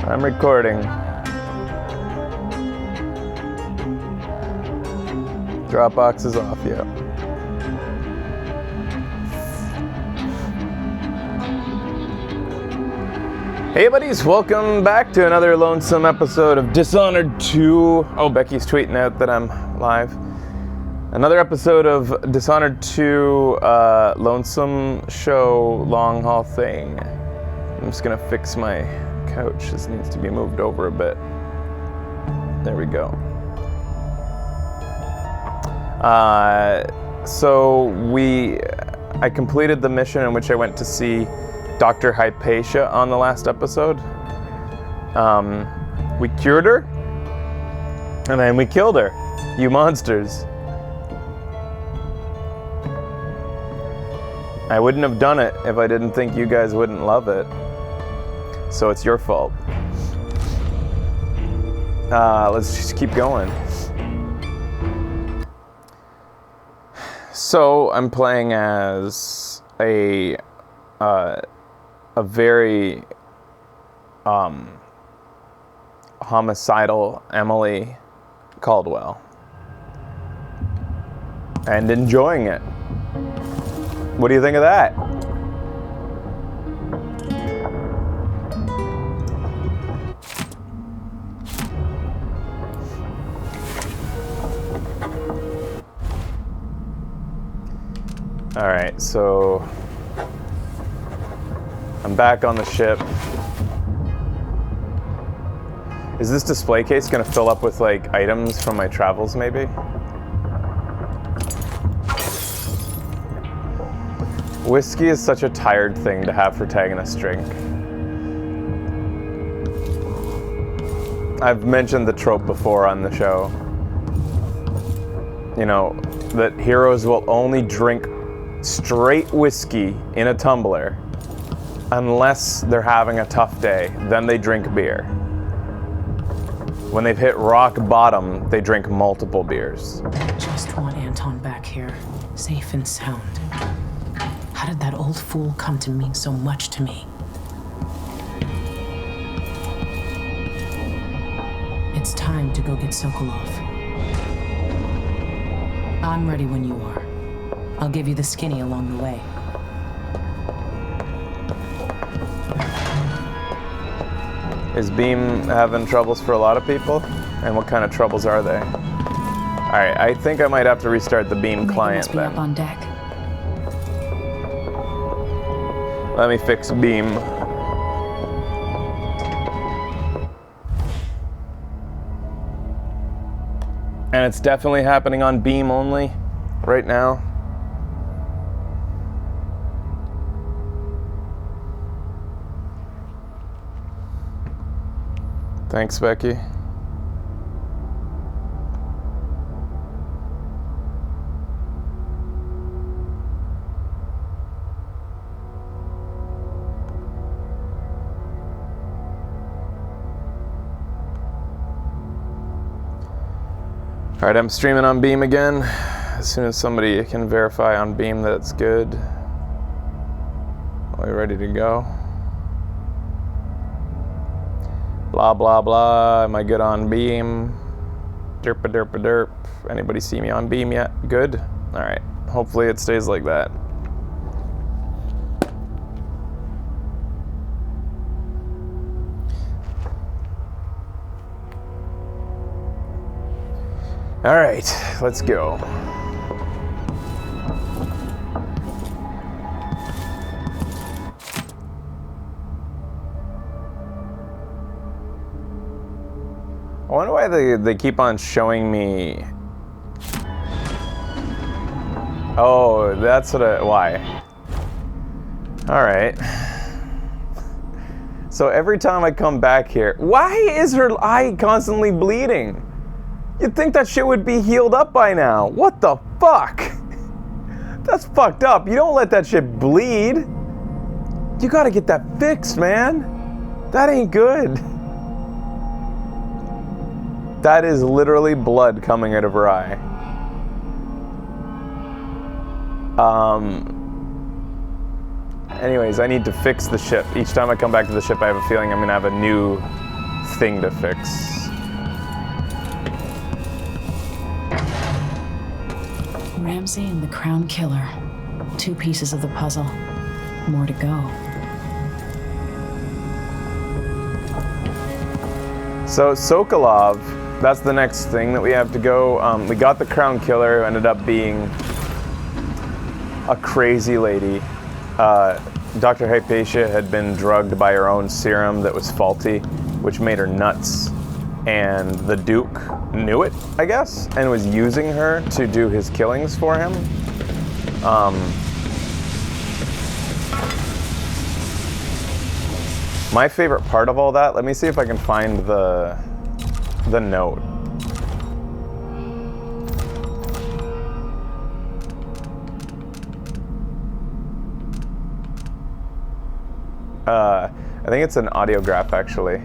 I'm recording. Dropbox is off, yeah. Hey buddies, welcome back to another lonesome episode of Dishonored 2. Oh, Becky's tweeting out that I'm live. Another episode of Dishonored 2 lonesome show long haul thing. I'm just gonna fix my couch. This needs to be moved over a bit. There we go. I completed the mission in which I went to see Dr. Hypatia on the last episode. We cured her, and then we killed her. You monsters. I wouldn't have done it if I didn't think you guys wouldn't love it. So it's your fault. Let's just keep going. So I'm playing as a very homicidal Emily Caldwell, and enjoying it. What do you think of that? All right, so I'm back on the ship. Is this display case gonna fill up with like items from my travels maybe? Whiskey is such a tired thing to have protagonist drink. I've mentioned the trope before on the show. You know, that heroes will only drink straight whiskey in a tumbler unless they're having a tough day. Then they drink beer. When they've hit rock bottom, they drink multiple beers. Just want Anton back here, safe and sound. How did that old fool come to mean so much to me? It's time to go get Sokolov. I'm ready when you are. I'll give you the skinny along the way. Is Beam having troubles for a lot of people? And what kind of troubles are they? Alright, I think I might have to restart the Beam client then. Up on deck. Let me fix Beam. And it's definitely happening on Beam only right now. Thanks, Becky. All right, I'm streaming on Beam again. As soon as somebody can verify on Beam that it's good, are we ready to go? Blah, blah, blah. Am I good on Beam? Derp-a, derp-a, derp. Anybody see me on Beam yet? Good? All right. Hopefully it stays like that. All right, let's go. I wonder why they keep on showing me. Oh, that's why. All right. So every time I come back here, why is her eye constantly bleeding? You'd think that shit would be healed up by now. What the fuck? That's fucked up. You don't let that shit bleed. You gotta get that fixed, man. That ain't good. That is literally blood coming out of her eye. Anyways, I need to fix the ship. Each time I come back to the ship, I have a feeling I'm gonna have a new thing to fix. Ramsey and the Crown Killer. 2 pieces of the puzzle. More to go. So Sokolov, that's the next thing that we have to go. We got the Crown Killer, who ended up being a crazy lady. Dr. Hypatia had been drugged by her own serum that was faulty, which made her nuts. And the Duke knew it, I guess, and was using her to do his killings for him. My favorite part of all that, let me see if I can find the note. I think it's an audiograph, actually.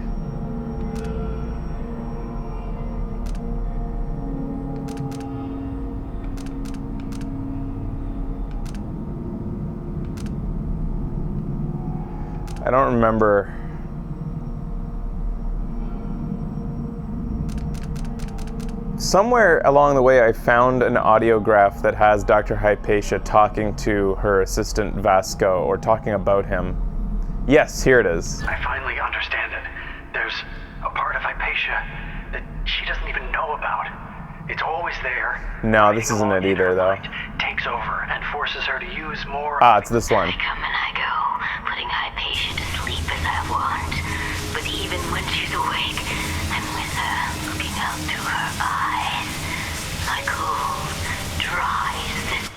I don't remember. Somewhere along the way I found an audiograph that has Dr. Hypatia talking to her assistant Vasco, or talking about him. Yes, here it is. I finally understand it. There's a part of Hypatia that she doesn't even know about. It's always there. No, this isn't it either, though. Takes over and forces her to use more. It's this one. I come and I go, putting Hypatia to sleep as I want. But even when she's awake, I'm with her, looking out through her eyes. My cold, dry sister.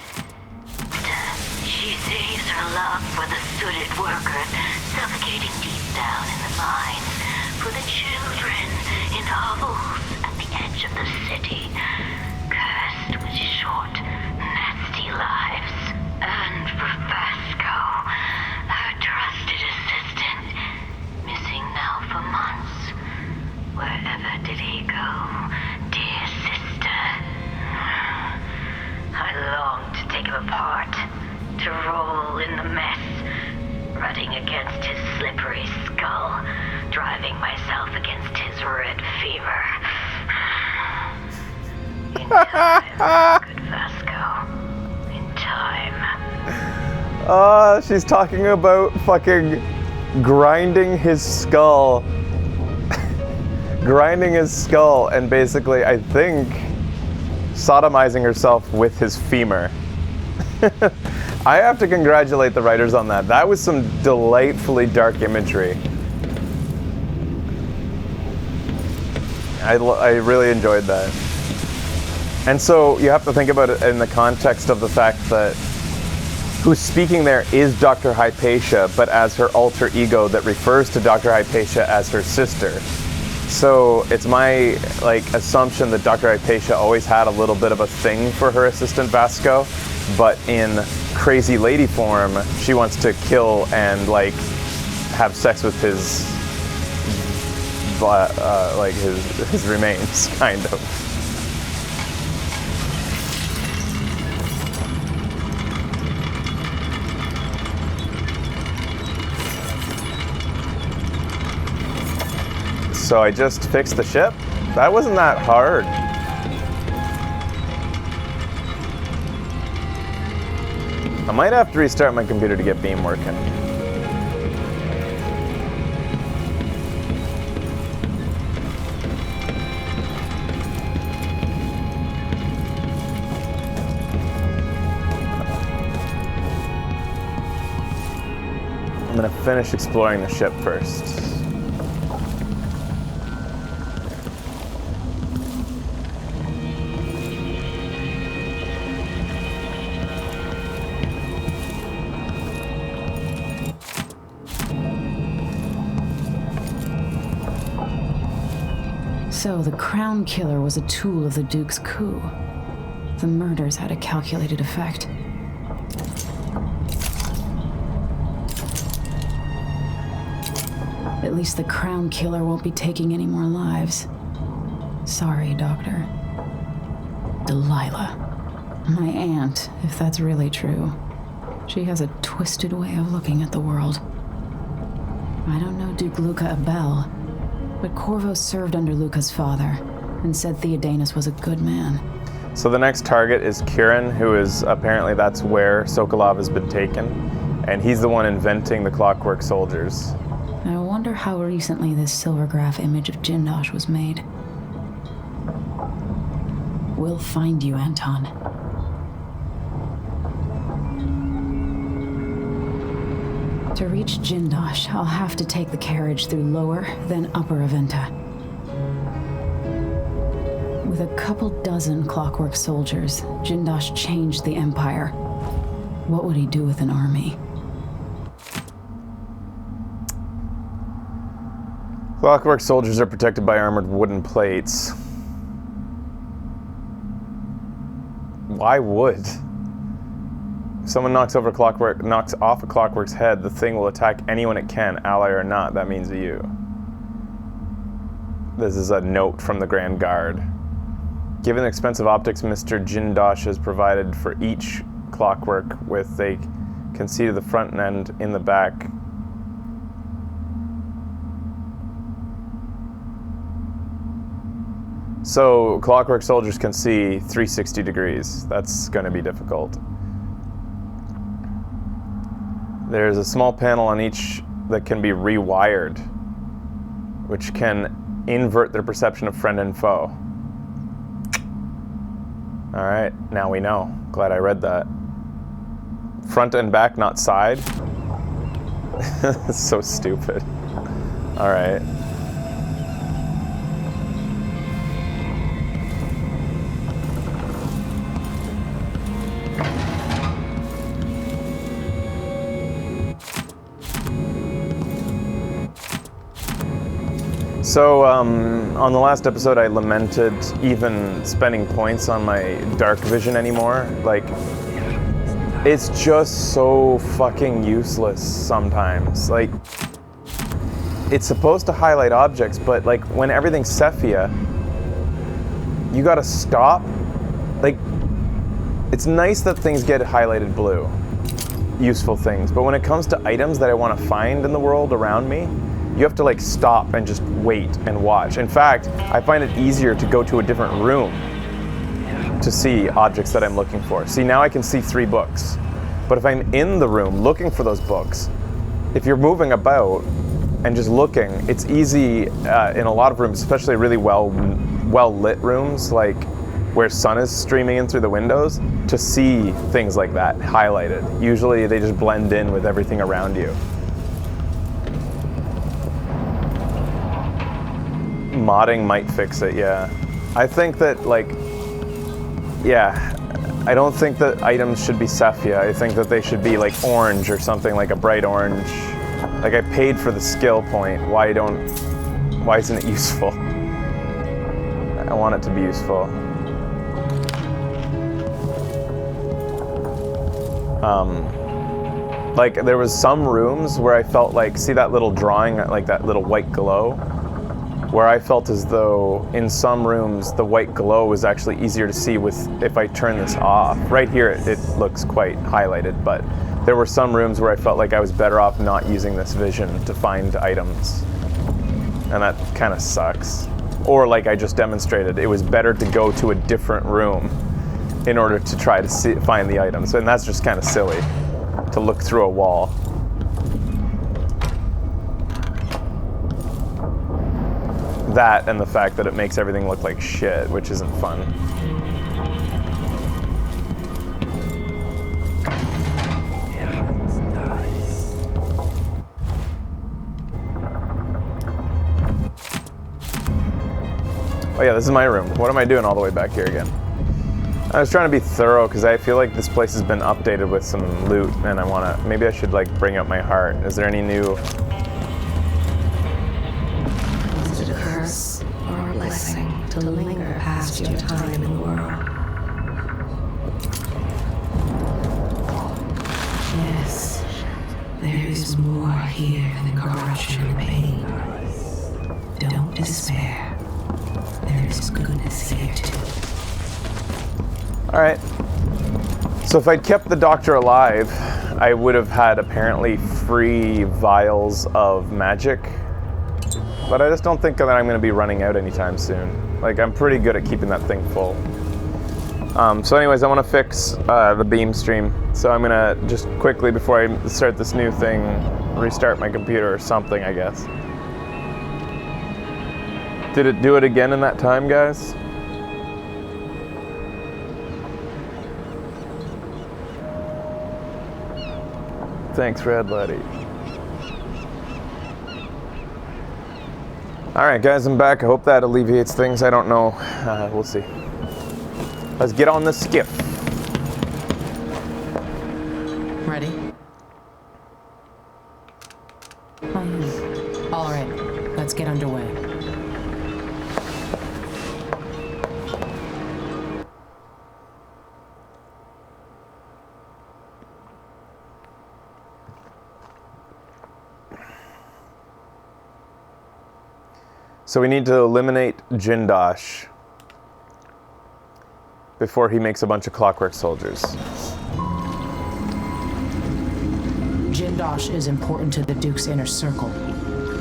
She saves her love for the sooted workers, suffocating deep down in the mines. For the children in hovels at the edge of the city, cursed with short, nasty lives. And for Vasco, her trusted assistant, missing now for months. Wherever did he go, dear sister? I long to take him apart, to roll in the mess, rutting against his slippery skull, driving myself against his red fever. In time, good Vasco. In time. She's talking about fucking grinding his skull. Grinding his skull, and basically, I think, sodomizing herself with his femur. I have to congratulate the writers on that. That was some delightfully dark imagery. I really enjoyed that. And so you have to think about it in the context of the fact that who's speaking there is Dr. Hypatia, but as her alter ego that refers to Dr. Hypatia as her sister. So it's my assumption that Dr. Hypatia always had a little bit of a thing for her assistant Vasco, but in crazy lady form, she wants to kill and have sex with his his remains, kind of. So I just fixed the ship. That wasn't that hard. I might have to restart my computer to get Beam working. I'm gonna finish exploring the ship first. So the Crown Killer was a tool of the Duke's coup. The murders had a calculated effect. At least the Crown Killer won't be taking any more lives. Sorry, Doctor. Delilah. My aunt, if that's really true. She has a twisted way of looking at the world. I don't know Duke Luca Abel, But Corvo served under Luca's father and said Theodanis was a good man. So the next target is Kirin, who is apparently that's where Sokolov has been taken, and he's the one inventing the clockwork soldiers. I wonder how recently this silvergraph image of Jindosh was made. We'll find you, Anton. To reach Jindosh, I'll have to take the carriage through lower, then upper Aventa. With a couple dozen clockwork soldiers, Jindosh changed the Empire. What would he do with an army? Clockwork soldiers are protected by armored wooden plates. Why would? If someone knocks off a clockwork's head, the thing will attack anyone it can, ally or not. That means you. This is a note from the Grand Guard. Given the expensive optics Mr. Jindosh has provided for each clockwork, with they can see to the front end in the back. So clockwork soldiers can see 360 degrees. That's going to be difficult. There's a small panel on each that can be rewired, which can invert their perception of friend and foe. All right, now we know. Glad I read that. Front and back, not side. It's so stupid. All right. So, on the last episode, I lamented even spending points on my dark vision anymore. Like, it's just so fucking useless sometimes. Like, it's supposed to highlight objects, but like, when everything's sepia, you gotta stop. Like, it's nice that things get highlighted blue, useful things, but when it comes to items that I want to find in the world around me, you have to like stop and just wait and watch. In fact, I find it easier to go to a different room to see objects that I'm looking for. See, now I can see 3 books. But if I'm in the room looking for those books, if you're moving about and just looking, it's easy in a lot of rooms, especially really well lit rooms, like where sun is streaming in through the windows, to see things like that highlighted. Usually they just blend in with everything around you. Modding might fix it, yeah. I think that, like, yeah, I don't think that items should be sepia. I think that they should be like orange or something, like a bright orange. Like, I paid for the skill point. Why isn't it useful? I want it to be useful. Like, there was some rooms where I felt like, see that little drawing, like that little white glow? Where I felt as though in some rooms the white glow was actually easier to see with if I turn this off. Right here it looks quite highlighted, but there were some rooms where I felt like I was better off not using this vision to find items. And that kind of sucks. Or like I just demonstrated, it was better to go to a different room in order to try to find the items. And that's just kind of silly, to look through a wall. That and the fact that it makes everything look like shit, which isn't fun. Oh yeah, this is my room. What am I doing all the way back here again? I was trying to be thorough because I feel like this place has been updated with some loot and I want to, maybe I should like bring up my heart. Is there any new... Blessing to linger past your time in the world. Yes, there is more here than corruption and pain. Don't despair. There is goodness here too. Alright. So if I'd kept the doctor alive, I would have had apparently free vials of magic. but I just don't think that I'm going to be running out anytime soon. Like, I'm pretty good at keeping that thing full. So anyways, I want to fix the beam stream. So I'm going to just quickly, before I start this new thing, restart my computer or something, I guess. Did it do it again in that time, guys? Thanks, Red Letty. Alright guys, I'm back. I hope that alleviates things. I don't know. We'll see. Let's get on the skip. Ready? All right, let's get underway. So we need to eliminate Jindosh before he makes a bunch of clockwork soldiers. Jindosh is important to the Duke's inner circle.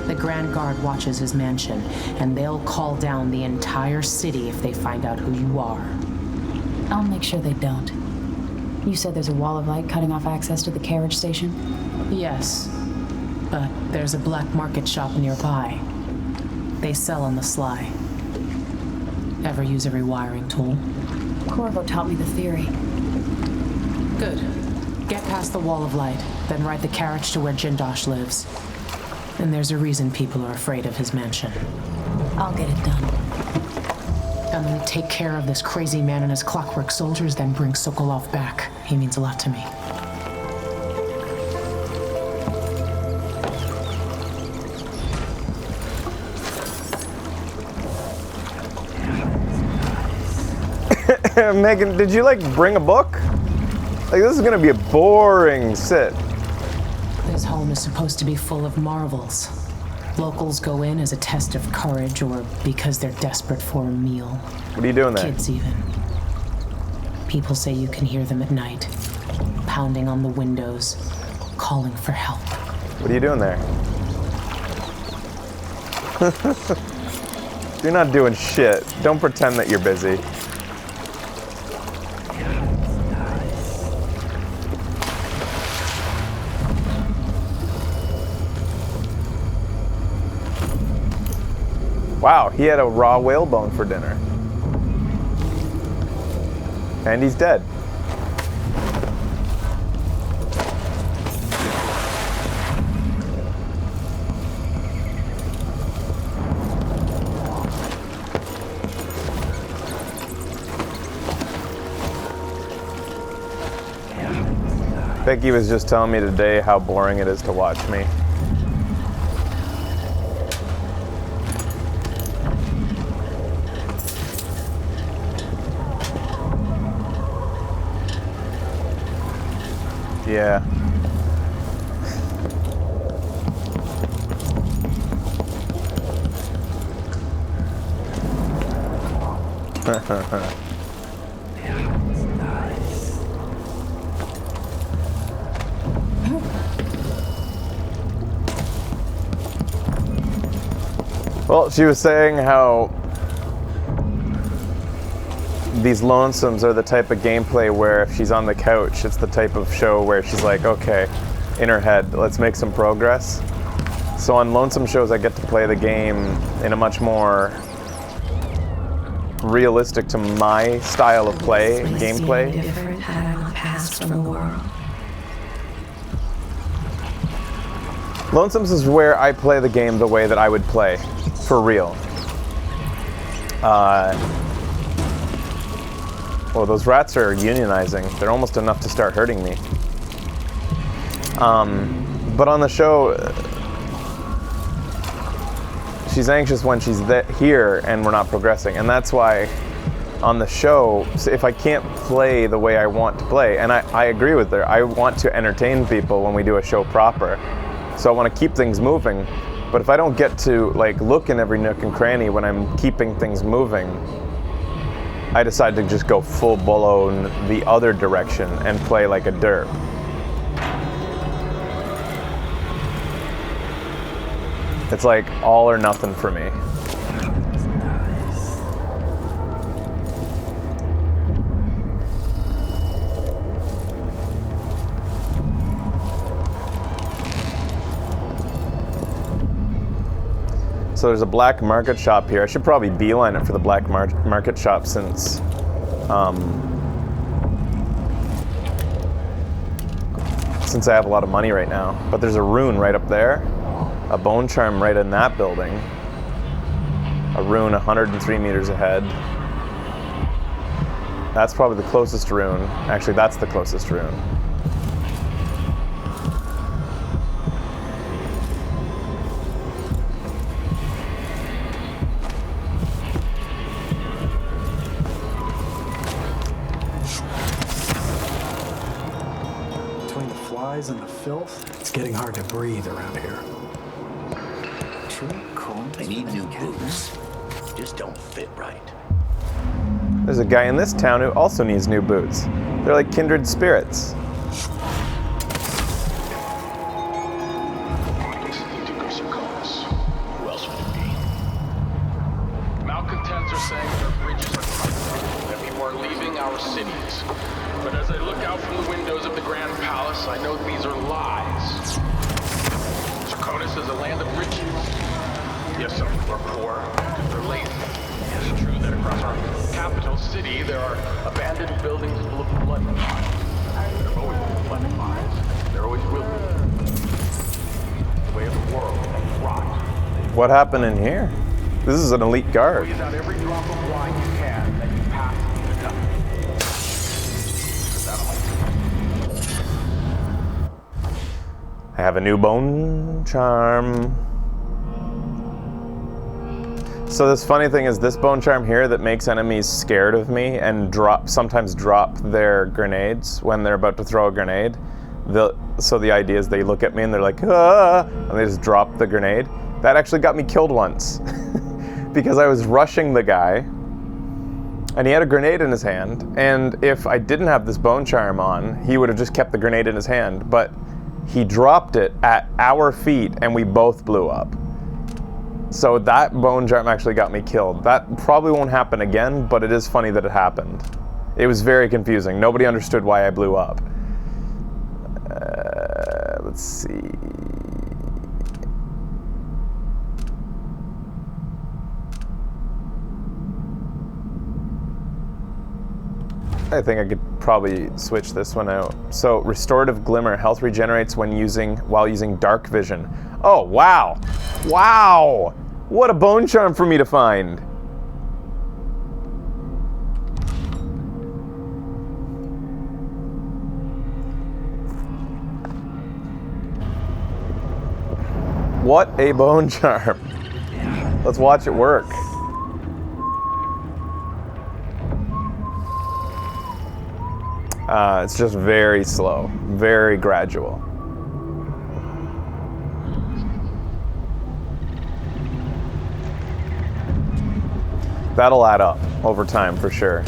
The Grand Guard watches his mansion, and they'll call down the entire city if they find out who you are. I'll make sure they don't. You said there's a wall of light cutting off access to the carriage station? Yes, but there's a black market shop nearby. They sell on the sly. Ever use a rewiring tool? Corvo taught me the theory. Good. Get past the wall of light, then ride the carriage to where Jindosh lives. And there's a reason people are afraid of his mansion. I'll get it done. I'm gonna take care of this crazy man and his clockwork soldiers, then bring Sokolov back. He means a lot to me. Megan, did you like bring a book? Like, this is gonna be a boring sit. This home is supposed to be full of marvels. Locals go in as a test of courage or because they're desperate for a meal. What are you doing there? Kids even. People say you can hear them at night, pounding on the windows, calling for help. What are you doing there? You're not doing shit. Don't pretend that you're busy. Wow, he had a raw whalebone for dinner. And he's dead. Becky was just telling me today how boring it is to watch me. Yeah. Well, she was saying how these lonesomes are the type of gameplay where if she's on the couch, it's the type of show where she's like, okay, in her head, let's make some progress. So on lonesome shows, I get to play the game in a much more realistic to my style of play, gameplay. Different pattern passed from the world. Lonesomes is where I play the game the way that I would play, for real. Well, those rats are unionizing. They're almost enough to start hurting me. But on the show, she's anxious when she's here and we're not progressing. And that's why on the show, if I can't play the way I want to play, and I agree with her, I want to entertain people when we do a show proper. So I want to keep things moving. But if I don't get to like look in every nook and cranny when I'm keeping things moving, I decide to just go full blown the other direction and play like a derp. It's like all or nothing for me. So there's a black market shop here. I should probably beeline it for the black market shop since I have a lot of money right now. But there's a rune right up there, a bone charm right in that building, a rune 103 meters ahead. That's probably the closest rune. Actually, that's the closest rune. And the filth, it's getting hard to breathe around here. I need new boots. Just don't fit right. There's a guy in this town who also needs new boots. They're like kindred spirits. Who else would it be? Malcontents are saying their bridges are crumbling, that people are leaving our cities. But as I look out from the windows of the Grand Palace, I know these are lies. Draconis is a land of riches. Yes, some people are poor because they're lazy. It's true that across our capital city, there are abandoned buildings full of blood mines. There have always been blood mines. There always will be. The way of the world and rot. What happened in here? This is an elite guard. Squeeze out every drop of wine you can, then you pass the cup. I have a new bone charm. So this funny thing is this bone charm here that makes enemies scared of me and sometimes drop their grenades when they're about to throw a grenade. So the idea is they look at me and they're like, ah, and they just drop the grenade. That actually got me killed once because I was rushing the guy and he had a grenade in his hand, and if I didn't have this bone charm on, he would have just kept the grenade in his hand, but he dropped it at our feet and we both blew up. So that bone charm actually got me killed. That probably won't happen again, but it is funny that it happened. It was very confusing. Nobody understood why I blew up. Let's see. I think I could probably switch this one out. So, restorative glimmer, health regenerates while using dark vision. Oh, wow. Wow. What a bone charm for me to find. What a bone charm. Let's watch it work. It's just very slow, very gradual. That'll add up over time for sure.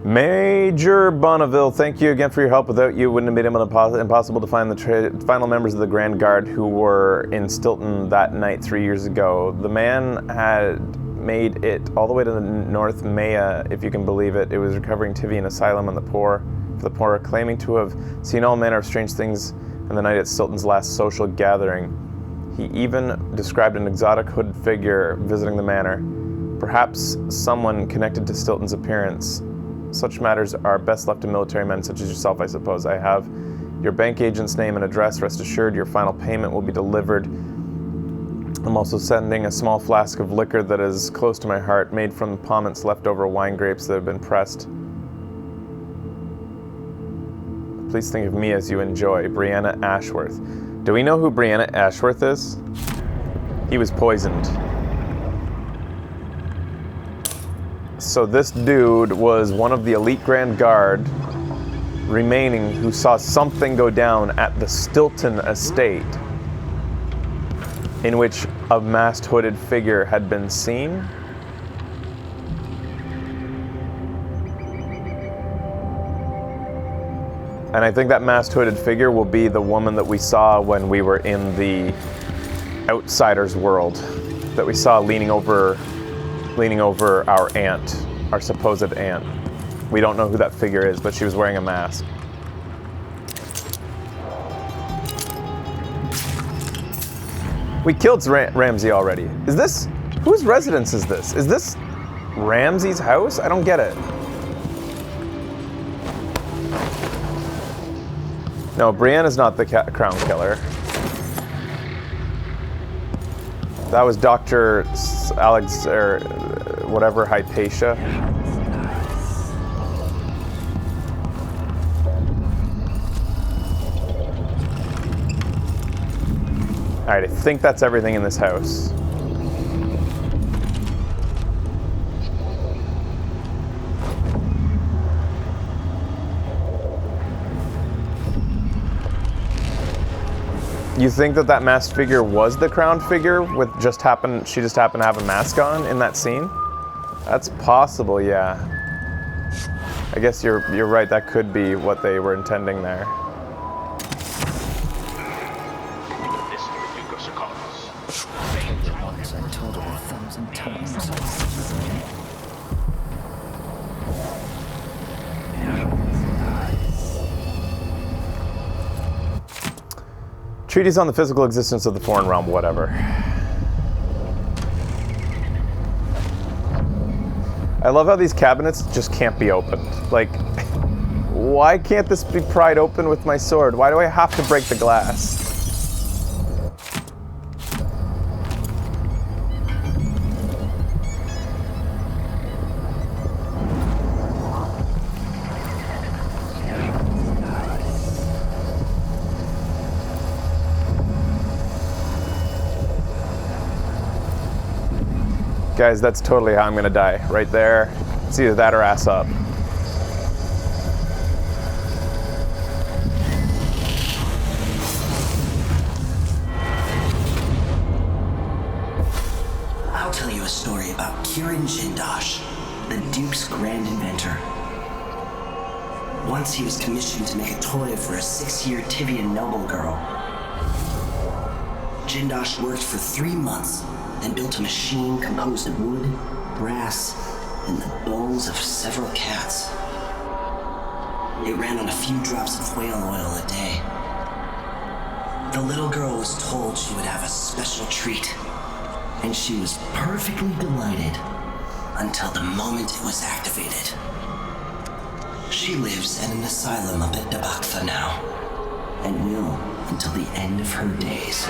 Major Bonneville, thank you again for your help. Without you, it wouldn't have been impossible to find the final members of the Grand Guard who were in Stilton that night 3 years ago. The man had made it all the way to the North Maya, if you can believe it. It was recovering Tivian asylum for the poor, claiming to have seen all manner of strange things in the night at Stilton's last social gathering. He even described an exotic hooded figure visiting the manor, perhaps someone connected to Stilton's appearance. Such matters are best left to military men such as yourself, I suppose. I have your bank agent's name and address. Rest assured your final payment will be delivered. I'm also sending a small flask of liquor that is close to my heart, made from Pomment's leftover wine grapes that have been pressed. Please think of me as you enjoy. Brianna Ashworth. Do we know who Brianna Ashworth is? He was poisoned. So this dude was one of the elite Grand Guard remaining who saw something go down at the Stilton estate, in which a masked hooded figure had been seen. And I think that masked hooded figure will be the woman that we saw when we were in the Outsiders world. That we saw leaning over our aunt, our supposed aunt. We don't know who that figure is, but she was wearing a mask. We killed Ramsey already. Is this... Whose residence is this? Is this Ramsey's house? I don't get it. No, Brianna's not the crown killer. That was Dr. Alex, or whatever, Hypatia. Alright, I think that's everything in this house. You think that that masked figure was the crowned figure with she just happened to have a mask on in that scene? That's possible, yeah. I guess you're right, that could be what they were intending there. This is the Duke of Sokolov. Once I told her 1,000 times. Treatise on the physical existence of the foreign realm, whatever. I love how these cabinets just can't be opened. Like, why can't this be pried open with my sword? Why do I have to break the glass? Guys, that's totally how I'm gonna die. Right there. It's either that or ass up. I'll tell you a story about Kirin Jindosh, the Duke's grand inventor. Once he was commissioned to make a toy for a 6-year Tivian noble girl. Jindosh worked for 3 months and built a machine composed of wood, brass, and the bones of several cats. It ran on a few drops of whale oil a day. The little girl was told she would have a special treat, and she was perfectly delighted until the moment it was activated. She lives in an asylum up at Dabakfa now, and will until the end of her days.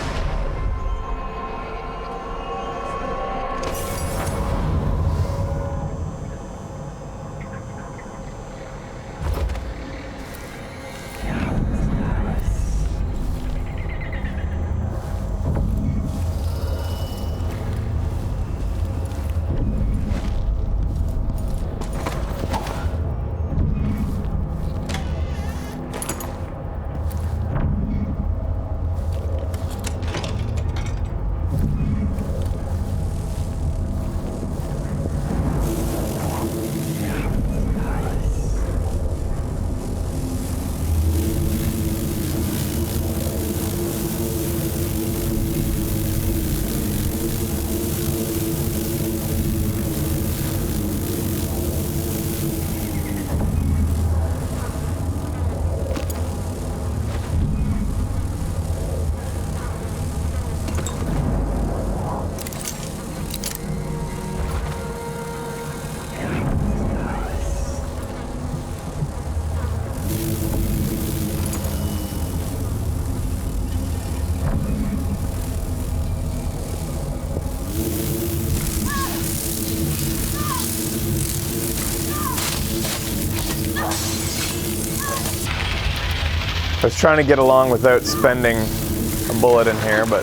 I was trying to get along without spending a bullet in here, but...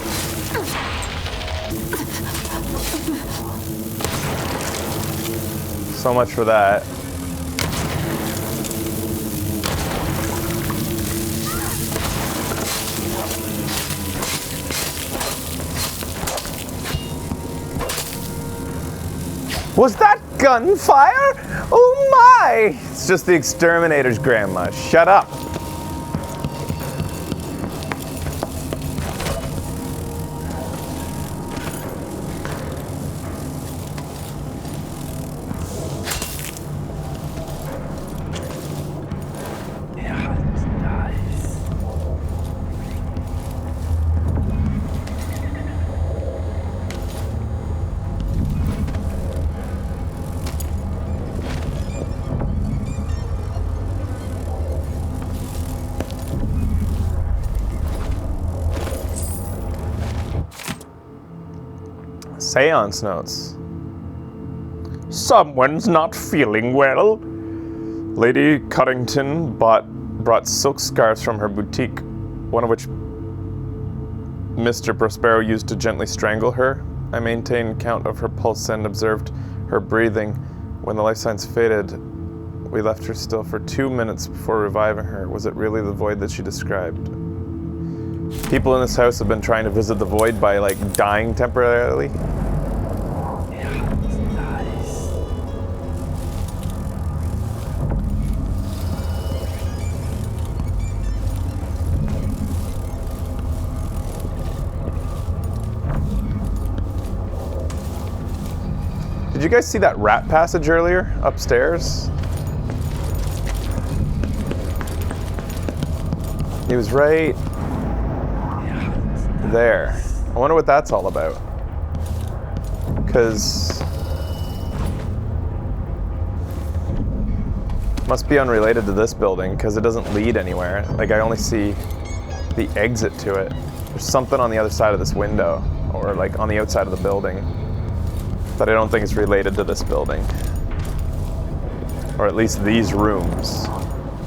So much for that. Was that gunfire? Oh my! It's just the exterminator's grandma. Shut up. Seance notes. Someone's not feeling well. Lady Cuddington brought silk scarves from her boutique, one of which Mr. Prospero used to gently strangle her. I maintained count of her pulse and observed her breathing. When the life signs faded, we left her still for 2 minutes before reviving her. Was it really the void that she described? People in this house have been trying to visit the void by, like, dying temporarily. Did you guys see that rat passage earlier upstairs? He was right there. I wonder what that's all about. Because must be unrelated to this building because it doesn't lead anywhere. Like, I only see the exit to it. There's something on the other side of this window, or like on the outside of the building, that I don't think is related to this building. Or at least these rooms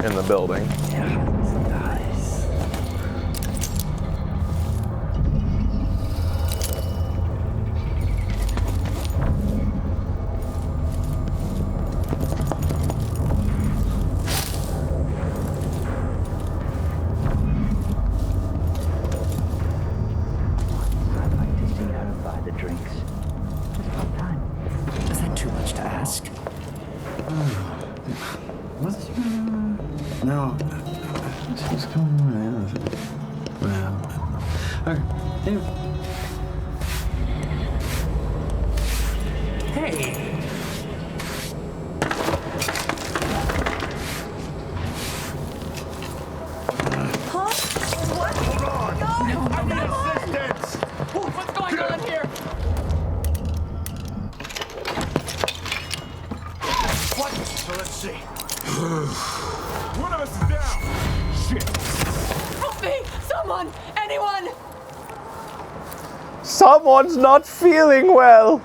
in the building. No. What's going on? Well. Okay. Anyway. Hey! Huh? What? Hold on! No, I need assistance! What's going on here? What? So let's see. One of us is down! Shit! Help me! Someone! Anyone! Someone's not feeling well!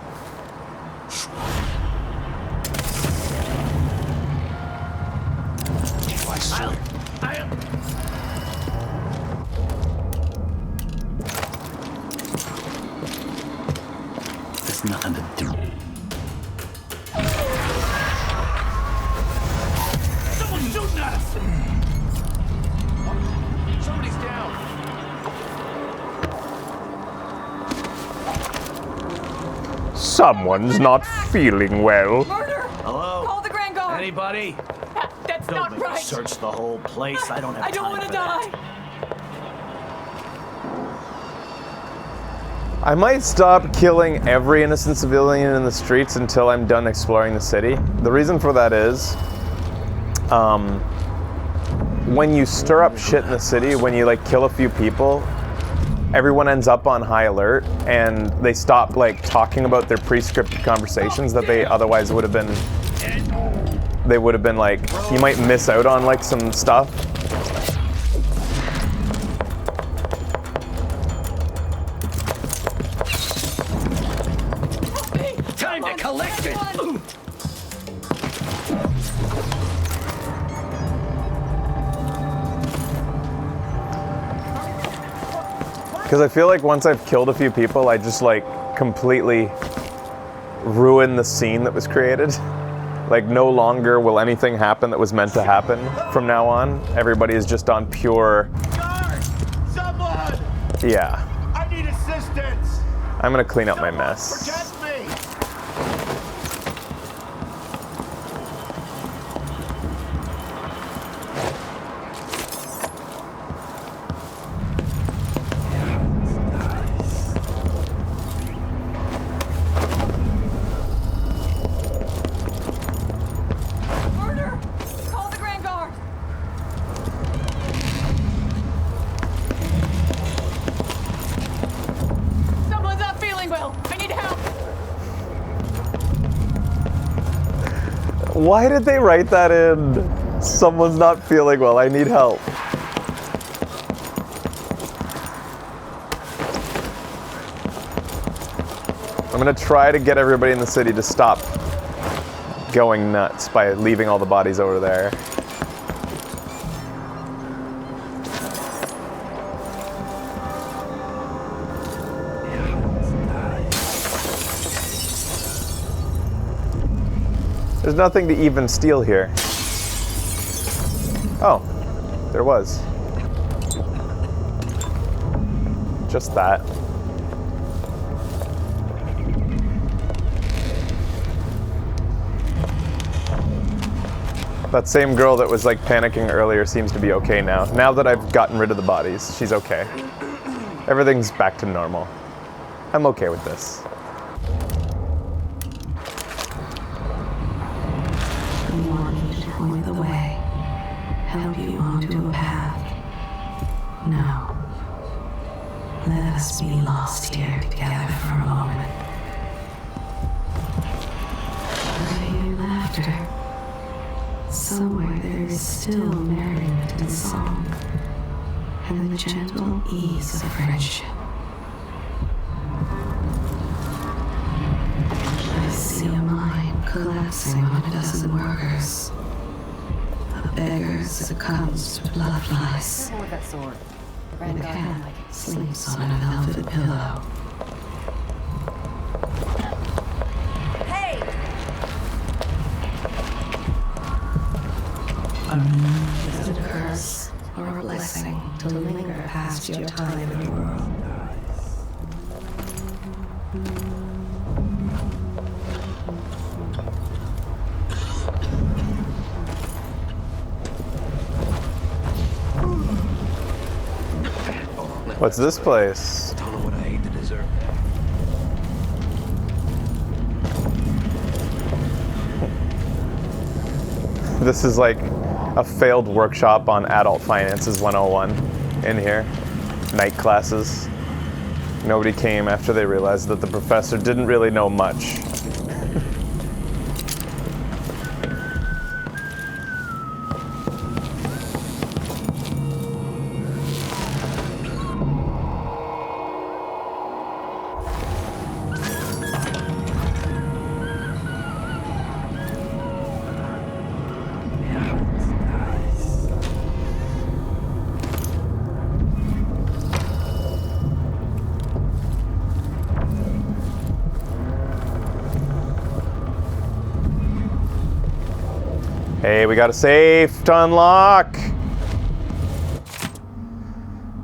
There's nothing to do. Someone's shooting at us! Somebody's down! Someone's not feeling well. Murder! Hello? Call the Grand Guard! Anybody? That's Don't not make me right! search the whole place. I don't have I don't time want to for die! that. I might stop killing every innocent civilian in the streets until I'm done exploring the city. The reason for that is, when you stir up shit in the city, when you like kill a few people, everyone ends up on high alert and they stop like talking about their pre-scripted conversations that they otherwise would have been. They would have been like, you might miss out on like some stuff. Time to collect it! Because I feel like once I've killed a few people, I just like completely ruin the scene that was created. Like no longer will anything happen that was meant to happen from now on. Everybody is just on pure... Guard! Someone! Yeah. I need assistance! I'm gonna clean up my mess. Protect me! Murder! Call the Grand Guard! Someone's not feeling well! I need help! Why did they write that in? Someone's not feeling well, I need help. I'm gonna try to get everybody in the city to stop going nuts by leaving all the bodies over there. There's nothing to even steal here. Oh, there was. Just that. That same girl that was like panicking earlier seems to be okay now. Now that I've gotten rid of the bodies, she's okay. Everything's back to normal. I'm okay with this. We want you to point the way, help you onto a path. No. Let us be lost here together for a moment. I hear laughter. Somewhere there is still merriment and song, and the gentle ease of friendship. I see a mine collapsing on a dozen workers. A beggar succumbs to blood flies. With that sword. And a cat sleeps on a velvet pillow. Is it a curse or a blessing to linger past your time in the world? What's this place? Don't know what I ate to deserve that. This is like a failed workshop on Adult Finances 101 in here. Night classes. Nobody came after they realized that the professor didn't really know much. Hey, we got a safe to unlock.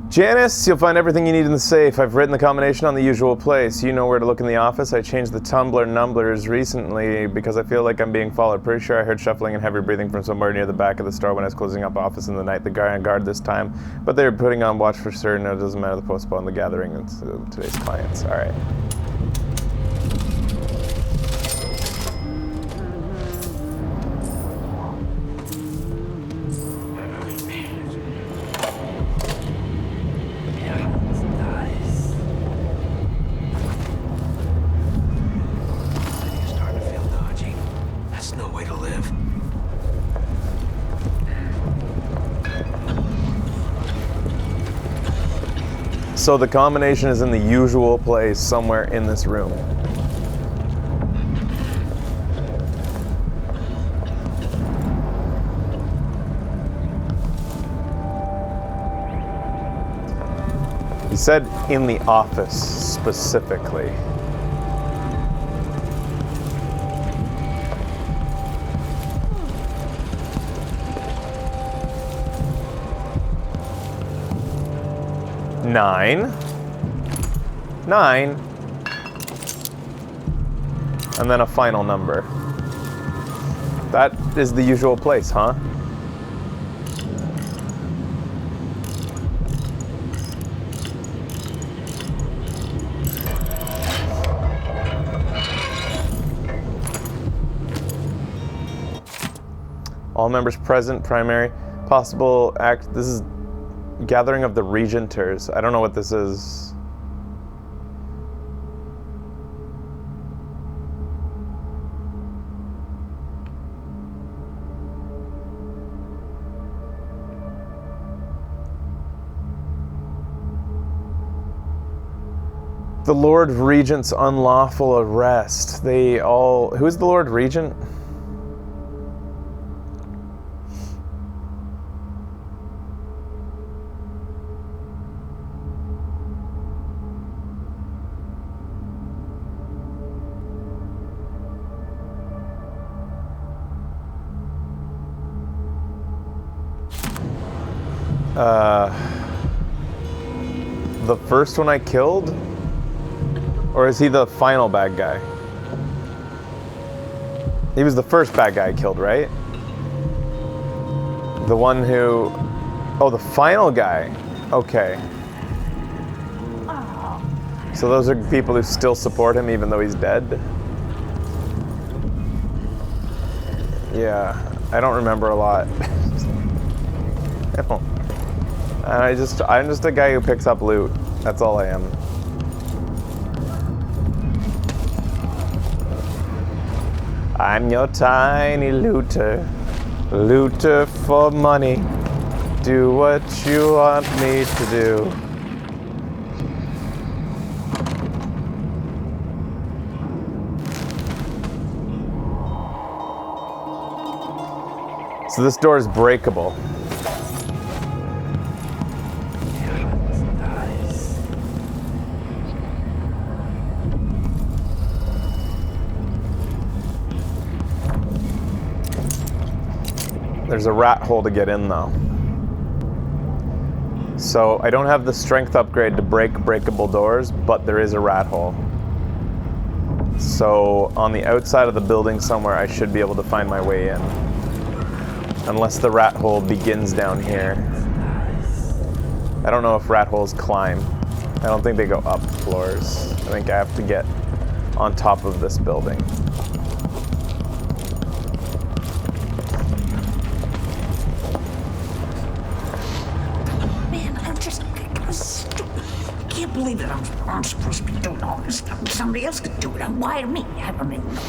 Janice, you'll find everything you need in the safe. I've written the combination on the usual place. You know where to look in the office. I changed the tumbler numblers recently because I feel like I'm being followed. Pretty sure I heard shuffling and heavy breathing from somewhere near the back of the store when I was closing up office in the night. The guy on guard this time, but they were putting on watch for certain. It doesn't matter. They postponed the gathering. It's today's clients. All right. So the combination is in the usual place somewhere in this room. He said in the office specifically. Nine, and then a final number. That is the usual place, huh? All members present, primary, possible act. This is Gathering of the Regenters. I don't know what this is. The Lord Regent's unlawful arrest. They all... Who's the Lord Regent? The first one I killed? Or is he the final bad guy? He was the first bad guy I killed, right? The one who... Oh, the final guy. Okay. So those are people who still support him even though he's dead? Yeah, I don't remember a lot. I don't. I'm just a guy who picks up loot. That's all I am. I'm your tiny looter. Looter for money. Do what you want me to do. So this door is breakable. There's a rat hole to get in though. So I don't have the strength upgrade to break breakable doors, but there is a rat hole. So on the outside of the building somewhere, I should be able to find my way in. Unless the rat hole begins down here. I don't know if rat holes climb. I don't think they go up floors. I think I have to get on top of this building. I can't believe that I'm supposed to be doing all this stuff. Somebody else could do it. Why me? I don't even know.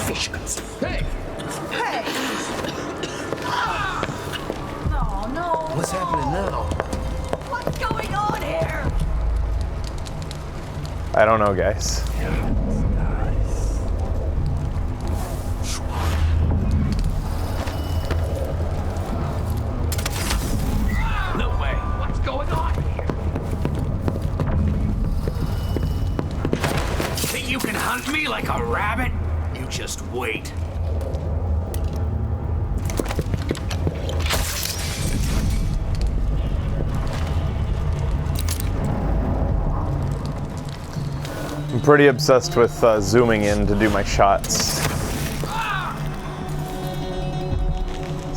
Fish guts. Hey! Hey! Oh, no. What's happening now? What's going on here? I don't know, guys. No way! What's going on here? Think you can hunt me like a rabbit? You just wait. I'm pretty obsessed with zooming in to do my shots.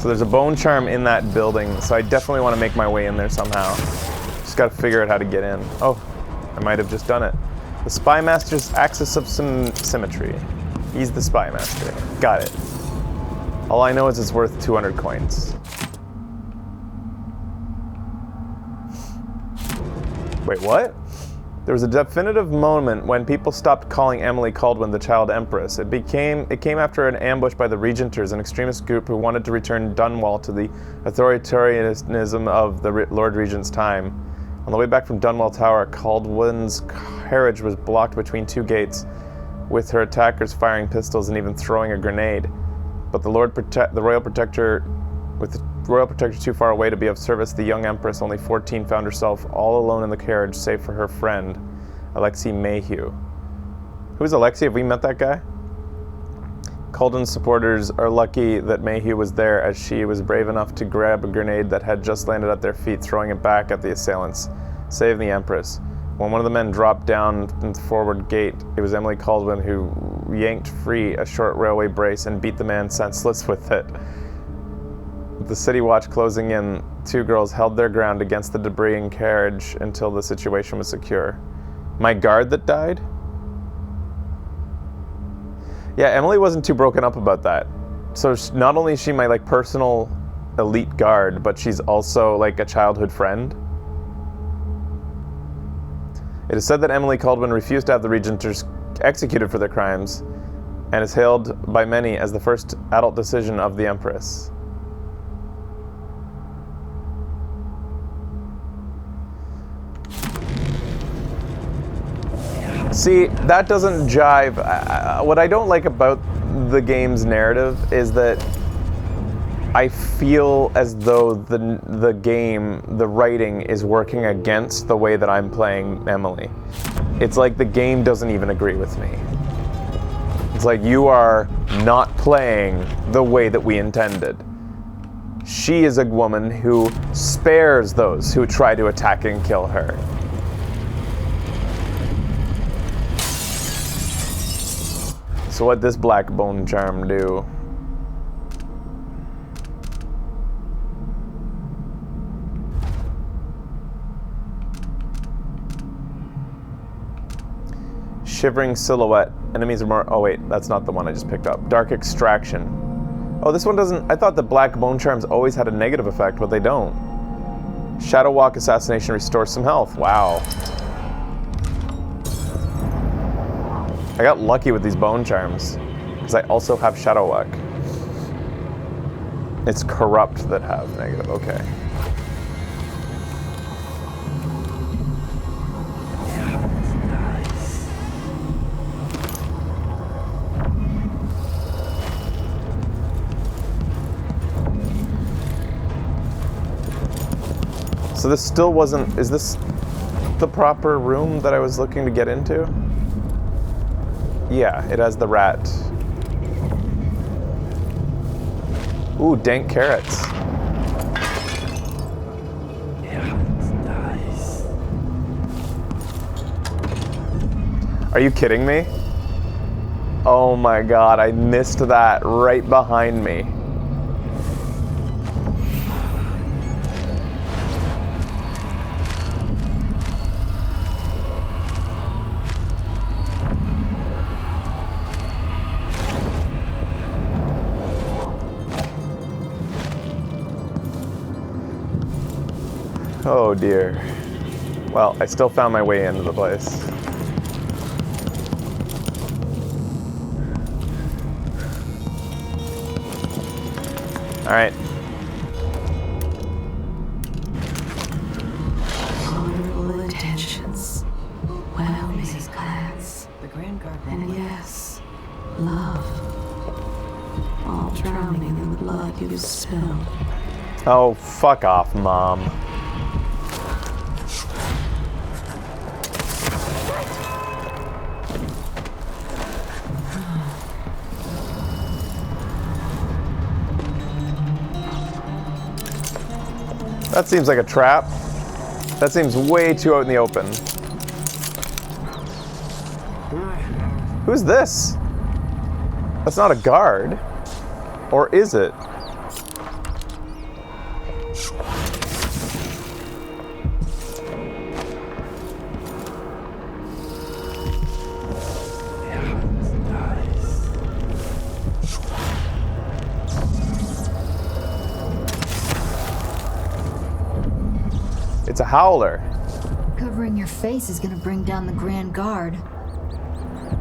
So there's a bone charm in that building, so I definitely want to make my way in there somehow. Just got to figure out how to get in. Oh, I might have just done it. The Spy Master's axis of symmetry. He's the Spy Master. Got it. All I know is it's worth 200 coins. Wait, what? There was a definitive moment when people stopped calling Emily Kaldwin the Child Empress. It came after an ambush by the Regenters, an extremist group who wanted to return Dunwall to the authoritarianism of the Lord Regent's time. On the way back from Dunwall Tower, Kaldwin's carriage was blocked between two gates, with her attackers firing pistols and even throwing a grenade. But the Royal Protector, with the Royal Protector too far away to be of service, the young Empress, only 14, found herself all alone in the carriage, save for her friend, Alexei Mayhew. Who's Alexei? Have we met that guy? Kaldwin's supporters are lucky that Mayhew was there, as she was brave enough to grab a grenade that had just landed at their feet, throwing it back at the assailants, saving the Empress. When one of the men dropped down in the forward gate, it was Emily Kaldwin who yanked free a short railway brace and beat the man senseless with it. With the city watch closing in, two girls held their ground against the debris and carriage until the situation was secure. My guard that died? Yeah, Emily wasn't too broken up about that. So not only is she my personal elite guard, but she's also a childhood friend. It is said that Emily Kaldwin refused to have the Regenters executed for their crimes, and is hailed by many as the first adult decision of the Empress. See, that doesn't jive. What I don't like about the game's narrative is that I feel as though the game, the writing, is working against the way that I'm playing Emily. It's like the game doesn't even agree with me. It's like you are not playing the way that we intended. She is a woman who spares those who try to attack and kill her. So what'd this black bone charm do? Shivering silhouette. Enemies are more... Oh wait, that's not the one I just picked up. Dark extraction. Oh, this one doesn't... I thought the black bone charms always had a negative effect, but they don't. Shadow walk assassination restores some health. Wow. I got lucky with these bone charms, because I also have Shadow Walk. It's corrupt that have negative, okay. So this still wasn't, is this the proper room that I was looking to get into? Yeah, it has the rat. Ooh, dank carrots. Are you kidding me? Oh my god, I missed that right behind me. Oh dear. Well, I still found my way into the place. Alright. Honorable intentions, well-made plans, The Grand Guard. and yes, love. All drowning in the blood you've spilled. Oh, fuck off, Mom. That seems like a trap. That seems way too out in the open. Who's this? That's not a guard. Or is it? It's a howler. Covering your face is gonna bring down the Grand Guard.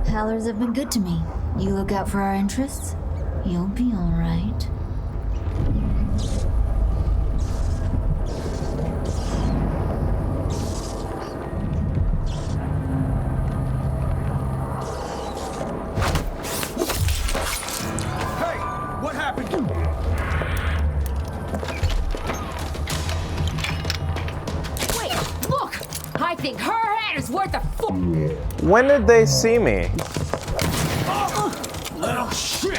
Howlers have been good to me. You look out for our interests, you'll be alright. Hey, what happened? Wait, look! I think her head is worth a When did they see me? Little shit!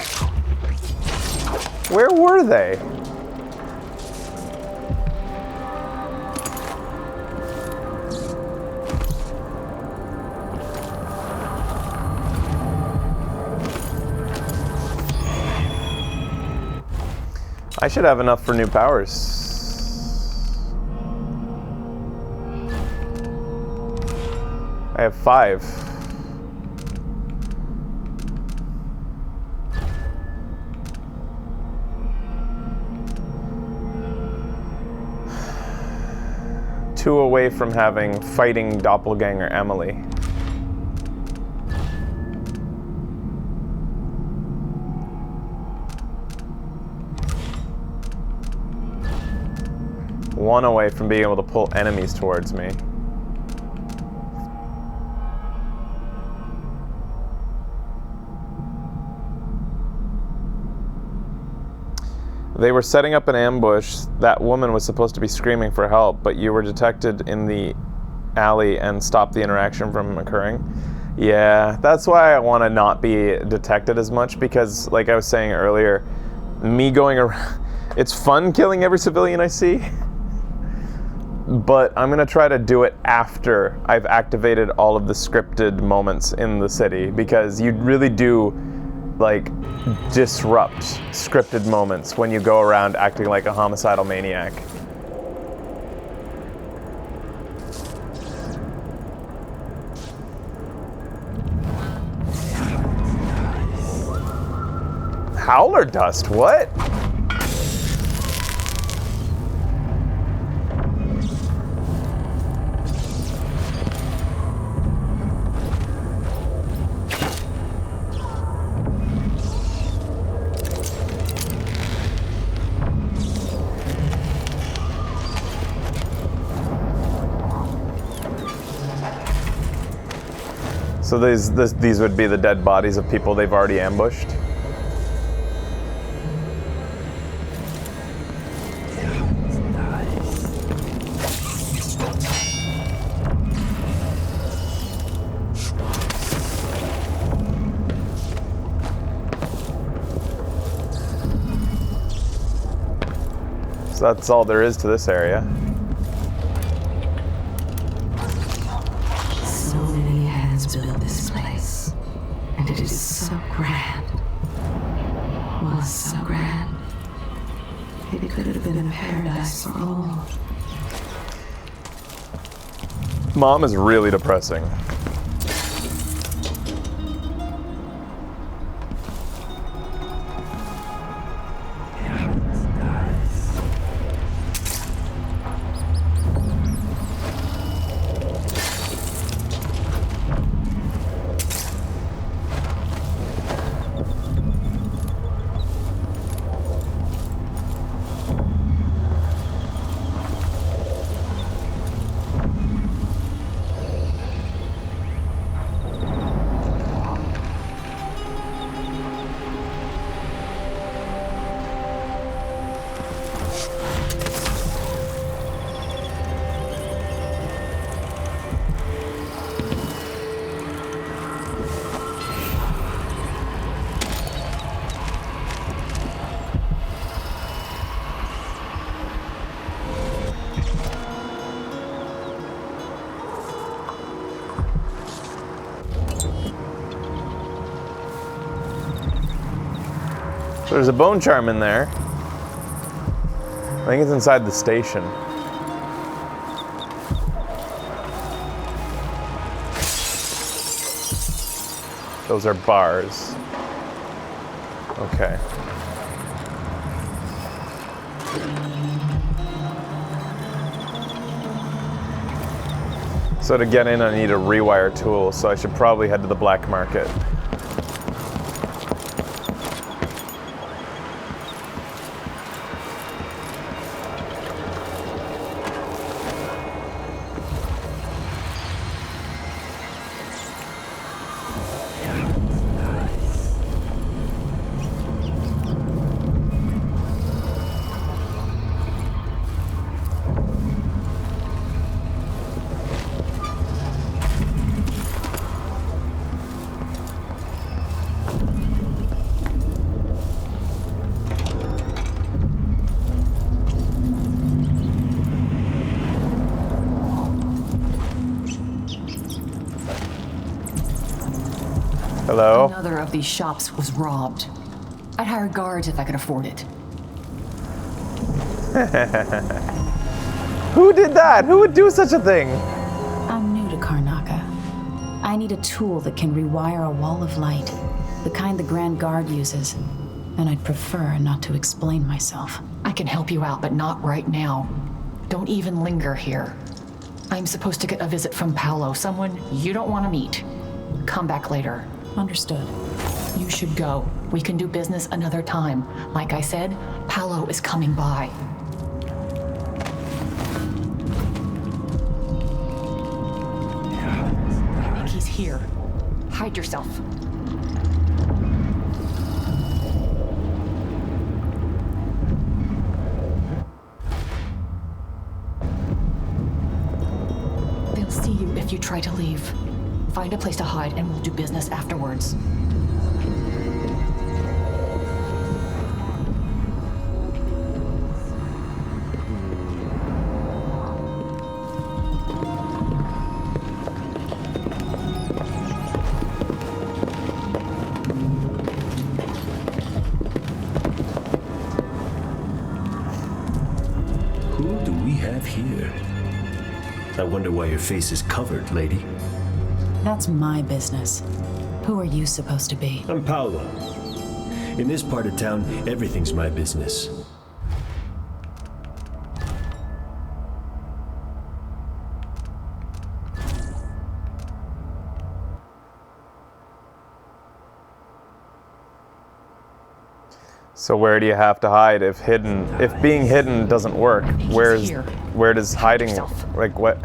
Where were they? I should have enough for new powers. I have 5. Two away from having fighting doppelganger Emily. One away from being able to pull enemies towards me. They were setting up an ambush. That woman was supposed to be screaming for help, but you were detected in the alley and stopped the interaction from occurring. Yeah, that's why I want to not be detected as much, because, like I was saying earlier, me going around... It's fun killing every civilian I see, but I'm going to try to do it after I've activated all of the scripted moments in the city, because you really do, like, disrupt scripted moments when you go around acting like a homicidal maniac. Howler dust, what? So these would be the dead bodies of people they've already ambushed? So that's all there is to this area. So many hands built this place, and it is so grand. Was so grand. It could have been a paradise for all. Mom is really depressing. There's a bone charm in there. I think it's inside the station. Those are bars. Okay. So to get in, I need a rewire tool, so I should probably head to the black market. Hello? Another of these shops was robbed. I'd hire guards if I could afford it. Who did that? Who would do such a thing? I'm new to Karnaca. I need a tool that can rewire a wall of light, the kind the Grand Guard uses, and I'd prefer not to explain myself. I can help you out, but not right now. Don't even linger here. I'm supposed to get a visit from Paulo, someone you don't want to meet. Come back later. Understood. You should go. We can do business another time. Like I said, Paulo is coming by. I think he's here. Hide yourself. try to leave. Find a place to hide and we'll do business afterwards. Here. I wonder why your face is covered, lady. That's my business. Who are you supposed to be? I'm Paulo. In this part of town, everything's my business. So where do you have to hide if being hidden doesn't work? Where does hiding, like what?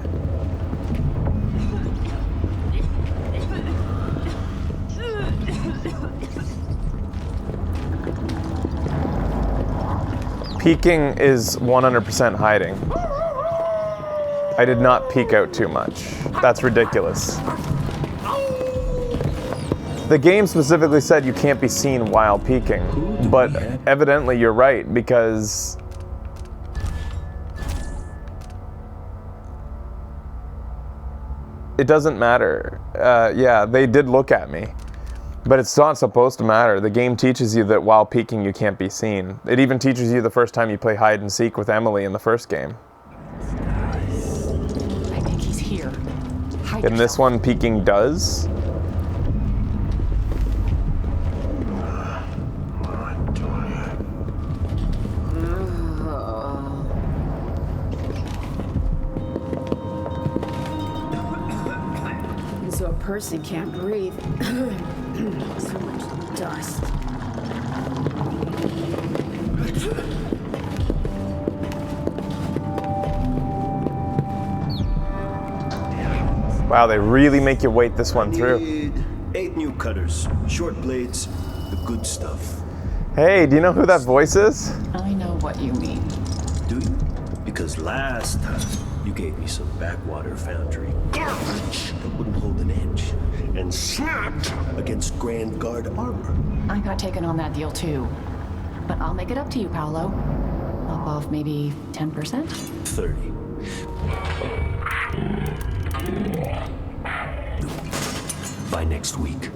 Peeking is 100% hiding. I did not peek out too much. That's ridiculous. The game specifically said you can't be seen while peeking, but evidently you're right, because it doesn't matter. Yeah, they did look at me, but it's not supposed to matter. The game teaches you that while peeking you can't be seen. It even teaches you the first time you play hide and seek with Emily in the first game. I think he's here. In this one, peeking does. So a person can't breathe. So much dust. Wow, they really make you wait this one through. 8 new cutters, short blades, the good stuff. Hey, do you know who that voice is? I know what you mean. Do you? Because last time you gave me some backwater foundry garbage that wouldn't hold an inch and snapped against Grand Guard armor. I got taken on that deal too. But I'll make it up to you, Paulo. Above maybe 10%? 30. By next week.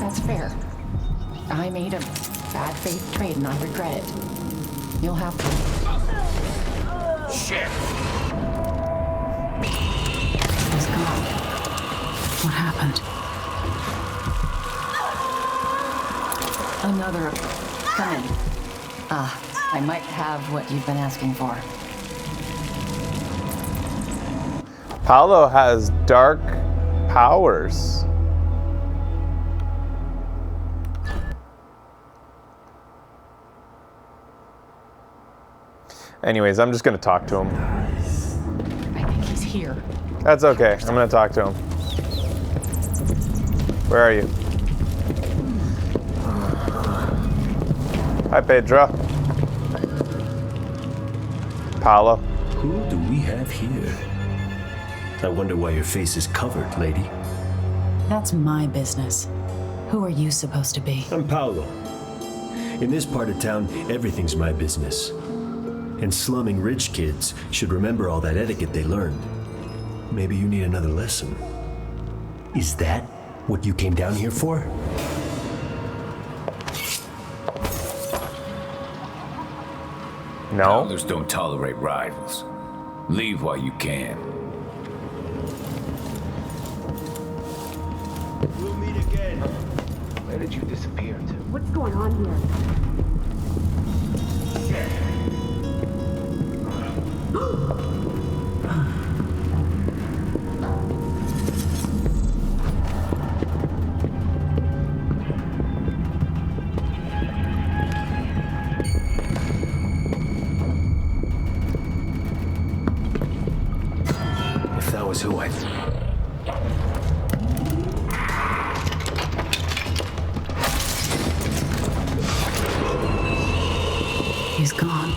That's fair. I made a bad faith trade and I regret it. You'll have to. Shit! He's gone. What happened? Another. Come in. I might have what you've been asking for. Paulo has dark powers. Anyways, I'm just gonna talk to him. I think he's here. That's okay. I'm gonna talk to him. Where are you? Hi, Pedro. Paulo. Who do we have here? I wonder why your face is covered, lady. That's my business. Who are you supposed to be? I'm Paulo. In this part of town, everything's my business. And slumming rich kids should remember all that etiquette they learned. Maybe you need another lesson. Is that what you came down here for? No. Powers don't tolerate rivals. Leave while you can. We'll meet again. Where did you disappear to? What's going on here? If that was who I... He's gone.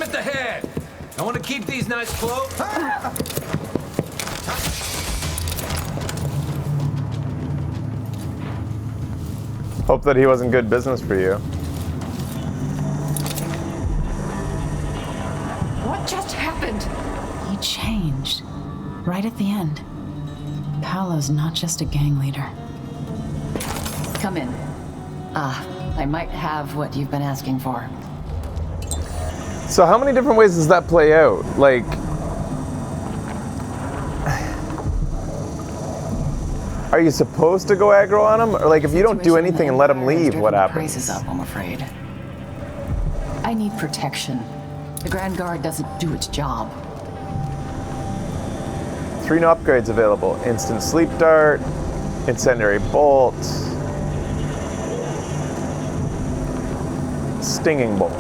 at the head. I want to keep these knives close. Hope that he wasn't good business for you. What just happened? He changed. Right at the end. Paolo's not just a gang leader. Come in. I might have what you've been asking for. So how many different ways does that play out? Like, are you supposed to go aggro on him? Or like, if you don't do anything and let him leave, what happens? Prices up, I'm afraid. I need protection. The Grand Guard doesn't do its job. 3 new upgrades available. Instant sleep dart, incendiary bolt, stinging bolt.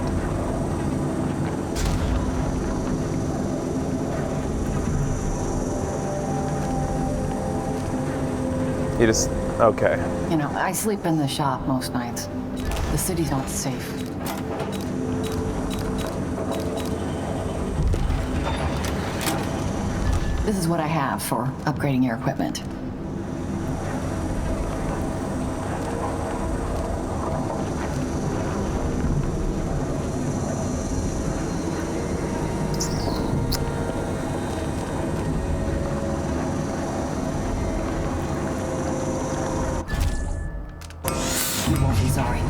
You just, okay. You know, I sleep in the shop most nights. The city's not safe. This is what I have for upgrading your equipment. You won't be sorry.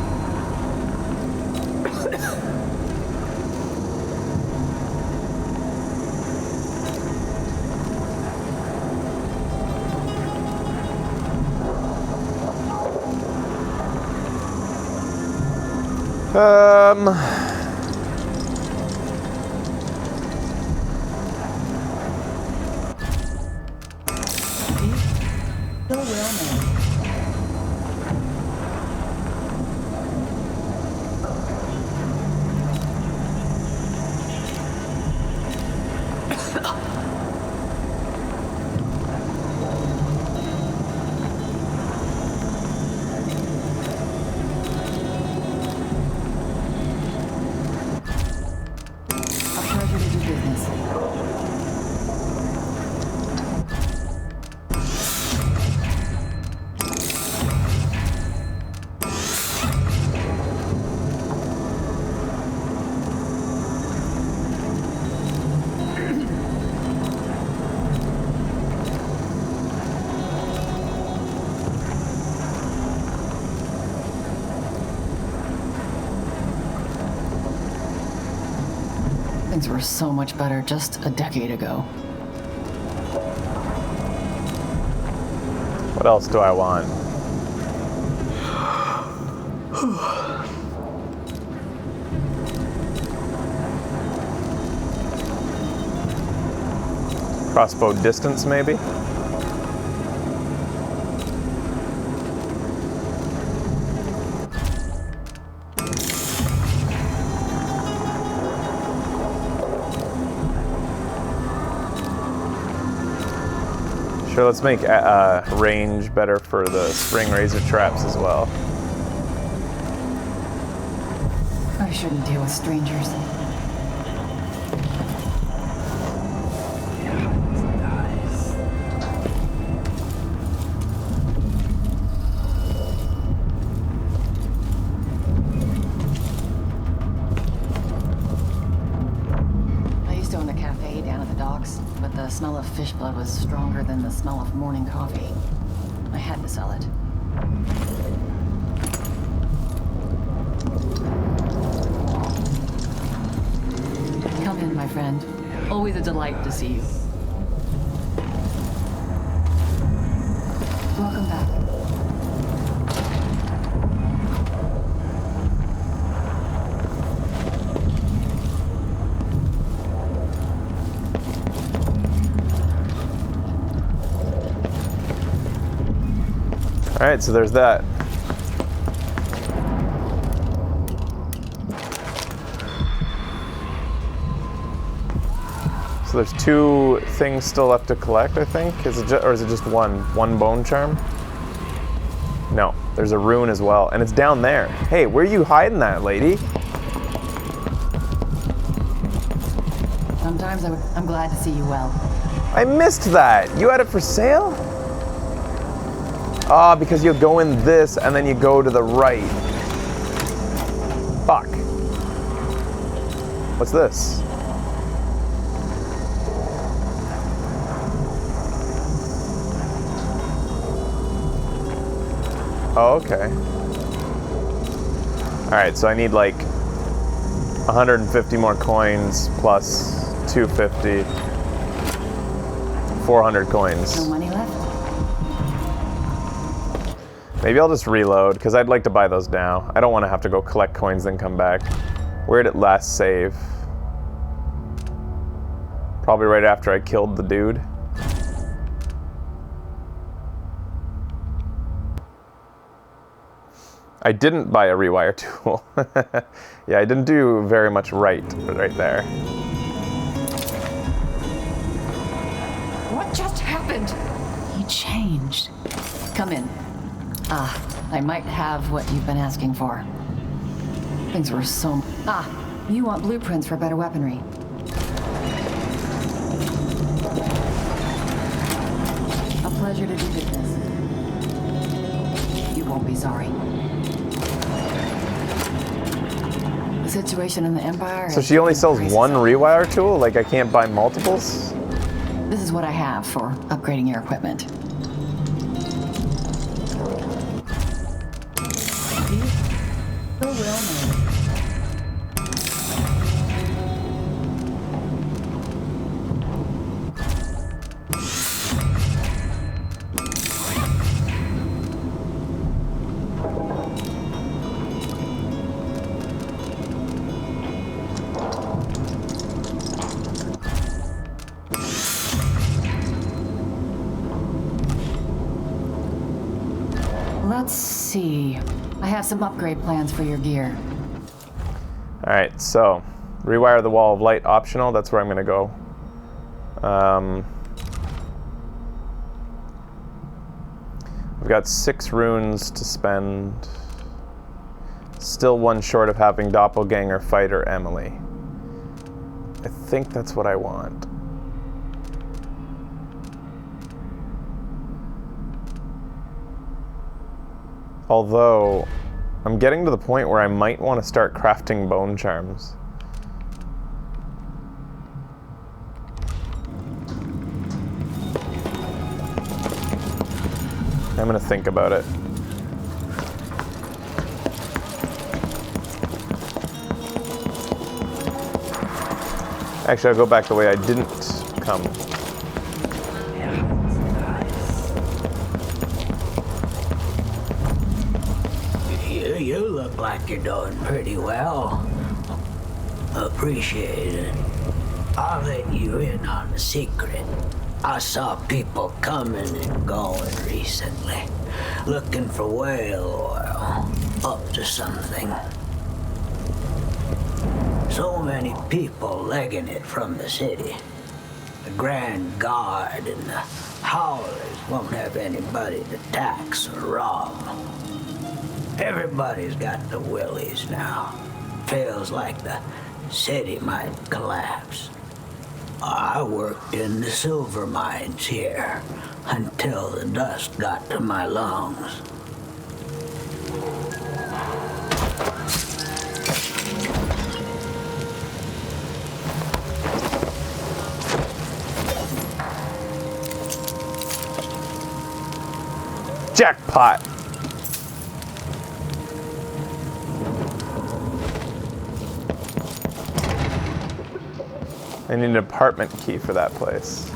So well, man. Things were so much better just a decade ago. What else do I want? Crossbow distance, maybe? Sure, let's make range better for the spring razor traps as well. I shouldn't deal with strangers. The smell of fish blood was stronger than the smell of morning coffee. I had to sell it. Come in, my friend. Always a delight to see you. Welcome back. All right, so there's that. So there's 2 things still left to collect, I think. Is it or is it just one bone charm? No, there's a rune as well, and it's down there. Hey, where are you hiding that, lady? Sometimes I'm glad to see you well. I missed that. You had it for sale? Ah, because you go in this and then you go to the right. Fuck. What's this? Oh, okay. Alright, so I need like 150 more coins plus 250. 400 coins. No money left? Maybe I'll just reload, because I'd like to buy those now. I don't want to have to go collect coins then come back. Where did it last save? Probably right after I killed the dude. I didn't buy a rewire tool. Yeah, I didn't do very much right there. What just happened? He changed. Come in. I might have what you've been asking for. Things were so... you want blueprints for better weaponry. A pleasure to do business. You won't be sorry. The situation in the Empire... So she only sells one rewire tool? Like I can't buy multiples? This is what I have for upgrading your equipment. So well known. Let's see. I have some upgrade plans for your gear. Alright, so rewire the wall of light optional. That's where I'm going to go. We've got 6 runes to spend. Still one short of having Doppelganger Fighter Emily. I think that's what I want. Although, I'm getting to the point where I might want to start crafting bone charms. I'm gonna think about it. Actually, I'll go back the way I didn't come. You look like you're doing pretty well. Appreciate it. I'll let you in on the secret. I saw people coming and going recently, looking for whale oil, up to something. So many people legging it from the city. The Grand Guard and the Howlers won't have anybody to tax or rob. Everybody's got the willies now. Feels like the city might collapse. I worked in the silver mines here until the dust got to my lungs. Jackpot! I need an apartment key for that place.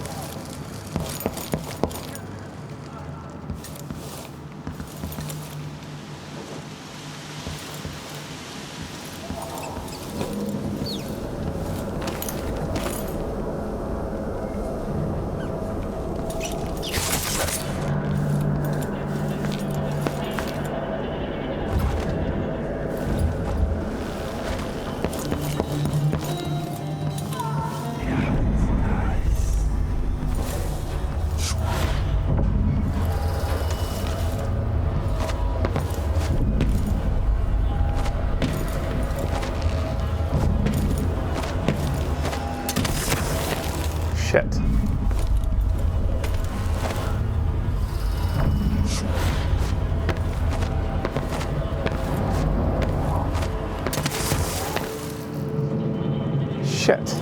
shit. Shit.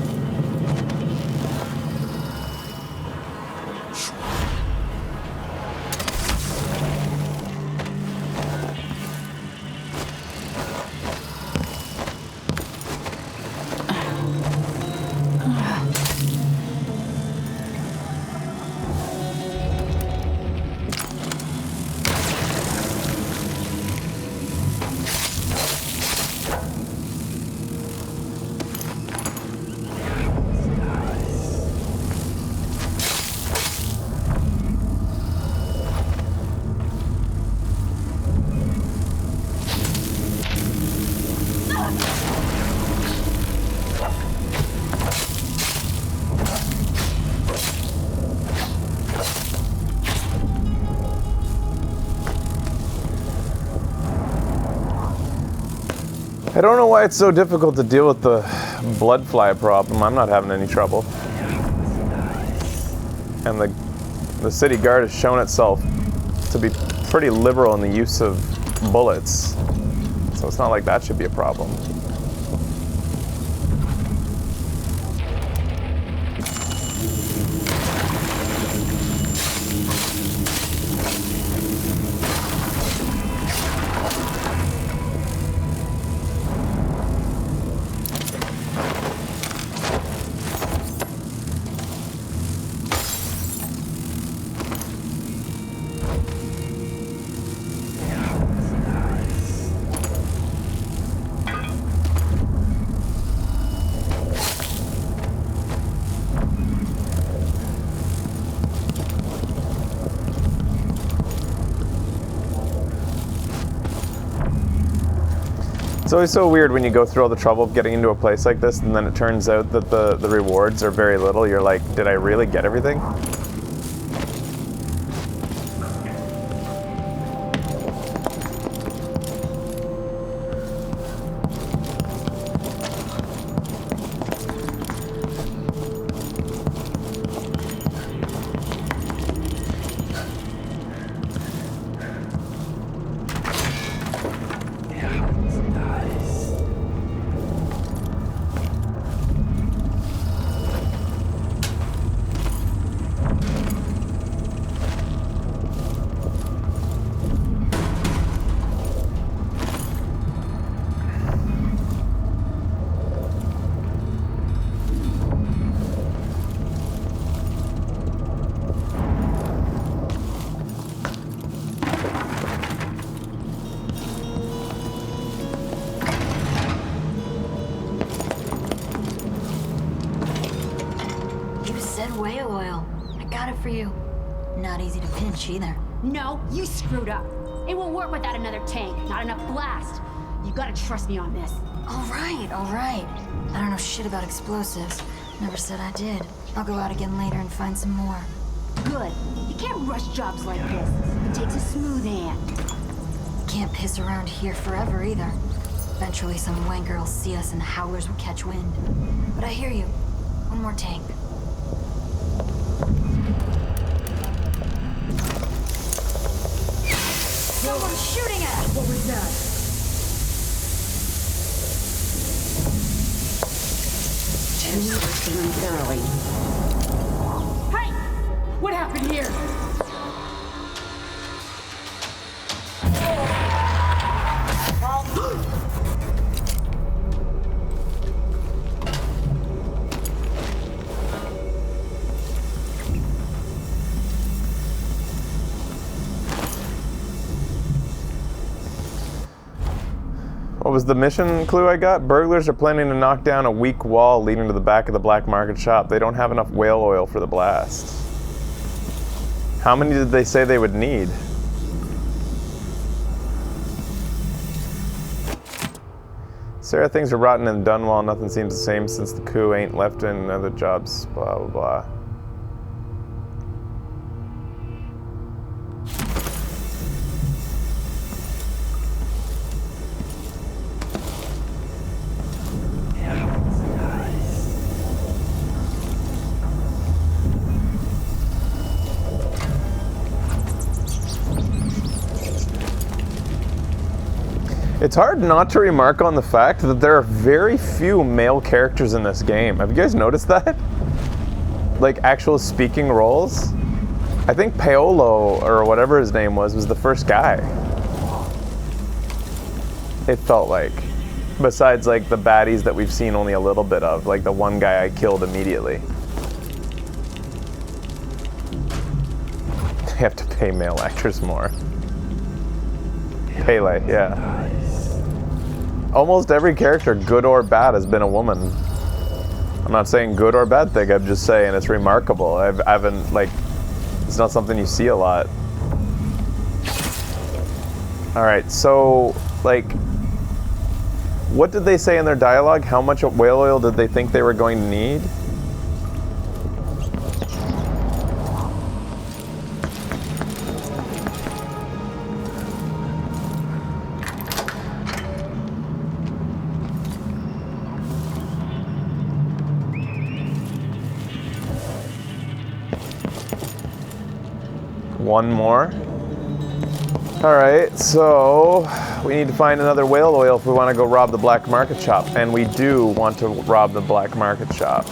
I don't know why it's so difficult to deal with the blood fly problem. I'm not having any trouble. And the city guard has shown itself to be pretty liberal in the use of bullets. So it's not like that should be a problem. It's always so weird when you go through all the trouble of getting into a place like this and then it turns out that the rewards are very little. You're like, did I really get everything? Whale oil. I got it for you. Not easy to pinch either. No, you screwed up. It won't work without another tank. Not enough blast. You gotta trust me on this. All right. I don't know shit about explosives. Never said I did. I'll go out again later and find some more. Good. You can't rush jobs like this. It takes a smooth hand. Can't piss around here forever either. Eventually some wanker will see us and the howlers will catch wind. But I hear you. One more tank. Someone's shooting at us! What was that? Too thoroughly. Hey! What happened here? What was the mission clue I got? Burglars are planning to knock down a weak wall leading to the back of the black market shop. They don't have enough whale oil for the blast. How many did they say they would need? Sarah, things are rotten in Dunwall. Nothing seems the same since the coup. Ain't left in other jobs. Blah, blah, blah. It's hard not to remark on the fact that there are very few male characters in this game. Have you guys noticed that? Like actual speaking roles? I think Paolo, or whatever his name was the first guy. It felt like. Besides like the baddies that we've seen only a little bit of, like the one guy I killed immediately. They have to pay male actors more. Pele, yeah. Almost every character, good or bad, has been a woman. I'm not saying good or bad thing, I'm just saying it's remarkable. I haven't, like, it's not something you see a lot. Alright, so, like, what did they say in their dialogue? How much whale oil did they think they were going to need? One more. Alright, so we need to find another whale oil if we want to go rob the black market shop. And we do want to rob the black market shop.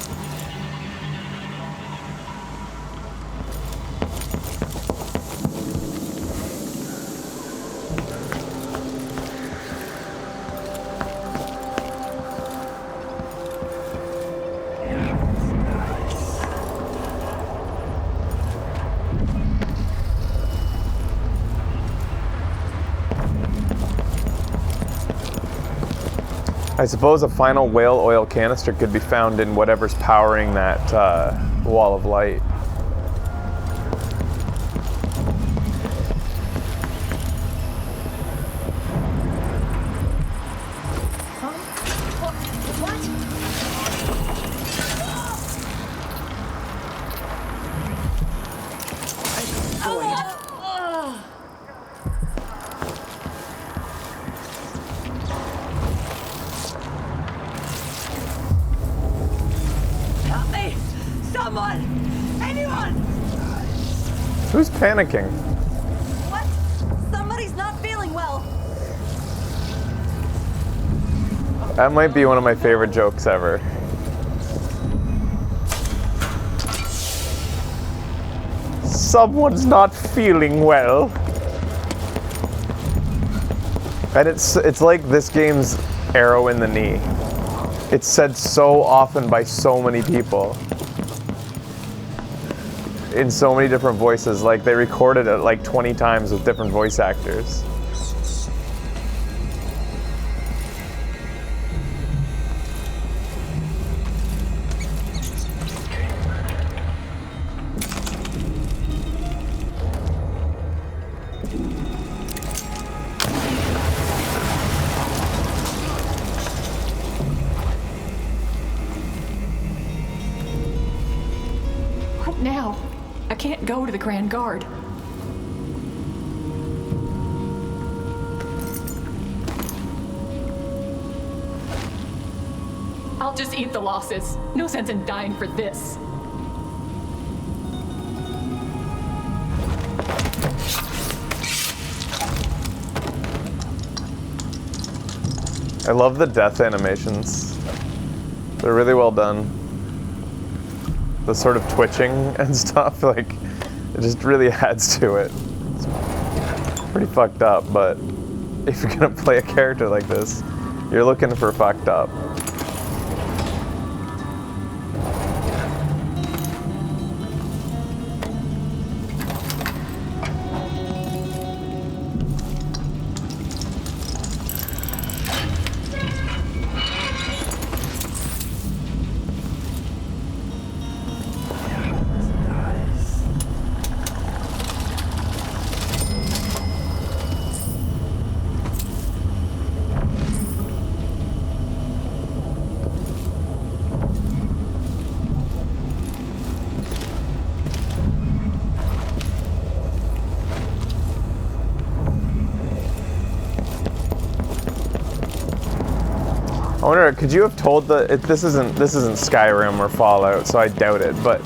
I suppose a final whale oil canister could be found in whatever's powering that wall of light. Who's panicking? What? Somebody's not feeling well. That might be one of my favorite jokes ever. Someone's not feeling well. And it's like this game's arrow in the knee. It's said so often by so many people. In so many different voices, like they recorded it like 20 times with different voice actors. What now? I can't go to the Grand Guard. I'll just eat the losses. No sense in dying for this. I love the death animations. They're really well done. The sort of twitching and stuff, like, it just really adds to it. It's pretty fucked up, but if you're gonna play a character like this, you're looking for fucked up. I wonder, could you have told this isn't Skyrim or Fallout, so I doubt it, but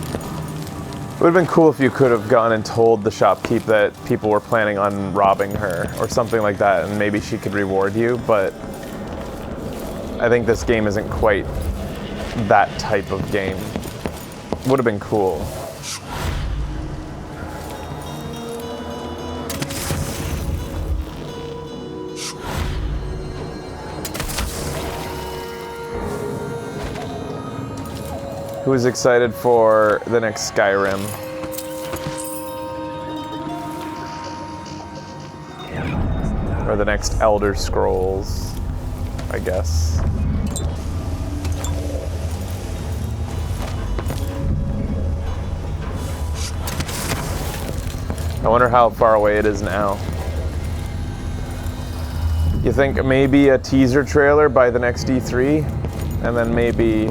It would have been cool if you could have gone and told the shopkeep that people were planning on robbing her or something like that, and maybe she could reward you, but I think this game isn't quite that type of game. Would have been cool. Who's excited for the next Skyrim? Or the next Elder Scrolls, I guess. I wonder how far away it is now. You think maybe a teaser trailer by the next E3? And then maybe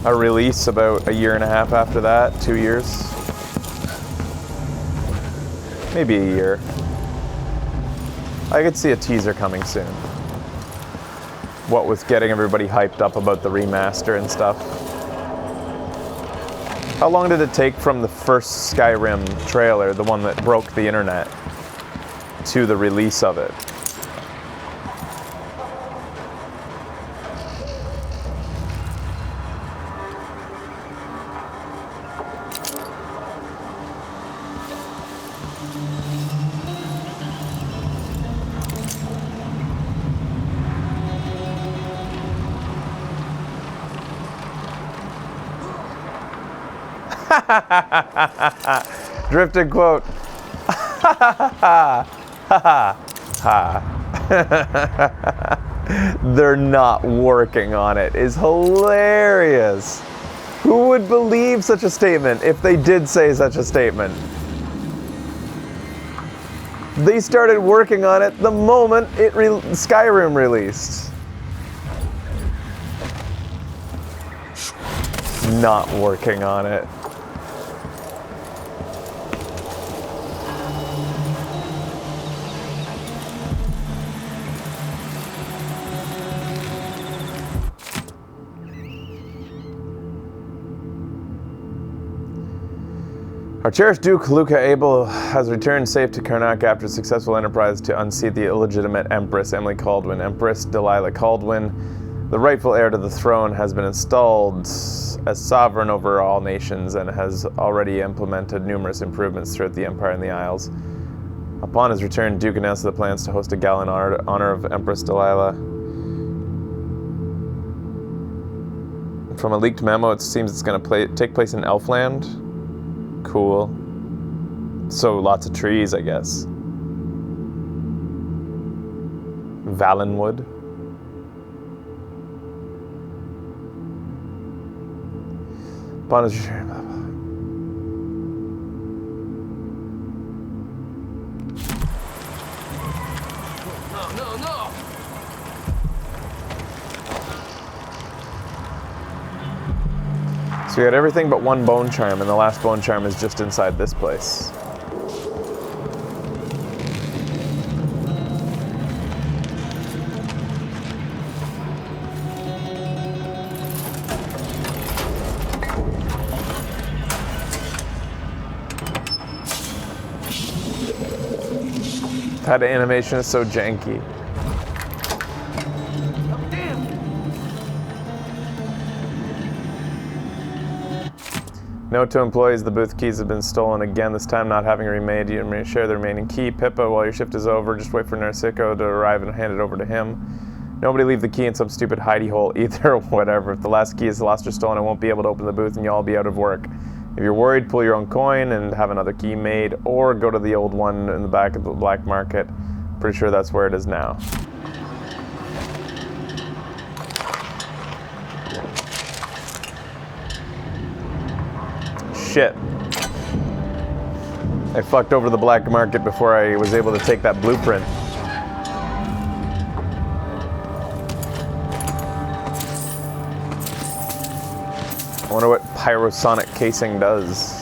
a release about a year and a half after that, 2 years. Maybe a year. I could see a teaser coming soon. What with getting everybody hyped up about the remaster and stuff. How long did it take from the first Skyrim trailer, the one that broke the internet, to the release of it? Drifted quote. They're not working on it is hilarious. Who would believe such a statement if they did say such a statement? They started working on it the moment Skyrim released. Not working on it. Our cherished Duke, Luca Abel, has returned safe to Karnak after a successful enterprise to unseat the illegitimate Empress Emily Caldwin. Empress Delilah Caldwin, the rightful heir to the throne, has been installed as sovereign over all nations and has already implemented numerous improvements throughout the Empire and the Isles. Upon his return, Duke announced the plans to host a gala in honor of Empress Delilah. From a leaked memo, it seems it's going to take place in Elfland. Cool. So lots of trees, I guess. Valenwood. Upon his return, blah, blah. No. So we got everything but one bone charm, and the last bone charm is just inside this place. That animation is so janky. Note to employees, the booth keys have been stolen again, this time not having remade. You may share the remaining key. Pippa, while your shift is over, just wait for Narciso to arrive and hand it over to him. Nobody leave the key in some stupid hidey hole either, whatever. If the last key is lost or stolen, I won't be able to open the booth and you'll all be out of work. If you're worried, pull your own coin and have another key made, or go to the old one in the back of the black market. Pretty sure that's where it is now. Shit. I fucked over the black market before I was able to take that blueprint. I wonder what pyrosonic casing does.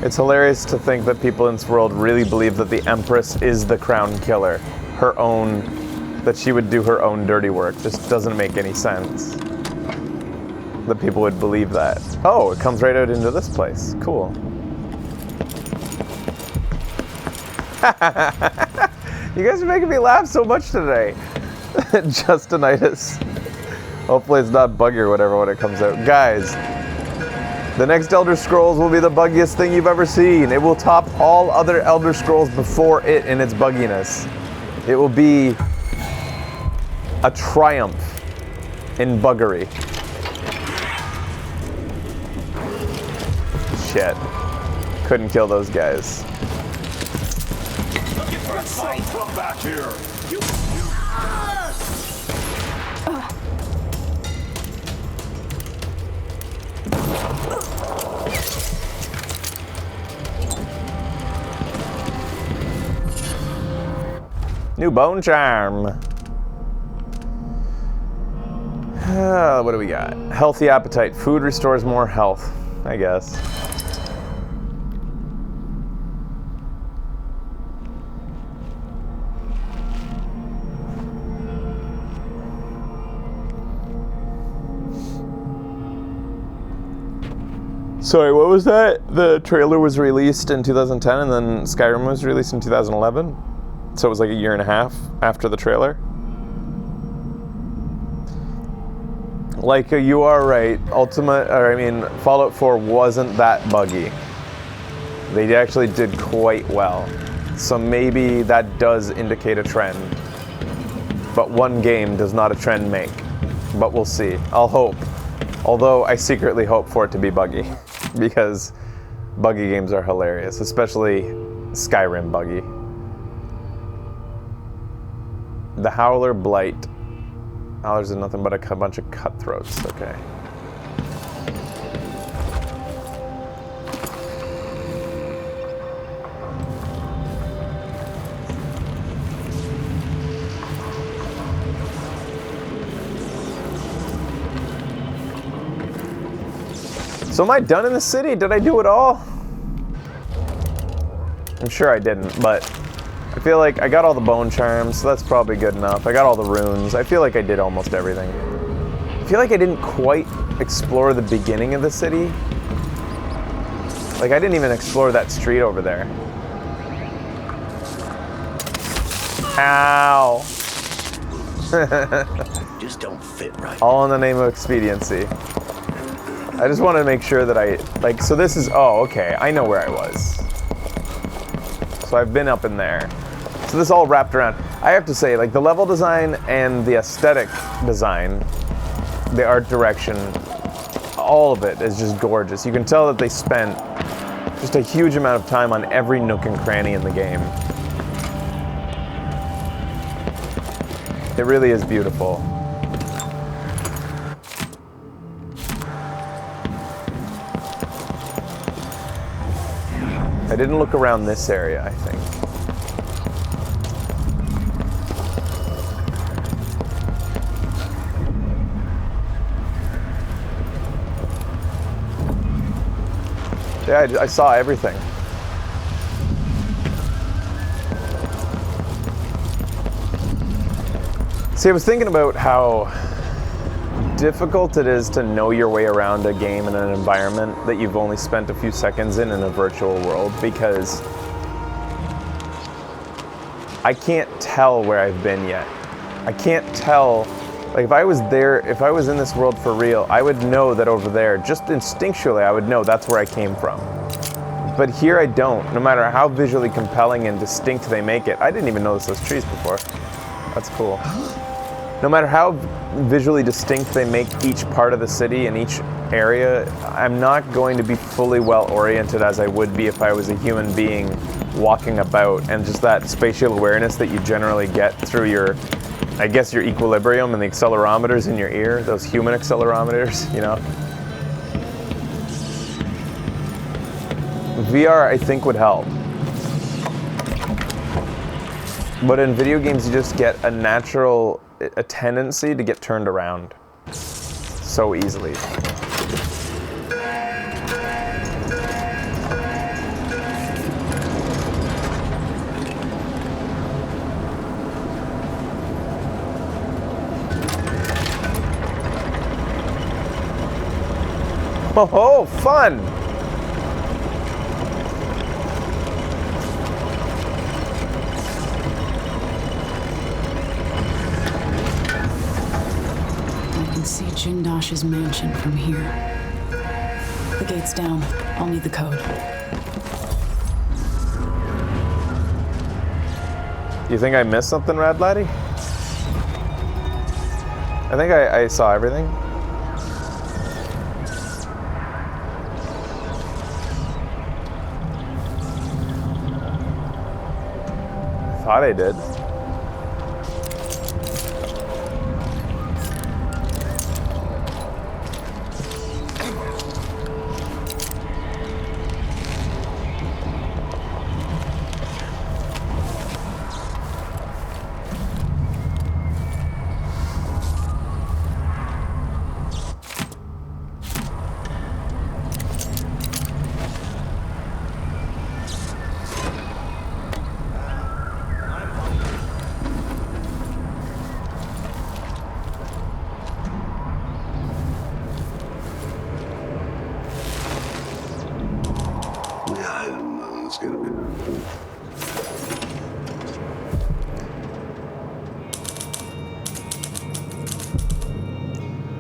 It's hilarious to think that people in this world really believe that the Empress is the crown killer. Her own, that she would do her own dirty work. Just doesn't make any sense that people would believe that. Oh, it comes right out into this place. Cool. You guys are making me laugh so much today. Justinitis. Hopefully it's not buggy or whatever when it comes out. Guys, the next Elder Scrolls will be the buggiest thing you've ever seen. It will top all other Elder Scrolls before it in its bugginess. It will be a triumph in buggery. Shit. Couldn't kill those guys. Come back here. New bone charm. What do we got? Healthy appetite. Food restores more health, I guess. Sorry, what was that? The trailer was released in 2010 and then Skyrim was released in 2011? So it was like a year and a half after the trailer? Like, you are right. Fallout 4 wasn't that buggy. They actually did quite well. So maybe that does indicate a trend. But one game does not a trend make. But we'll see. I'll hope. Although I secretly hope for it to be buggy. Because buggy games are hilarious. Especially Skyrim buggy. The Howler Blight. Howlers are nothing but a bunch of cutthroats. Okay. So am I done in the city? Did I do it all? I'm sure I didn't, but I feel like I got all the bone charms, so that's probably good enough. I got all the runes. I feel like I did almost everything. I feel like I didn't quite explore the beginning of the city. Like, I didn't even explore that street over there. Ow. Just don't fit right. All in the name of expediency. I just want to make sure that so this is, oh, okay, I know where I was. So I've been up in there. So this all wrapped around. I have to say, like, the level design and the aesthetic design, the art direction, all of it is just gorgeous. You can tell that they spent just a huge amount of time on every nook and cranny in the game. It really is beautiful. I didn't look around this area, I think. Yeah, I saw everything. See, I was thinking about how difficult it is to know your way around a game in an environment that you've only spent a few seconds in a virtual world, because I can't tell where I've been yet. I can't tell, like, if I was there, if I was in this world for real, I would know that over there, just instinctually, I would know that's where I came from. But here I don't, no matter how visually compelling and distinct they make it. I didn't even notice those trees before. That's cool. No matter how visually distinct they make each part of the city and each area, I'm not going to be fully well oriented as I would be if I was a human being walking about, and just that spatial awareness that you generally get through your, I guess, your equilibrium and the accelerometers in your ear, those human accelerometers, you know? VR, I think, would help. But in video games, you just get a tendency to get turned around so easily. Oh, fun! I can see Jindosh's mansion from here. The gate's down. I'll need the code. You think I missed something, Rad Laddie? I think I saw everything. Thought I did.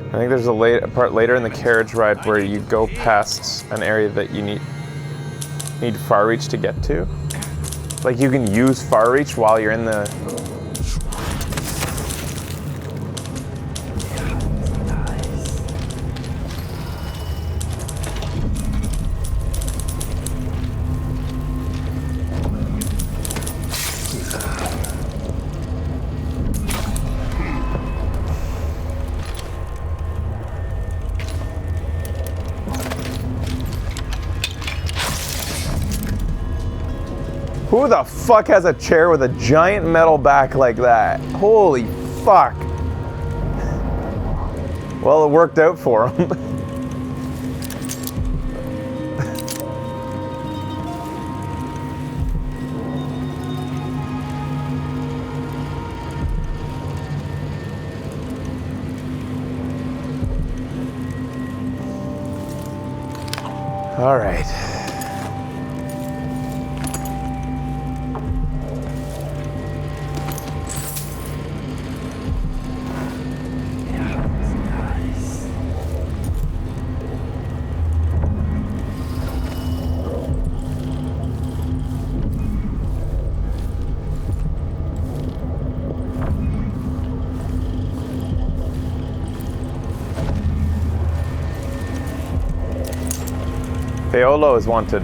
I think there's a part later in the carriage ride where you go past an area that you need far reach to get to. Like you can use far reach while you're in the... Who the fuck has a chair with a giant metal back like that? Holy fuck. Well, it worked out for him. All right. Paolo is wanted.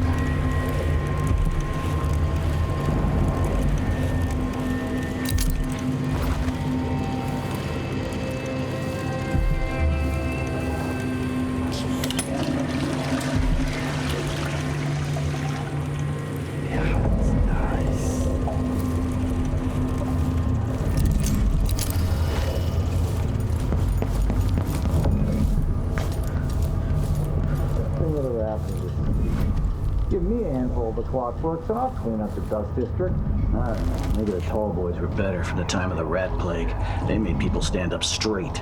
Give me a handful of the clockworks and I'll clean up the dust district. I don't know, maybe the tall boys were better from the time of the rat plague. They made people stand up straight.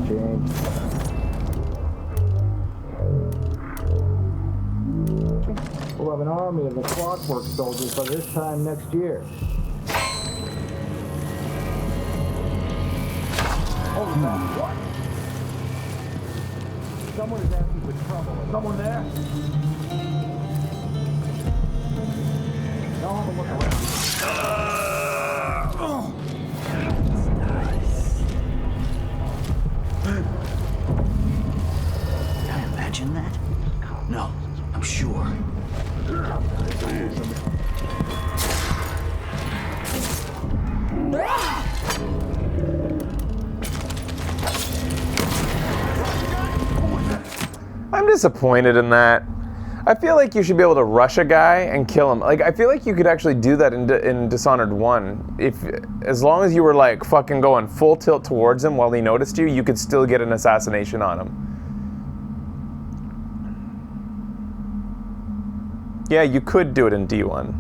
Change. We'll have an army of the clockwork soldiers by this time next year. Oh no, what? Someone is asking for trouble. Is someone there? I'll have a look around. Did I imagine that? No, I'm sure. I'm disappointed in that. I feel like you should be able to rush a guy and kill him. Like, I feel like you could actually do that in Dishonored 1. As long as you were like fucking going full tilt towards him while he noticed you, you could still get an assassination on him. Yeah, you could do it in D1.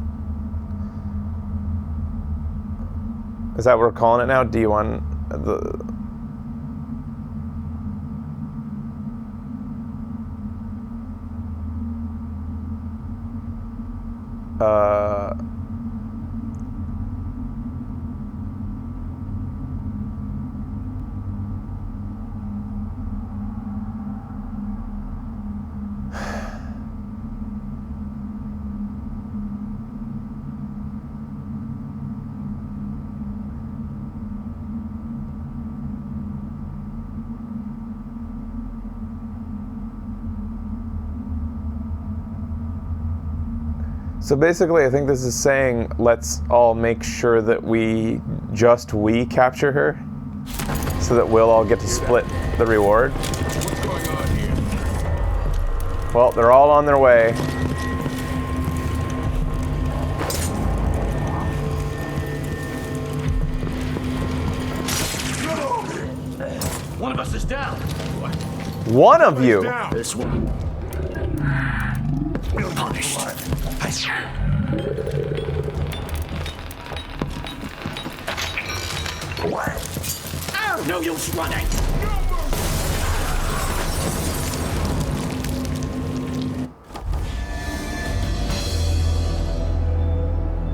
Is that what we're calling it now? D1? So basically, I think this is saying, let's all make sure that we capture her, so that we'll all get to split the reward. What's going on here? Well, they're all on their way. One of us is down. What? One of you? This one. You're punished. What? No use running.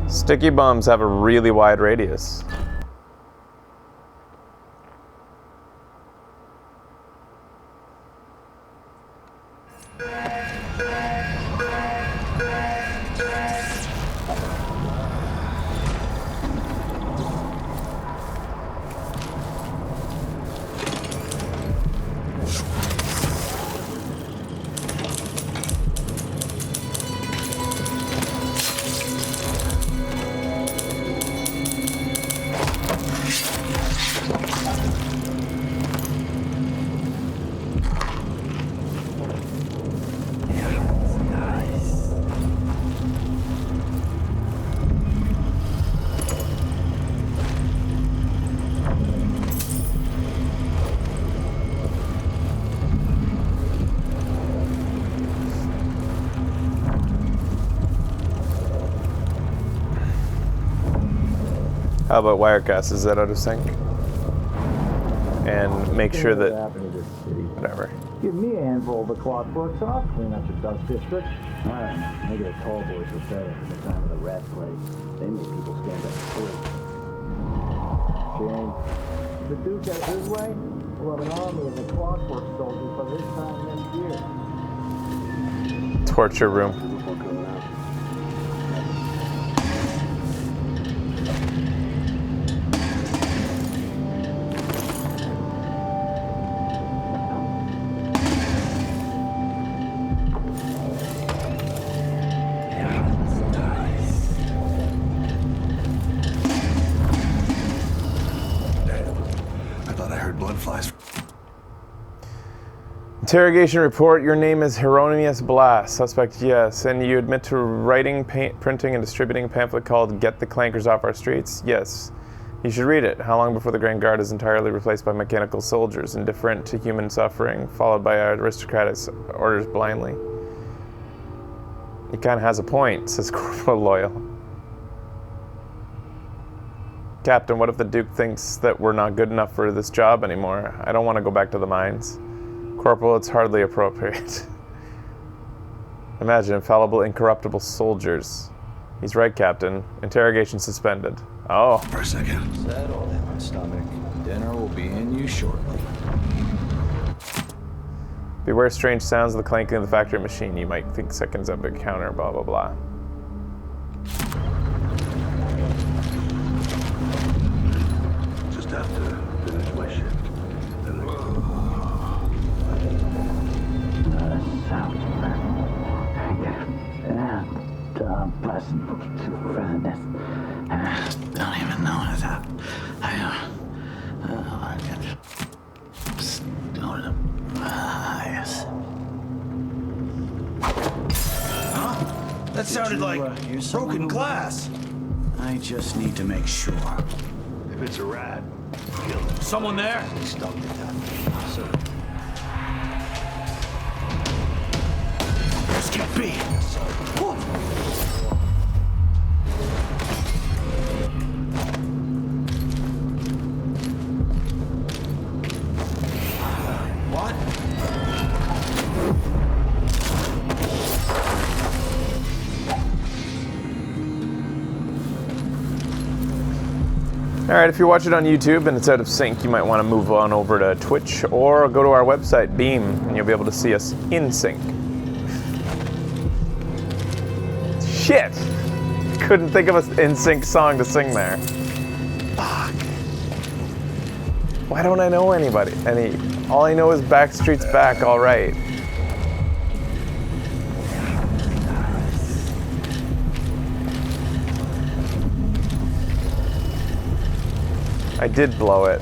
Sticky bombs have a really wide radius. How about Wirecast? Is that out of sync? And make sure that... Whatever. Give me a handful of the clockwork off, clean up the dust district. I don't know, maybe the tall boys were better at the time of the rat plague. They made people stand up straight. Shane, the Duke has his way, we'll have an army of the clockwork soldiers by this time next year. Torture room. Interrogation report, your name is Hieronymus Blas, suspect yes, and you admit to writing, printing, and distributing a pamphlet called Get the Clankers Off Our Streets? Yes. You should read it. How long before the Grand Guard is entirely replaced by mechanical soldiers, indifferent to human suffering, followed by aristocratic orders blindly? He kind of has a point, says Corporal Loyal. Captain, what if the Duke thinks that we're not good enough for this job anymore? I don't want to go back to the mines. Corporal, it's hardly appropriate. Imagine infallible, incorruptible soldiers. He's right, Captain. Interrogation suspended. Oh. For a second. Settle down, stomach. Dinner will be in you shortly. Beware strange sounds of the clanking of the factory machine. You might think seconds of a counter, blah, blah, blah. Just have to finish my shift. Pleasant to friendness. I don't even know what's up. I just go to the eyes. Huh? That sounded like broken glass. I just need to make sure. If it's a rat, kill it. Someone there? Stuck to that. Sir. This can't be. What? Alright, if you're watching on YouTube and it's out of sync, you might want to move on over to Twitch or go to our website, Beam, and you'll be able to see us in sync. Shit! Couldn't think of an in sync song to sing there. Fuck. Why don't I know anybody? All I know is Backstreet's Back, alright. I did blow it.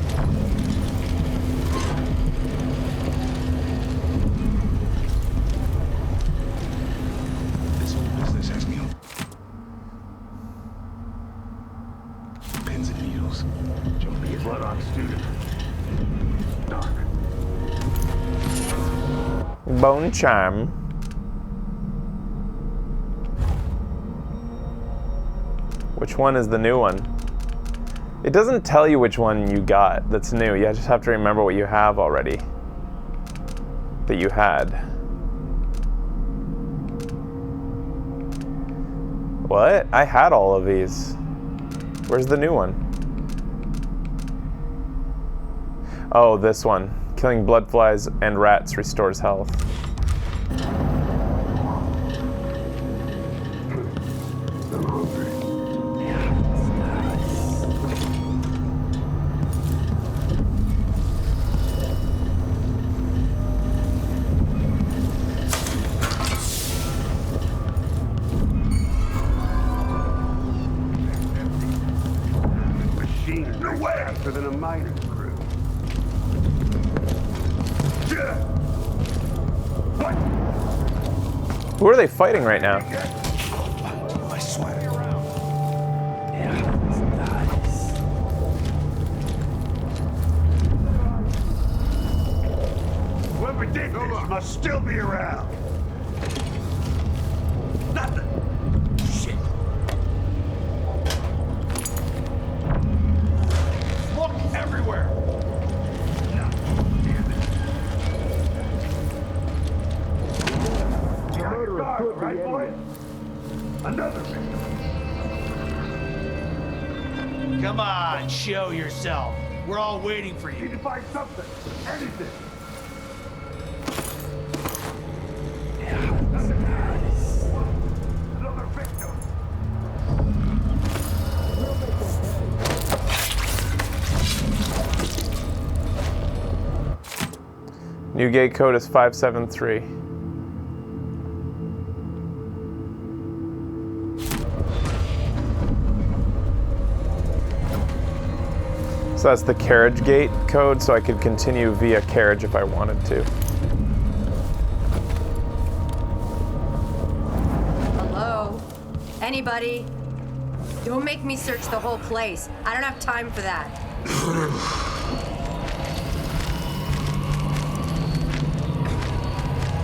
This whole business has me on pins and needles. Don't be a blood-on student. Dark. Bone charm. Which one is the new one? It doesn't tell you which one you got that's new. You just have to remember what you have already. That you had. What? I had all of these. Where's the new one? Oh, this one. Killing blood flies and rats restores health. Than a mining crew. What? Who are they fighting right now? I swear. Whoever did this must still be around. Nothing. Shit. Everywhere. Right, boy? Another victim. Come on, show yourself. We're all waiting for you. Need to find something. Anything. Another victim. New gate code is 573. So that's the carriage gate code, so I could continue via carriage if I wanted to. Hello? Anybody? Don't make me search the whole place. I don't have time for that.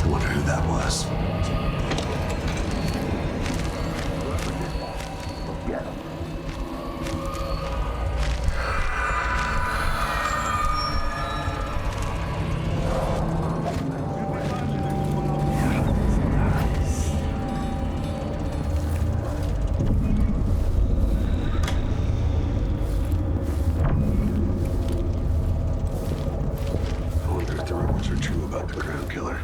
I wonder who that was. Get him. I wonder if the rumors are true about the Crown Killer.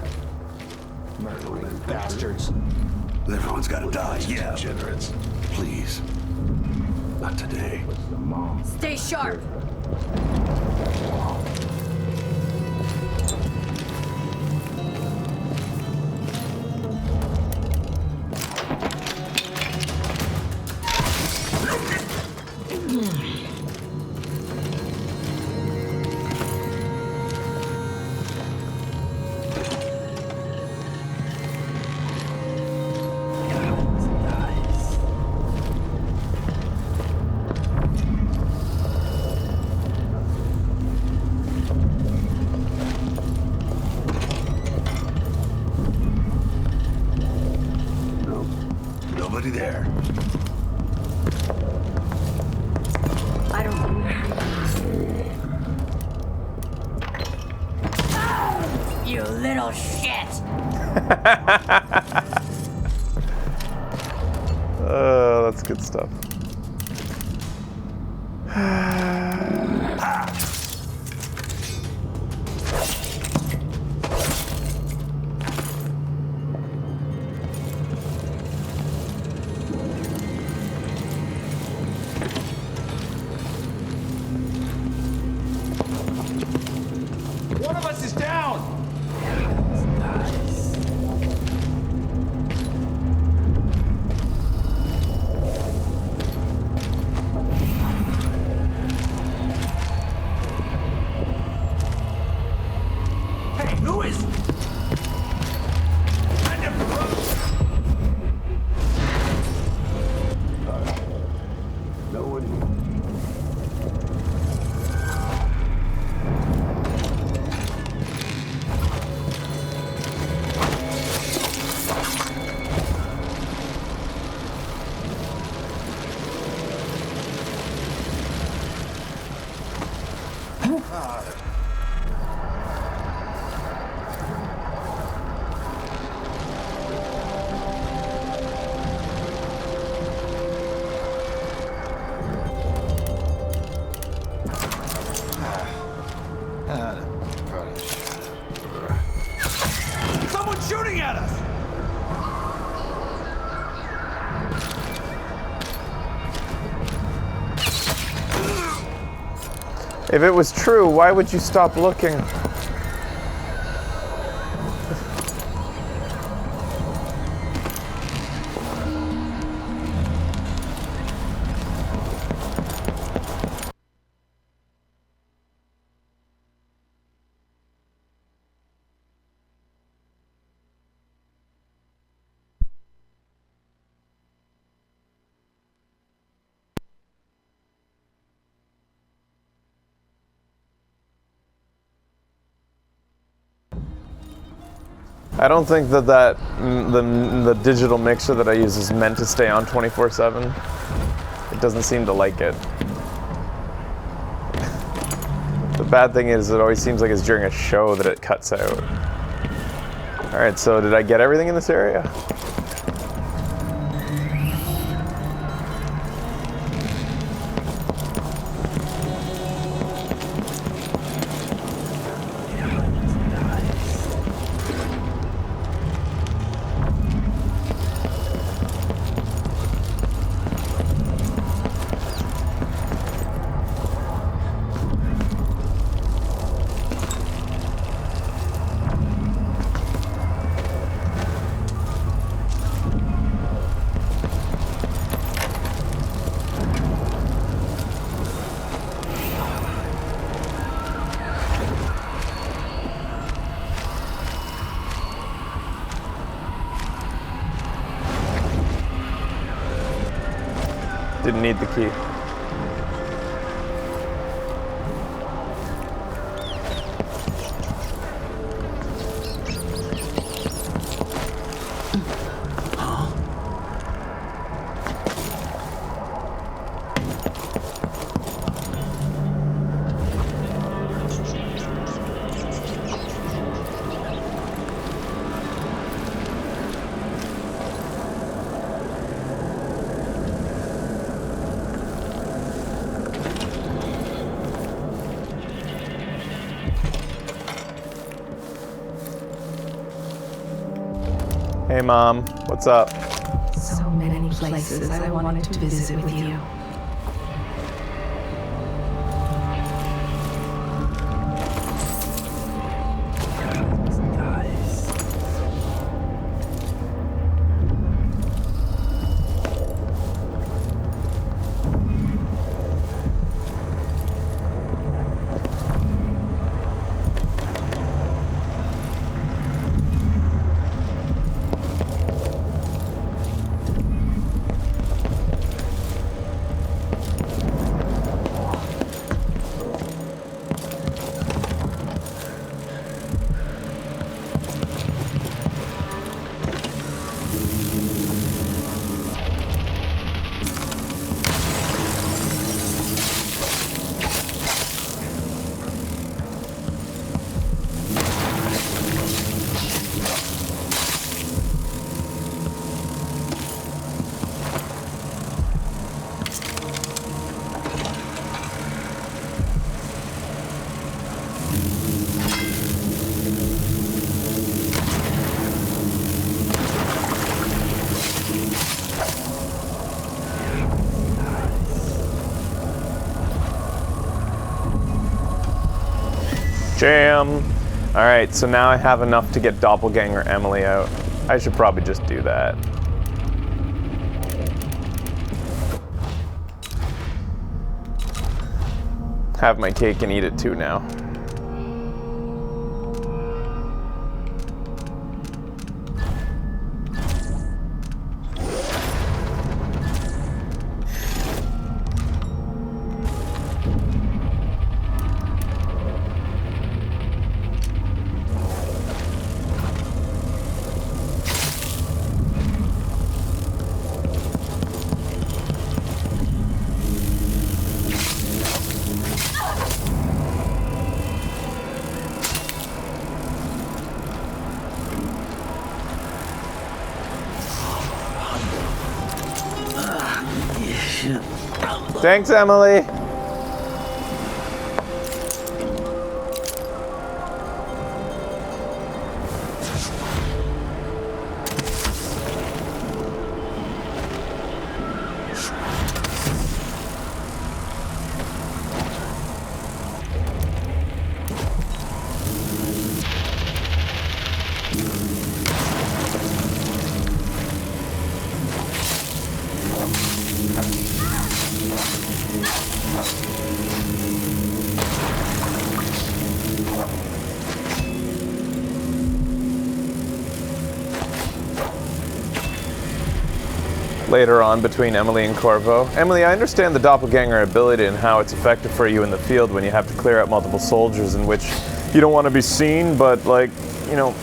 Murdering bastards. Everyone's gotta die, yeah. Degenerates. Please. Not today. Stay sharp. Nobody there. I don't You little shit! Oh, that's good stuff. at us! If it was true, why would you stop looking? I don't think that the digital mixer that I use is meant to stay on 24/7. It doesn't seem to like it. The bad thing is it always seems like it's during a show that it cuts out. Alright, so did I get everything in this area? Didn't need the key. Hey Mom, what's up? So many places I wanted to visit with you. Jam. Alright, so now I have enough to get Doppelganger Emily out. I should probably just do that. Have my cake and eat it too now. Thanks, Emily. later on between Emily and Corvo. Emily, I understand the doppelganger ability and how it's effective for you in the field when you have to clear out multiple soldiers in which you don't want to be seen, but like, you know,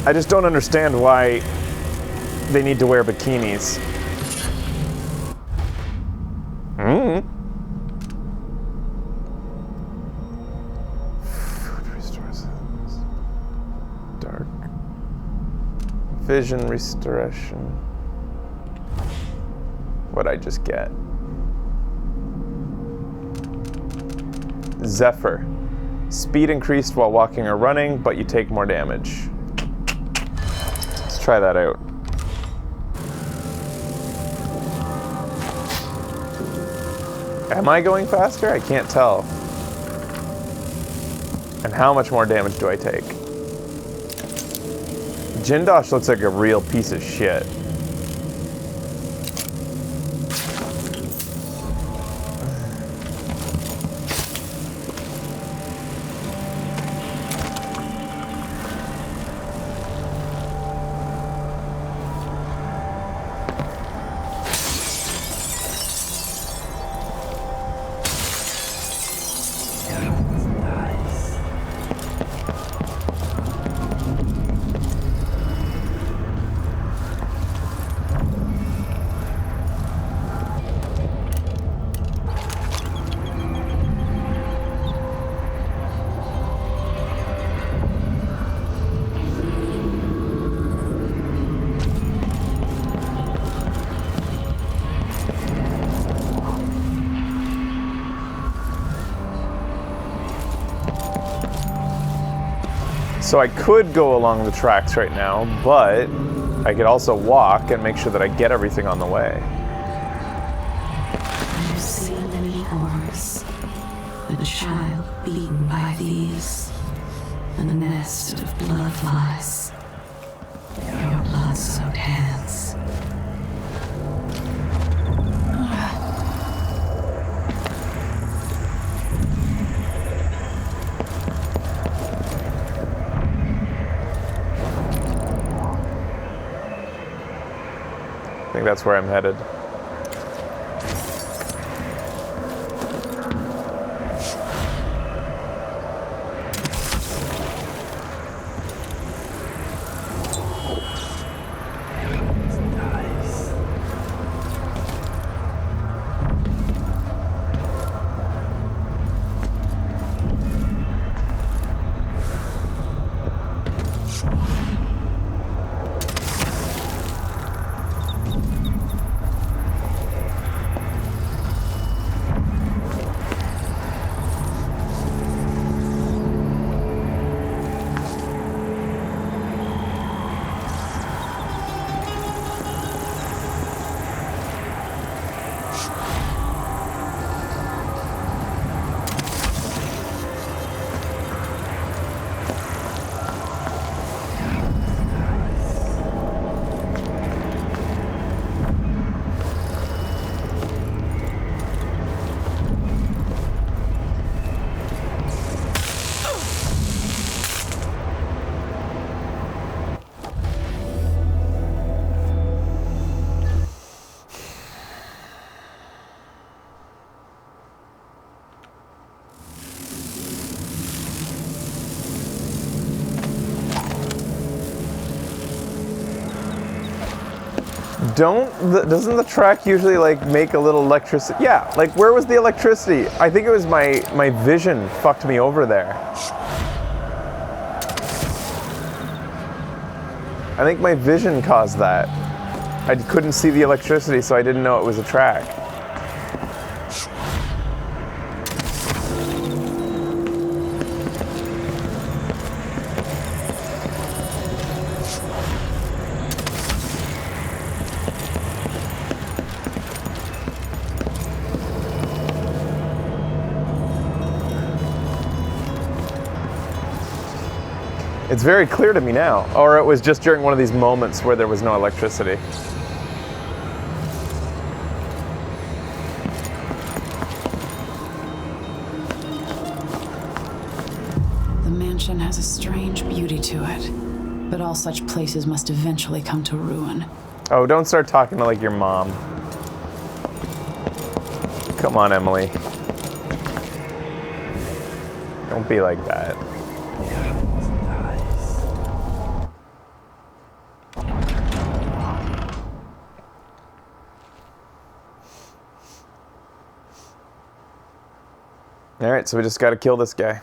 I just don't understand why they need to wear bikinis. Food restores dark. Vision restoration. What'd I just get? Zephyr. Speed increased while walking or running, but you take more damage. Let's try that out. Am I going faster? I can't tell. And how much more damage do I take? Jindosh looks like a real piece of shit. So I could go along the tracks right now, but I could also walk and make sure that I get everything on the way. I've seen many horrors. A child beaten by these. A nest of blood flies. Your blood-soaked hands. I think that's where I'm headed. Doesn't the track usually like make a little electricity? Yeah, like where was the electricity? I think it was my vision fucked me over there. I think my vision caused that. I couldn't see the electricity, so I didn't know it was a track. It's very clear to me now. Or it was just during one of these moments where there was no electricity. The mansion has a strange beauty to it, but all such places must eventually come to ruin. Oh, don't start talking to like your mom. Come on, Emily. Don't be like that. Alright, so we just gotta kill this guy.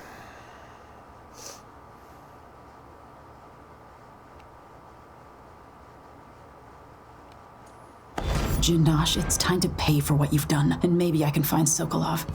Jindosh, it's time to pay for what you've done, and maybe I can find Sokolov.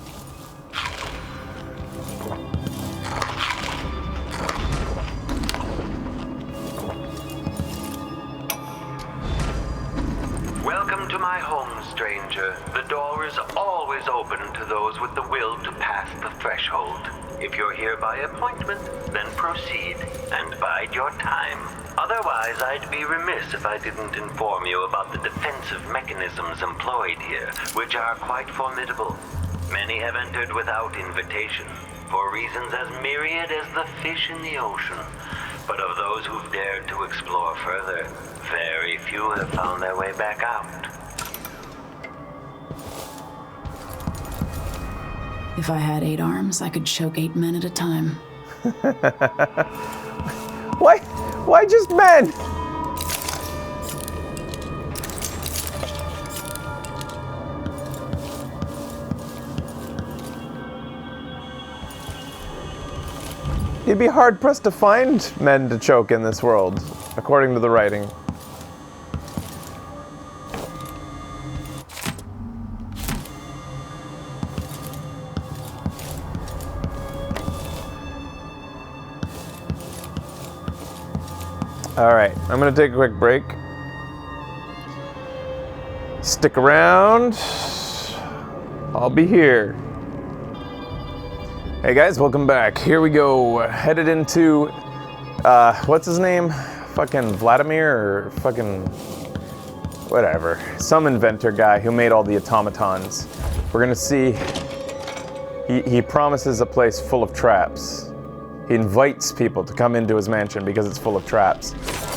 Welcome to my home, stranger. The door is always open to those with the will to pass the threshold. If you're here by appointment, then proceed and bide your time. Otherwise, I'd be remiss if I didn't inform you about the defensive mechanisms employed here, which are quite formidable. Many have entered without invitation, for reasons as myriad as the fish in the ocean. But of those who've dared to explore further, very few have found their way back out. If I had 8 arms, I could choke 8 men at a time. Why just men? You'd be hard-pressed to find men to choke in this world, according to the writing. Alright, I'm gonna take a quick break. Stick around. I'll be here. Hey guys, welcome back. Here we go. Headed into, what's his name? Fucking Vladimir or fucking whatever. Some inventor guy who made all the automatons. We're gonna see, he promises a place full of traps. He invites people to come into his mansion because it's full of traps.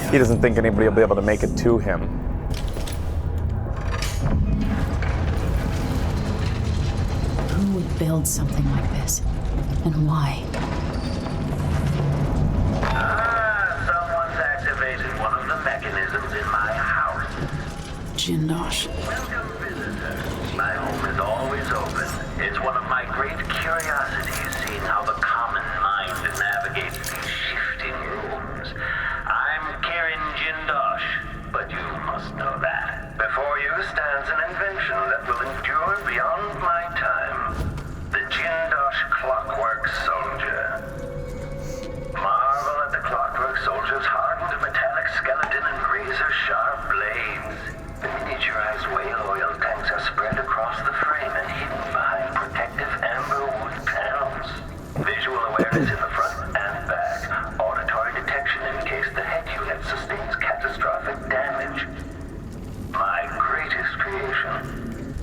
He doesn't think anybody will be able to make it to him. Who would build something like this? And why? Someone's activated one of the mechanisms in my house. Jindosh. Welcome, visitor. My home is always open. It's one of my great curiosities, seeing how the common mind navigates these shifting rooms. I'm Kirin Jindosh, but you must know that. Before you stands an invention that will endure beyond my time. The Jindosh clockwork soldier. Marvel at the clockwork soldier's hardened metallic skeleton and razor-sharp blades. The miniaturized whale oil tanks are spread across the frame and hidden behind protective amber wood panels. Visual awareness in the front and back. Auditory detection in case the head unit sustains catastrophic damage. My greatest creation.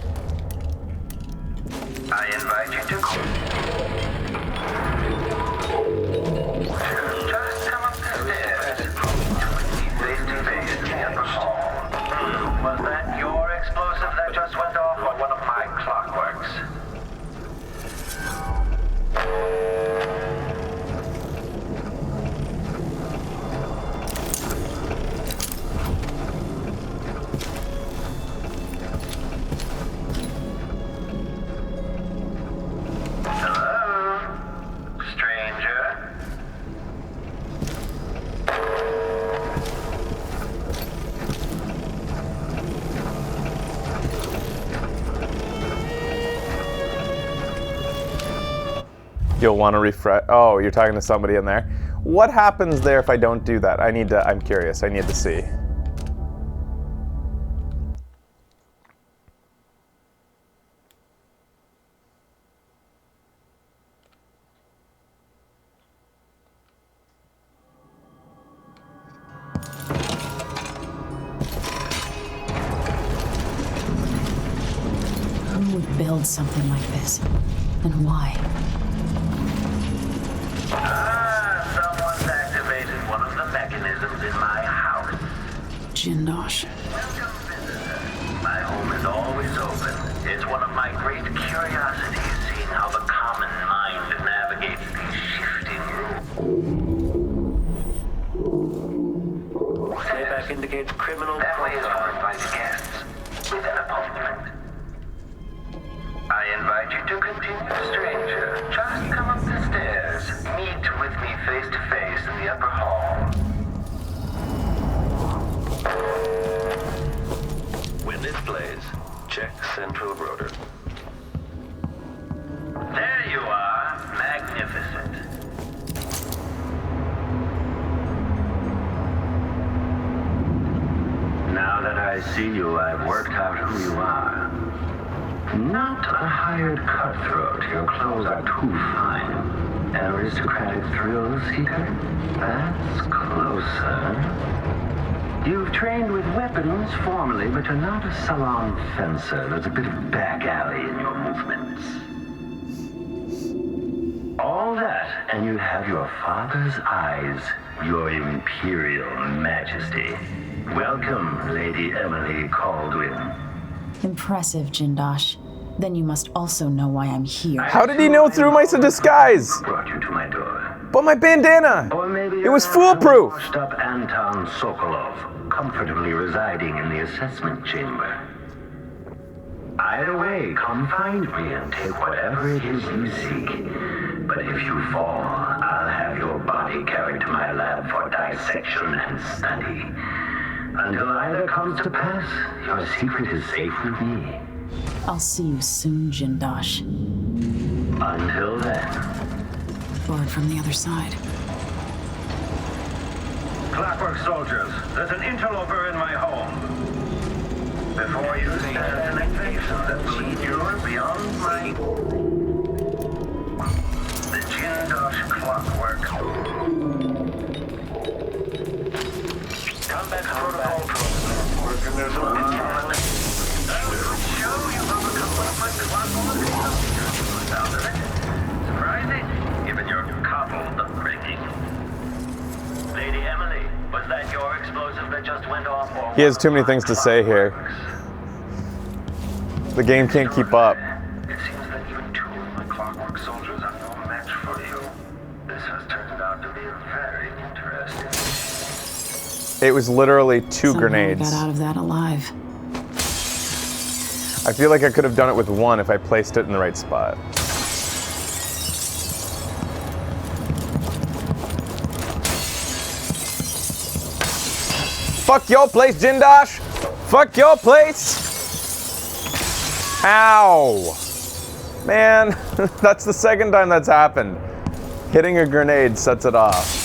I invite you to just come up the stairs. Face to face in the upper hall. Was that your explosive that just went off, or one of my clockworks? You'll want to refresh. Oh, you're talking to somebody in there. What happens there if I don't do that? I'm curious. I need to see. Who would build something like this? And why? Someone's activated one of the mechanisms in my house. Jindosh. My home is always open. It's one of my great curiosities, seeing how the common mind navigates these shifting rules. Playback indicates criminal That way is for invited guests, with an appointment. I invite you to continue, stranger. Just come up the stairs. Meet with me face to face in the upper hall. When this plays, check central rotor. There you are. Magnificent. Now that I see you, I've worked out who you are. Not a hired cutthroat. Your clothes are too fine. An aristocratic thrill seeker? That's closer. You've trained with weapons formerly, but you're not a salon fencer. There's a bit of back alley in your movements. All that, and you have your father's eyes, your imperial majesty. Welcome, Lady Emily Caldwin. Impressive, Jindosh. Then you must also know why I'm here. How did he know through my disguise? Brought you to my door. But my bandana! Or maybe It was foolproof! Washed-up Anton Sokolov, comfortably residing in the assessment chamber. Either way, come find me and take whatever it is you seek. But if you fall, I'll have your body carried to my lab for dissection and study. Until either comes to pass, your secret is safe with me. I'll see you soon, Jindosh. Until then. Board from the other side. Clockwork soldiers, there's an interloper in my home. Before you stand an invasion that will endure beyond my... The Jindosh clockwork. Combat protocol. There's a I will show you how to become one of my clockwork soldiers. Sound of it? Surprising, given your coddled upbringing. Lady Emily, was that your explosive that just went off? Or He has too many things to say here. The game can't keep up. It seems that even two of my clockwork soldiers are no match for you. This has turned out to be very interesting. It was literally two Somehow grenades. I got out of that alive. I feel like I could have done it with one if I placed it in the right spot. Fuck your place, Jindosh! Fuck your place! Ow! Man, that's the second time that's happened. Hitting a grenade sets it off.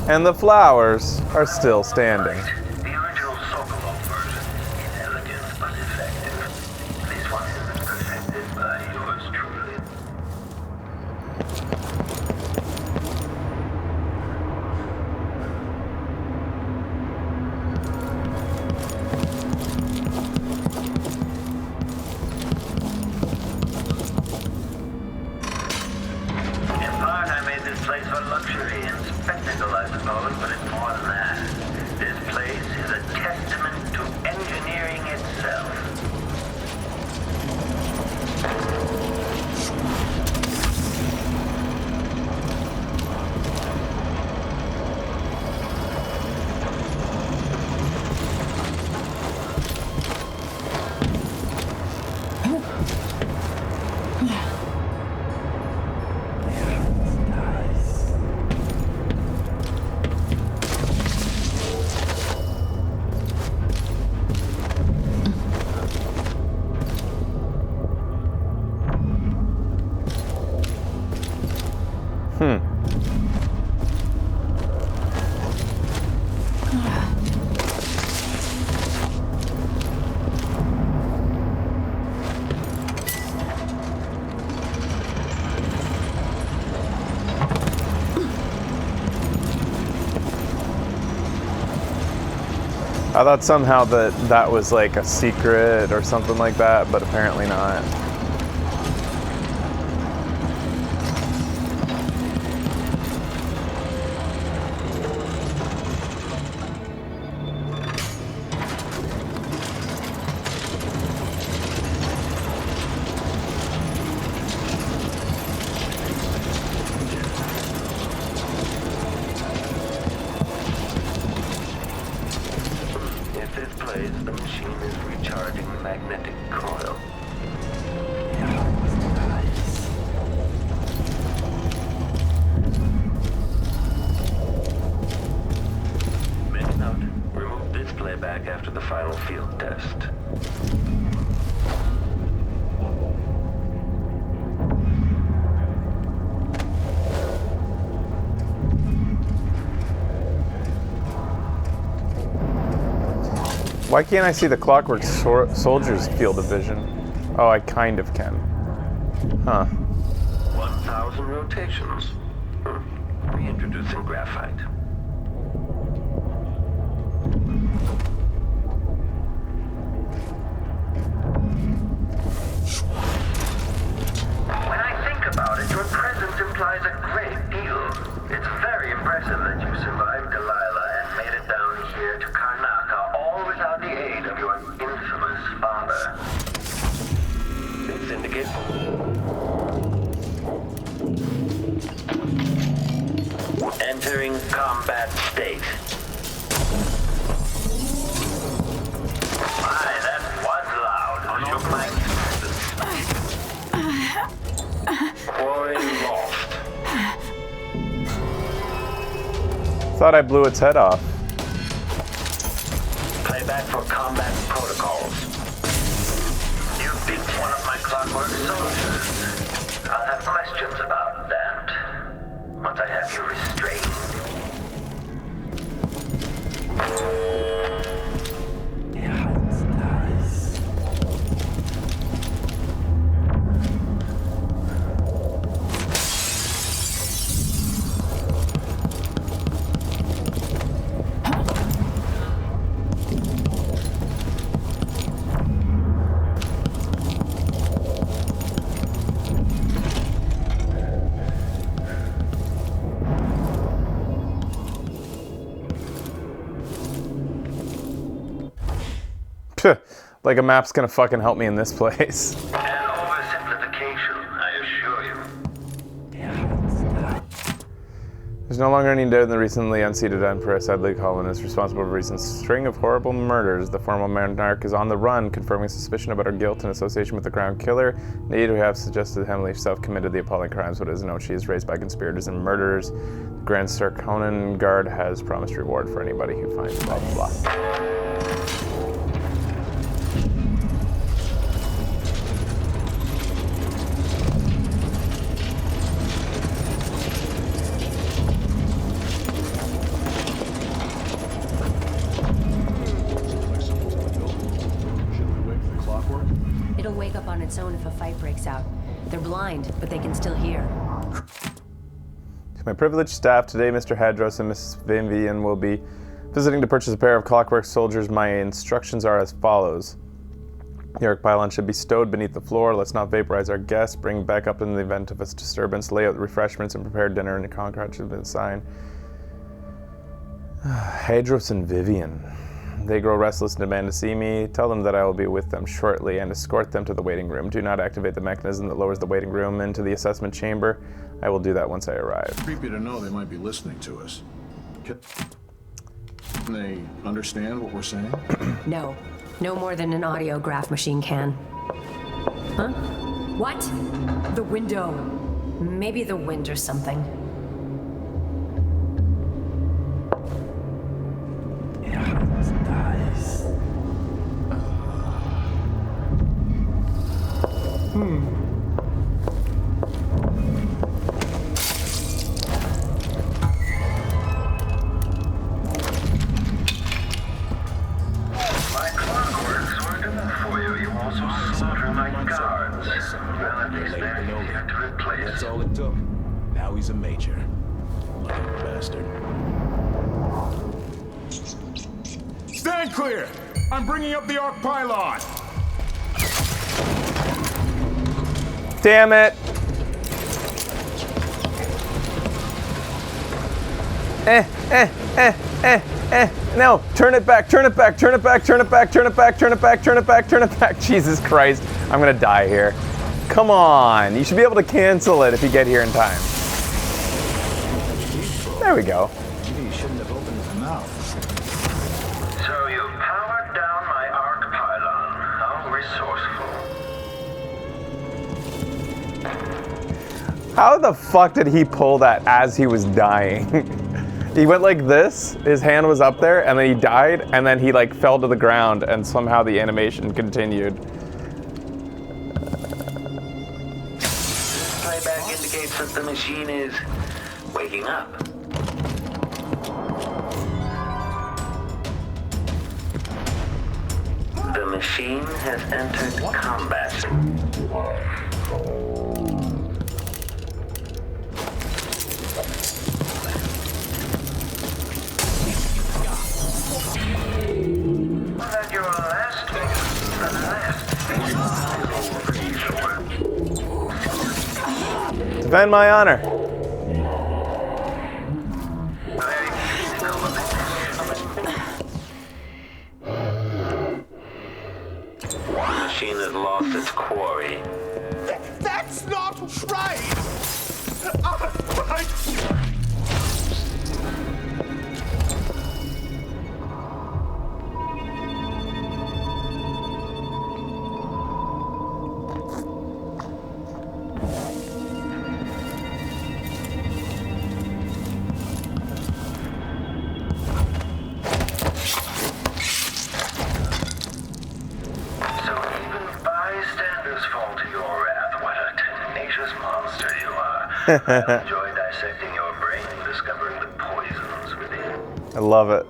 And the flowers are still standing. The original Sokolov version, inelegant but effective. This one is perfected by yours truly. In part, I made this place for luxury and spectacle, I suppose, but it's more than that. This place is a testament to engineering itself. I thought somehow that was like a secret or something like that, but apparently not. Why can't I see the clockwork soldier's field of vision? Oh, I kind of can. Huh. 1,000 rotations. Reintroducing graphite. When I think about it, your presence implies a great deal. It's very impressive that you survived Delilah and made it down here to Karnaca, all without the aid of your infamous father. This indicates... Entering combat state. My, that was loud. Shook my Quarry lost. Thought I blew its head off. Playback for combat protocols. You beat one of my clockwork soldiers. I'll have questions about that once I have you restrained. Like a map's gonna fucking help me in this place. An oversimplification, I assure you. There's no longer any doubt in the recently unseated Emperor Sedley Cullen is responsible for a recent string of horrible murders. The former monarch is on the run, confirming suspicion about her guilt in association with the Crown Killer. Indeed, we have suggested Emily herself committed the appalling crimes, but it is known she is raised by conspirators and murderers. The Grand Sarkonan Guard has promised reward for anybody who finds blah blah blah. Its own if a fight breaks out. They're blind, but they can still hear. To my privileged staff, today Mr. Hadros and Mrs. Vivian will be visiting to purchase a pair of clockwork soldiers. My instructions are as follows. The arc pylon should be stowed beneath the floor. Let's not vaporize our guests. Bring back up in the event of a disturbance. Lay out refreshments and prepare dinner, and a contract should be signed. Hadros and Vivian. They grow restless and demand to see me. Tell them that I will be with them shortly and escort them to the waiting room. Do not activate the mechanism that lowers the waiting room into the assessment chamber. I will do that once I arrive. Creepy to know they might be listening to us. Can they understand what we're saying? No. No more than an audiograph machine can. Huh? What? The window. Maybe the wind or something. That's all it took. Now he's a major. Lucky bastard. Stand clear! I'm bringing up the arc pylon! Damn it! No, turn it back, turn it back, turn it back, turn it back, turn it back, turn it back, turn it back, turn it back. Jesus Christ, I'm gonna die here. Come on, you should be able to cancel it if you get here in time. There we go. Maybe you shouldn't have opened his mouth. So you powered down my arc pylon. How resourceful. How the fuck did he pull that as he was dying? He went like this, his hand was up there, and then he died, and then he like fell to the ground, and somehow the animation continued. This playback indicates that the machine is waking up. The machine has entered combat. That your last Defend my honor. One machine has lost its quarry. That's not right! I enjoy dissecting your brain and discovering the poisons within. I love it.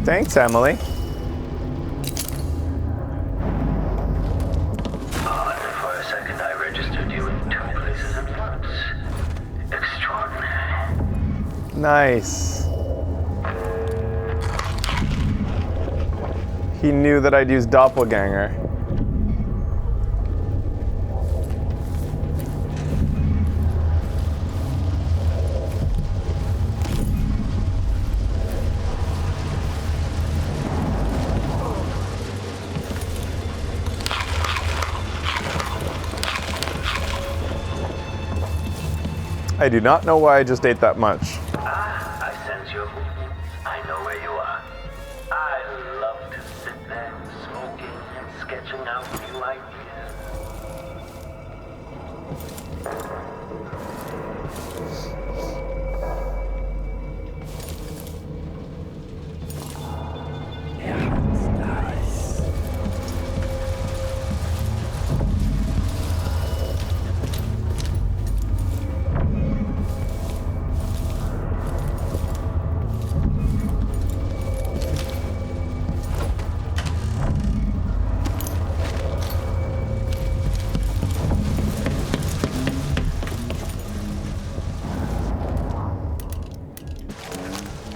Thanks, Emily. For a second, I registered you in 2 places at once. Extraordinary. Nice. He knew that I'd use doppelganger. I do not know why I just ate that much. I sense your movements. I know where you are. I love to sit there, smoking and sketching out new ideas.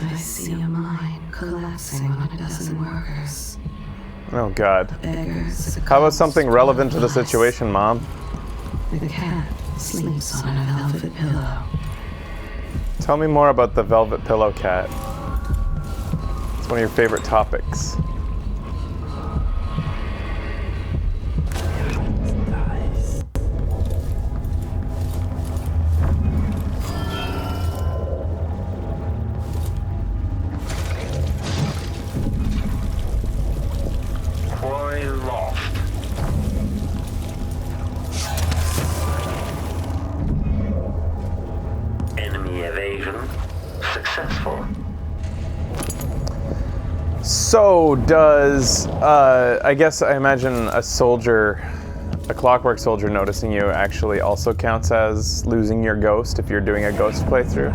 I see a mine collapsing on a dozen workers. Oh God. Beggars. How about something relevant to the situation, Mom? The cat sleeps on a velvet pillow. Tell me more about the velvet pillow cat. It's one of your favorite topics. Quarry lost. mission successful. So does, I guess I imagine a soldier, a clockwork soldier noticing you actually also counts as losing your ghost if you're doing a ghost playthrough?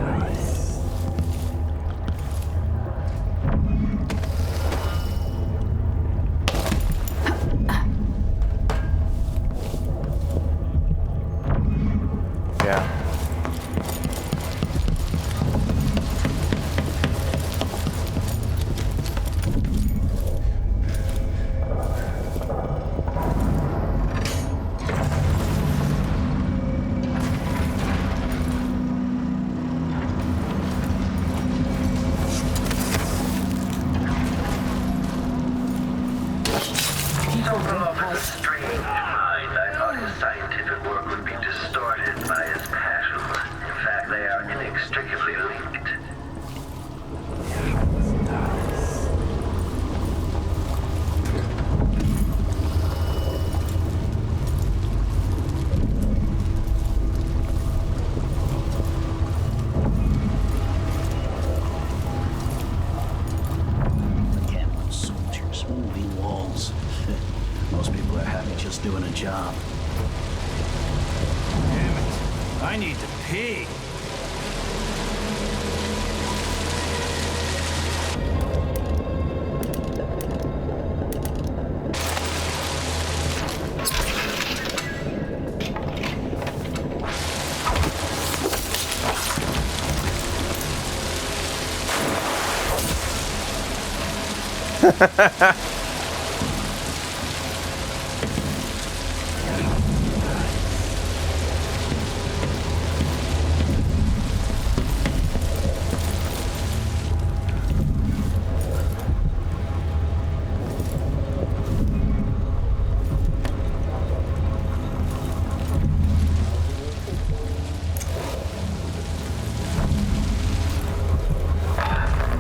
Yeah. Sokolov has a strange mind. I thought his scientific work would be distorted by his passion. In fact, they are inextricably linked. Soldiers moving walls. Most people are happy just doing a job. Damn it. I need to pee.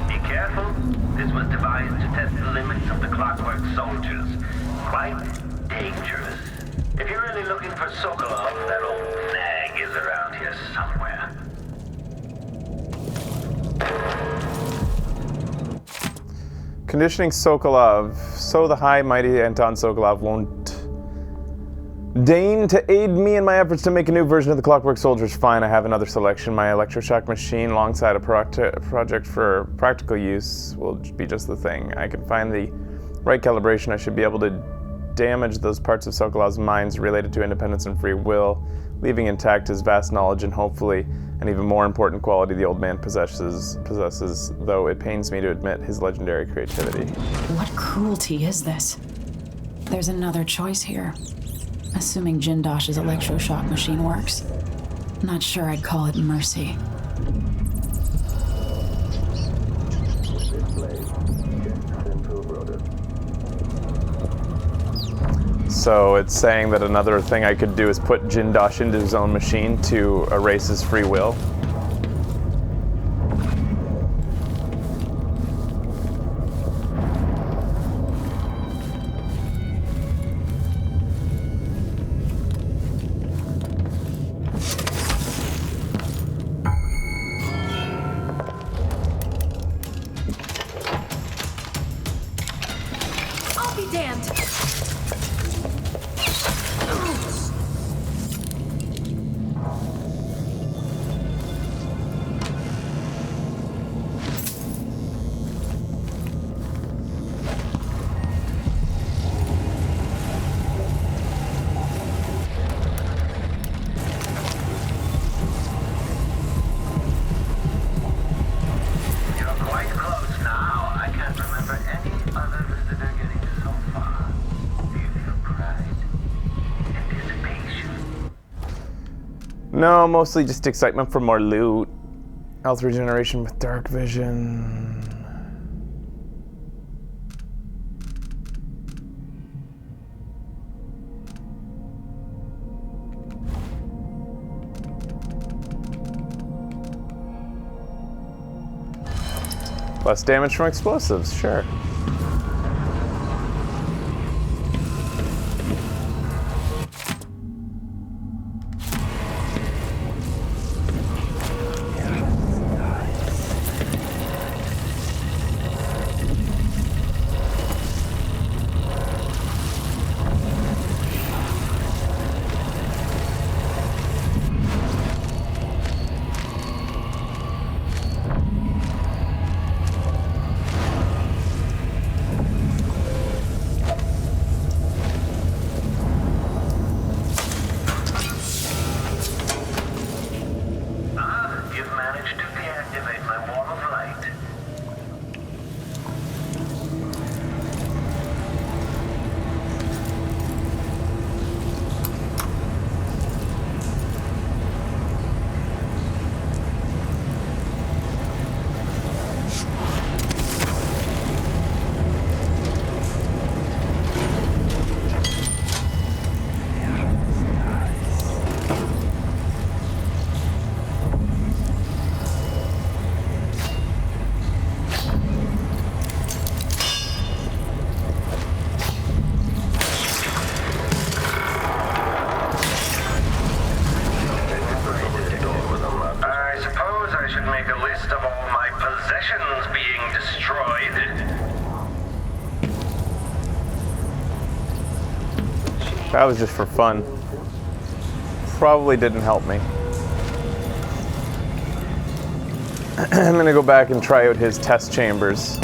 Be careful. This was devised to test the limits of the clockwork soldiers. Quite dangerous. If you're really looking for Sokolov, that old nag is around here somewhere. Conditioning Sokolov. So the high mighty Anton Sokolov won't deign to aid me in my efforts to make a new version of the Clockwork Soldiers. Fine, I have another selection. My electroshock machine alongside a project for practical use will be just the thing. I can find the right calibration. I should be able to damage those parts of Sokolov's minds related to independence and free will, leaving intact his vast knowledge and hopefully an even more important quality the old man possesses, though it pains me to admit his legendary creativity. What cruelty is this? There's another choice here. Assuming Jindosh's electroshock machine works. Not sure I'd call it mercy. So it's saying that another thing I could do is put Jindosh into his own machine to erase his free will. I'll be damned! You're quite close now. I can't remember any other visitor getting so far. Do you feel pride? Anticipation? No, mostly just excitement for more loot. Health regeneration with dark vision. Less damage from explosives, sure. sections being destroyed. That was just for fun. Probably didn't help me. I'm gonna go back and try out his test chambers.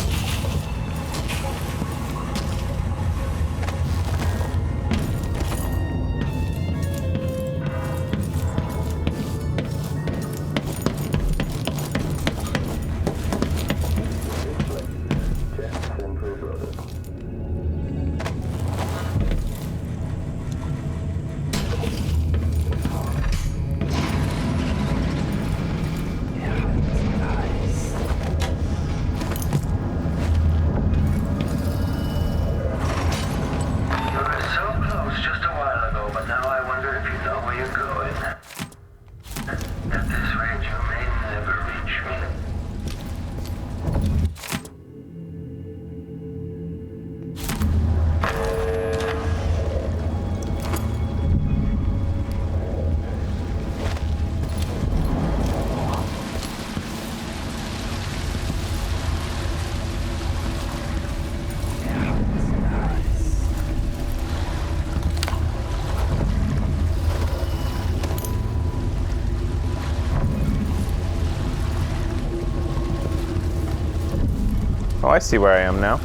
Oh, I see where I am now.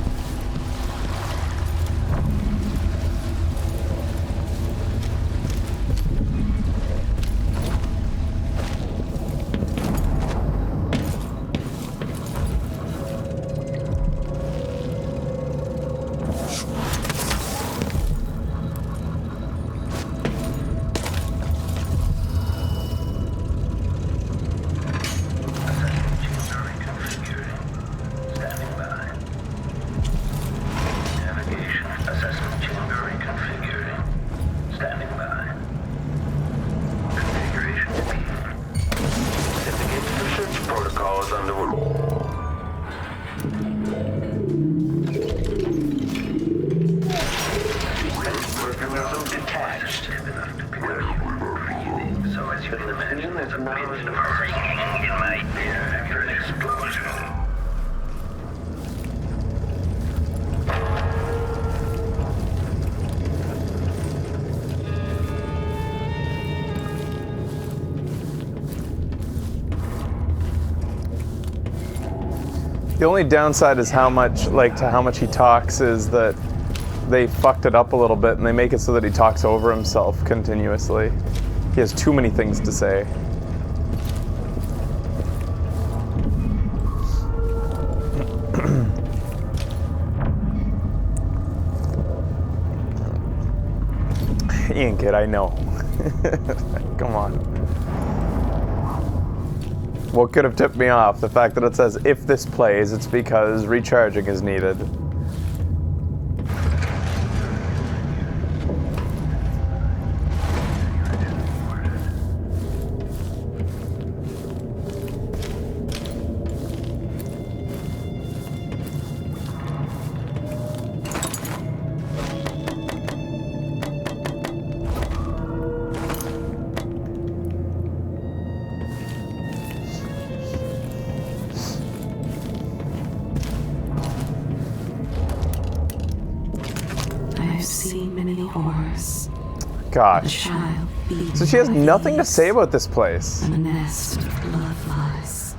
The only downside is how much he talks is that they fucked it up a little bit and they make it so that he talks over himself continuously. He has too many things to say. Ian Kid, I know. Come on. What could have tipped me off? The fact that it says if this plays, it's because recharging is needed. Gosh. So she has nothing to say about this place. And a nest of bloodflies.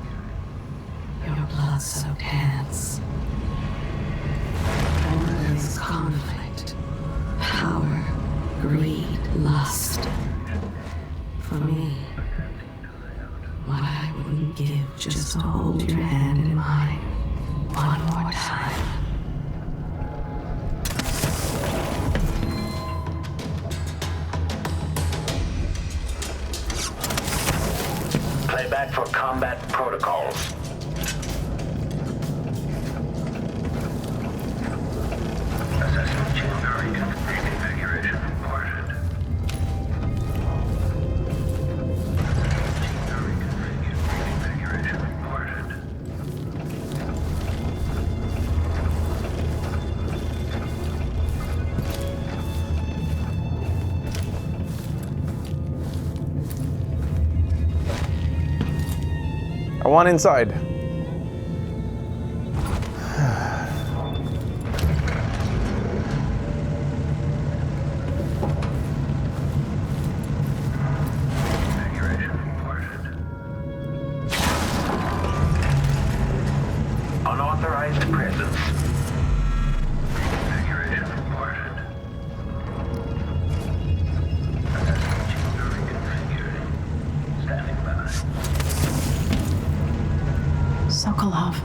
Your blood-soaked hands. Endless conflict. Power. Greed. Lust. For me, what I wouldn't give just to hold your hand in mine one more time. Playback for combat protocols. Assessment chamber reconfiguration reported. Reconfiguration reported. I want inside. Sokolov.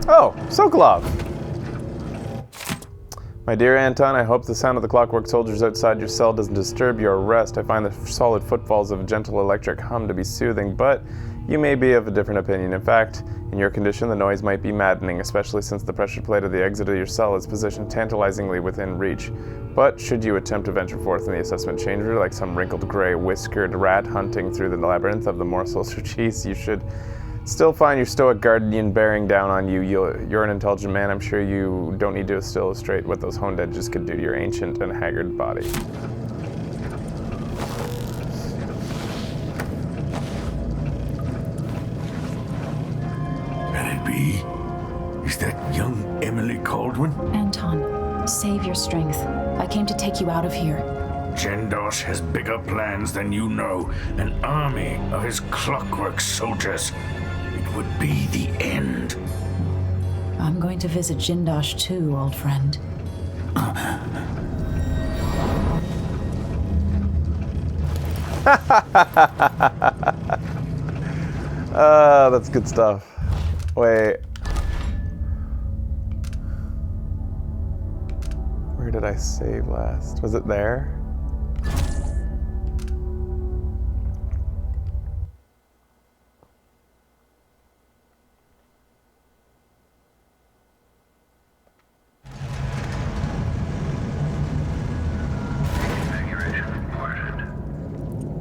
Oh, Sokolov! My dear Anton, I hope the sound of the clockwork soldiers outside your cell doesn't disturb your rest. I find the solid footfalls of a gentle electric hum to be soothing, but you may be of a different opinion. In fact, in your condition, the noise might be maddening, especially since the pressure plate of the exit of your cell is positioned tantalizingly within reach. But should you attempt to venture forth in the assessment chamber like some wrinkled gray whiskered rat hunting through the labyrinth of the morsels of cheese, you should still find your stoic guardian bearing down on you. You're an intelligent man. I'm sure you don't need to illustrate what those honed edges could do to your ancient and haggard body. Can it be? Is that young Emily Caldwin? Anton, save your strength. I came to take you out of here. Jindosh has bigger plans than you know. An army of his clockwork soldiers. It would be the end. I'm going to visit Jindosh too, old friend. That's good stuff. Wait. Where did I save last? Was it there?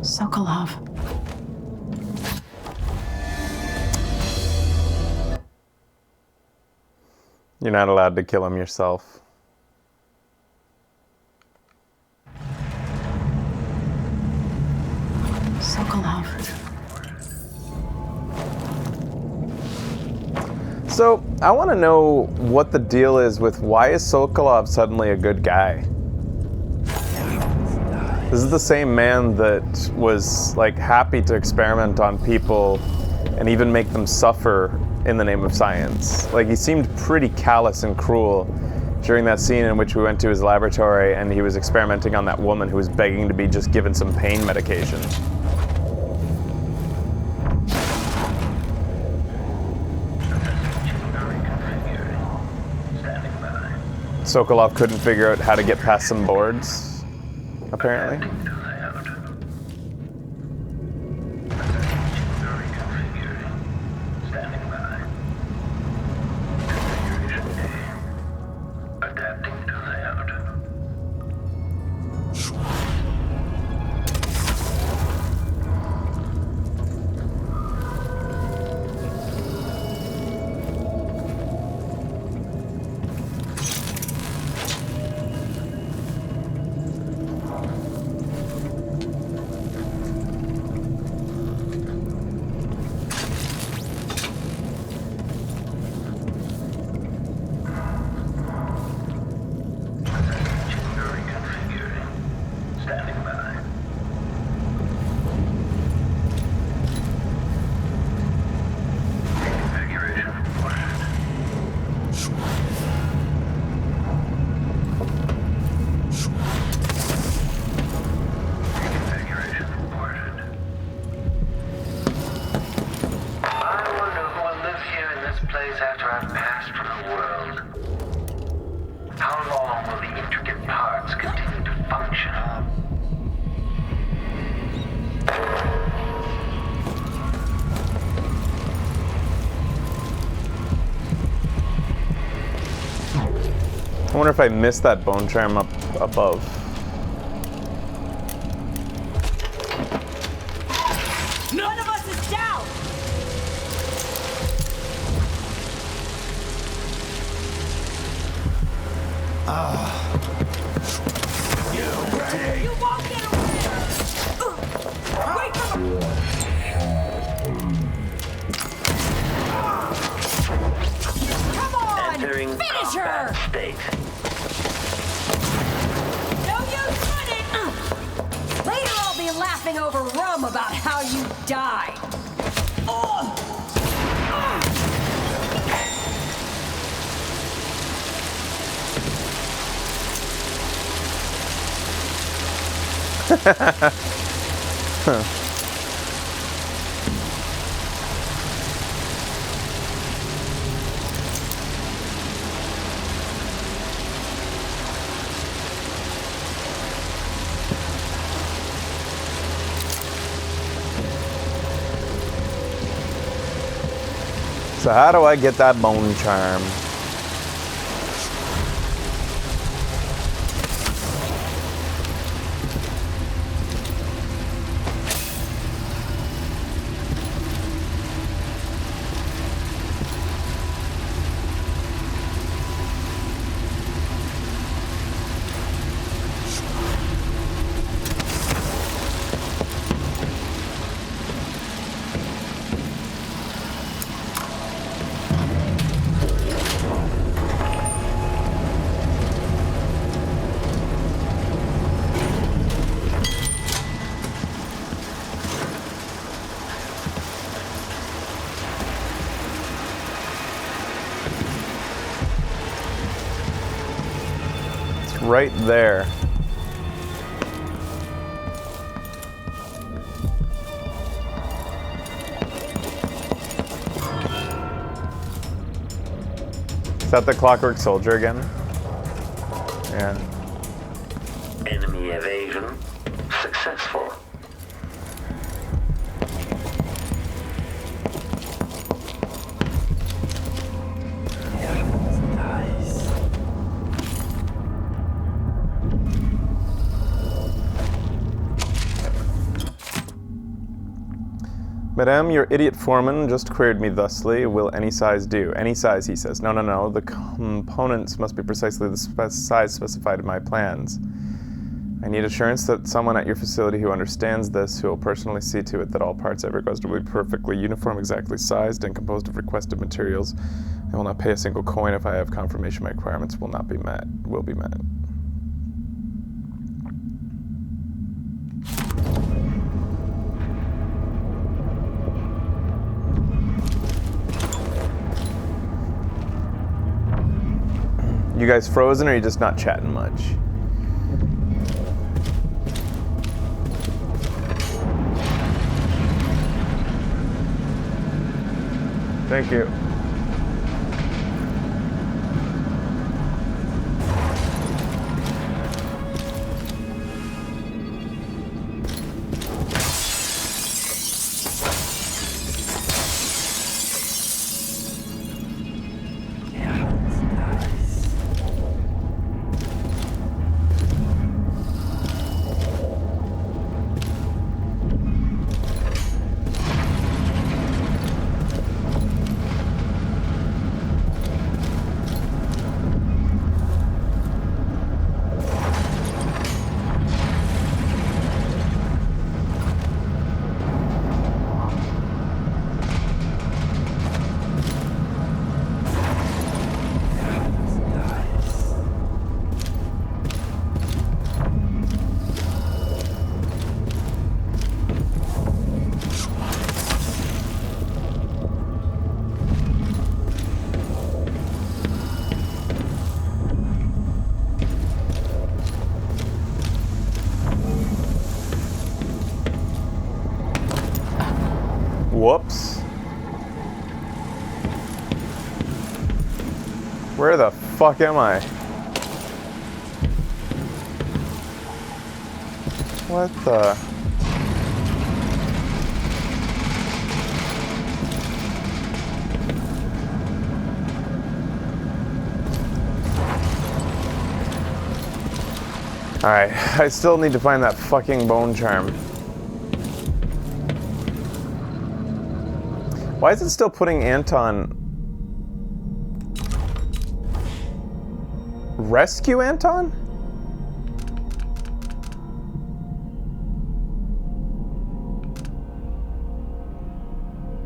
Sokolov. You're not allowed to kill him yourself. Sokolov. So, I want to know what the deal is with why is Sokolov suddenly a good guy? This is the same man that was like happy to experiment on people and even make them suffer in the name of science. Like he seemed pretty callous and cruel during that scene in which we went to his laboratory and he was experimenting on that woman who was begging to be just given some pain medication. Sokolov couldn't figure out how to get past some boards, apparently. I wonder if I missed that bone charm up above. None of us is down! You ready? You won't get away! Wait for Come on! Finish her! State. No use running! Later I'll be laughing over rum about how you died. Huh. So how do I get that bone charm? Right there. Is that the clockwork soldier again? Yeah. Enemy evasion successful. Madame, your idiot foreman just queried me thusly. Will any size do? Any size, he says. No, no, no. The components must be precisely the size specified in my plans. I need assurance that someone at your facility who understands this, who will personally see to it that all parts ever goes to be perfectly uniform, exactly sized, and composed of requested materials. I will not pay a single coin if I have confirmation my requirements will be met. You guys frozen or are you just not chatting much? Thank you. Whoops. Where the fuck am I? What the? Alright, I still need to find that fucking bone charm. Why is it still putting Anton? Rescue Anton?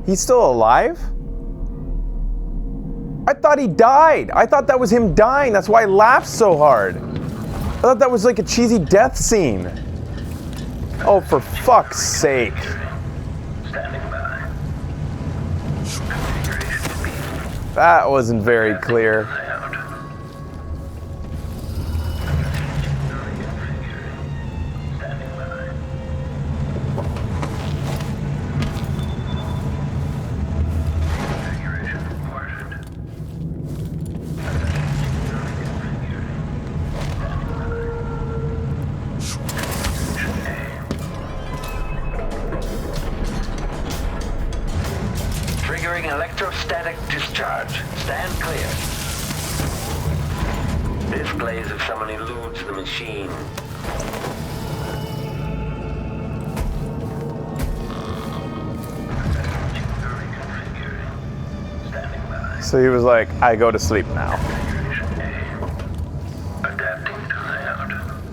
He's still alive? I thought he died. I thought that was him dying. That's why I laughed so hard. I thought that was like a cheesy death scene. Oh, for fuck's sake. That wasn't very clear. charge. Stand clear. Displays if someone eludes the machine. So he was like, I go to sleep now.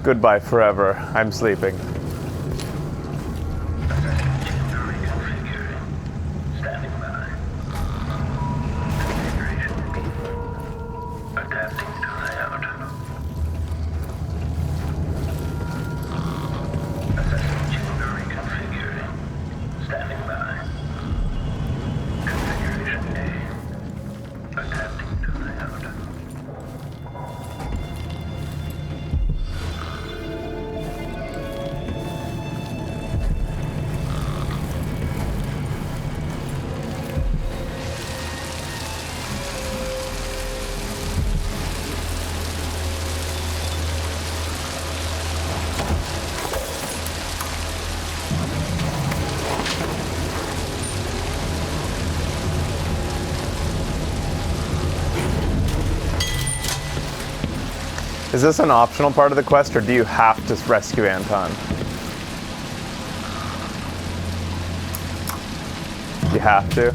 Goodbye forever. I'm sleeping. Is this an optional part of the quest, or do you have to rescue Anton? You have to?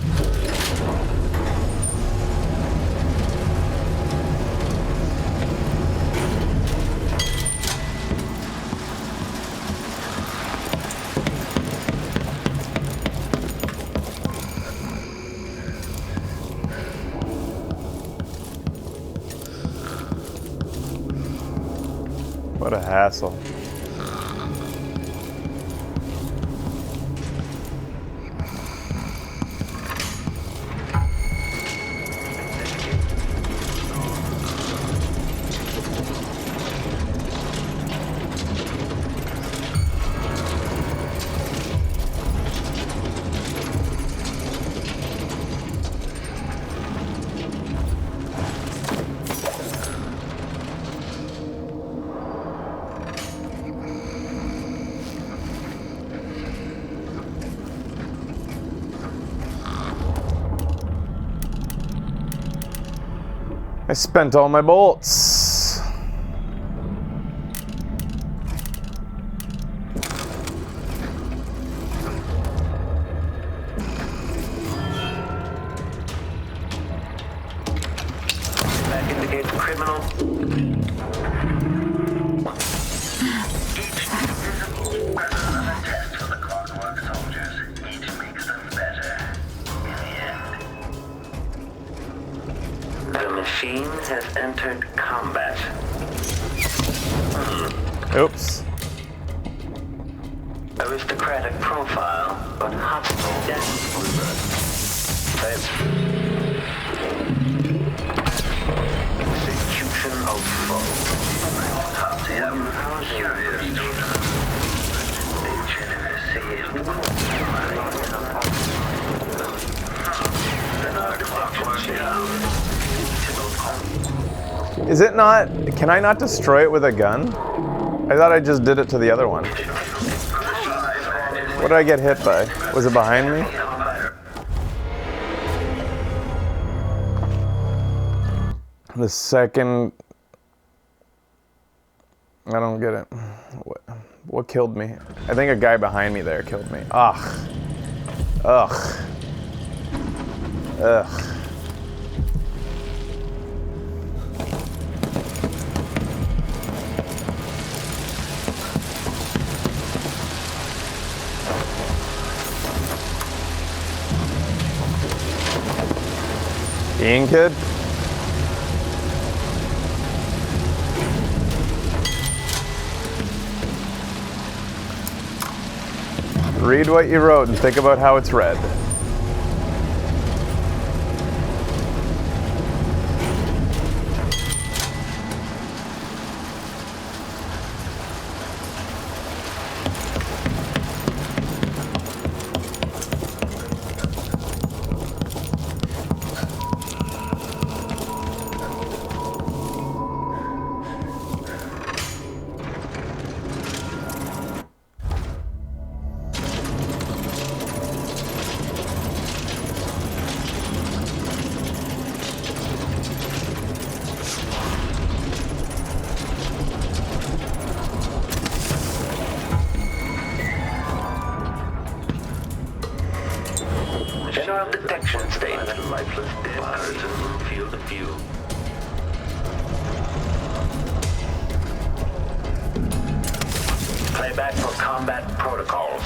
What a hassle. I spent all my bolts. That indicates criminal. Each visible rather than a test for the clockwork soldiers. Each makes them better in the end. The machine has entered combat. Oops. Aristocratic profile, but hostile death. Execution of foe. Curious. Is it not? Can I not destroy it with a gun? I thought I just did it to the other one. What did I get hit by? Was it behind me? The second... I don't get it. What killed me? I think a guy behind me there killed me. Ugh. Ugh. Ugh. Ian kid? Read what you wrote and think about how it's read. Person, field of view. Playback for combat protocols.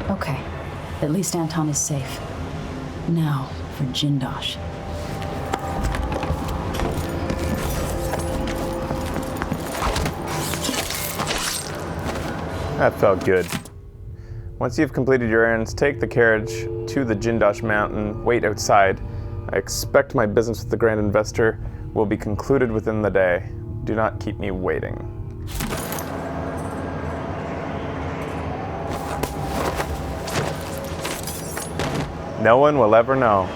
Okay, at least Anton is safe. Now for Jindosh. That felt good. Once you've completed your errands, take the carriage to the Jindosh mountain, wait outside. I expect my business with the Grand Investor will be concluded within the day. Do not keep me waiting. No one will ever know.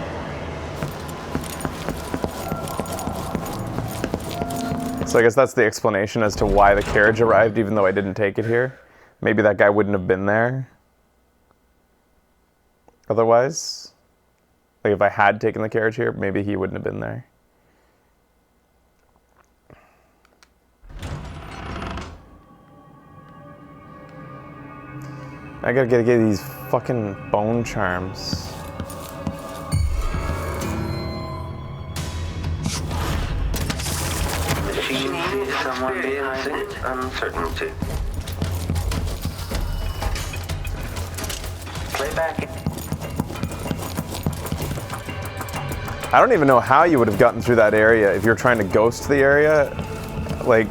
So I guess that's the explanation as to why the carriage arrived, even though I didn't take it here. Maybe that guy wouldn't have been there. Otherwise, like if I had taken the carriage here, maybe he wouldn't have been there. I gotta get these fucking bone charms. Machine needs someone behind it. Uncertainty. Playback. I don't even know how you would have gotten through that area if you're trying to ghost the area, like,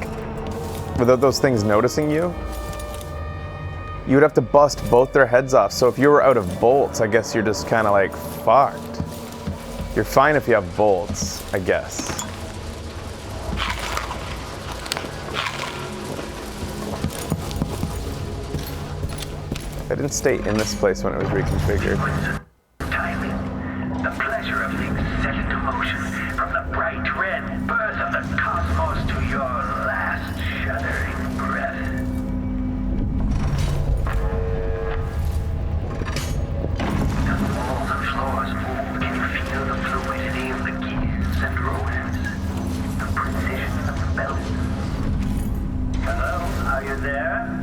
without those things noticing you. You would have to bust both their heads off. So if you were out of bolts, I guess you're just kind of like fucked. You're fine if you have bolts, I guess. I didn't stay in this place when it was reconfigured. Timing. The pleasure of things set into motion. From the bright red birth of the cosmos to your last shuddering breath. The walls and floors move. Can you feel the fluidity of the gears and rodents? The precision of the belt? Hello? Are you there?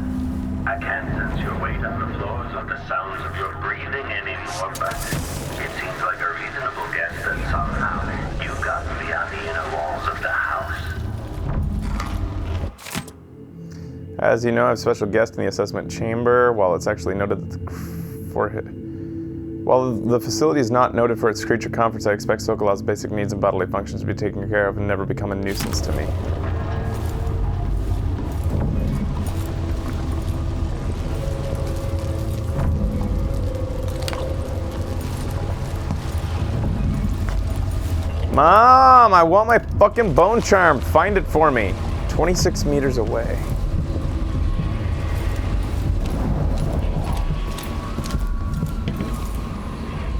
I can't sense your weight on the floors or the sounds of your breathing anymore, but it seems like a reasonable guess that somehow you've gotten beyond the inner walls of the house. As you know, I have a special guest in the assessment chamber. While it's actually noted that while the facility is not noted for its creature comforts, I expect Sokolov's basic needs and bodily functions to be taken care of and never become a nuisance to me. Mom, I want my fucking bone charm. Find it for me. 26 meters away.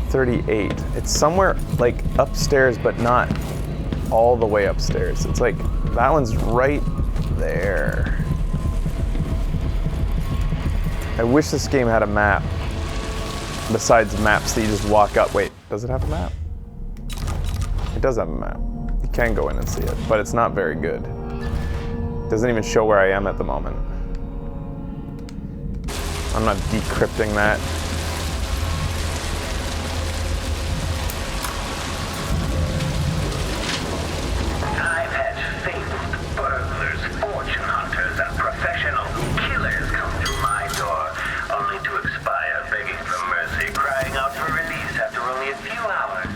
$38. It's somewhere like upstairs, but not all the way upstairs. It's like that one's right there. I wish this game had a map. Besides maps that you just walk up. Wait, does it have a map? It does have a map. You can go in and see it, but it's not very good. It doesn't even show where I am at the moment. I'm not decrypting that. I've had fabled burglars, fortune hunters, and professional killers come through my door, only to expire begging for mercy, crying out for release after only a few hours.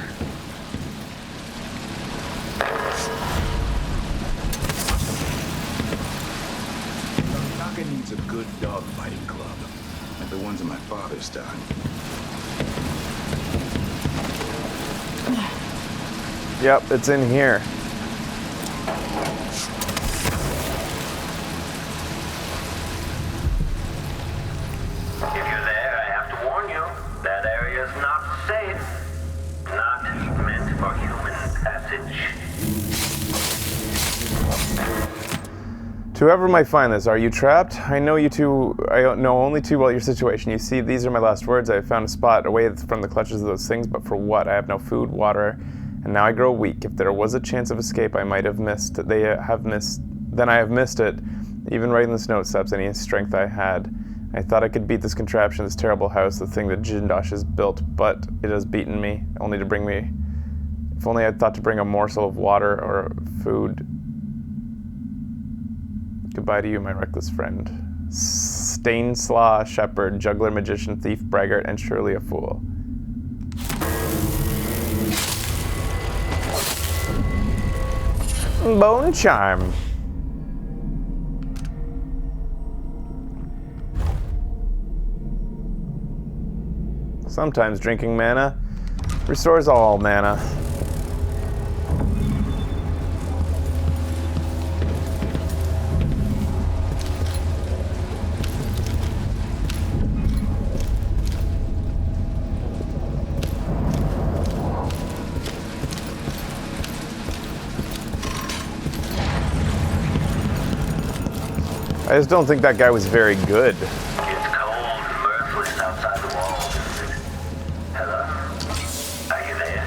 Naka needs a good dogfighting club, like the ones in my father's time. Yep, it's in here. If you're there, I have to warn you, that area's not safe. Not meant for human passage. To whoever might find this, are you trapped? I know only too well your situation. You see, these are my last words. I have found a spot away from the clutches of those things, but for what? I have no food, water, and now I grow weak. If there was a chance of escape I might have missed, then I have missed it. Even writing this note saps any strength I had. I thought I could beat this contraption, this terrible house, the thing that Jindosh has built, but it has beaten me, only to bring me... If only I'd thought to bring a morsel of water or food. Goodbye to you, my reckless friend. Stainslaw, shepherd, juggler, magician, thief, braggart, and surely a fool. Bone charm. Sometimes drinking mana restores all mana. I just don't think that guy was very good. It's cold and mirthless outside the walls. Hello? Are you there?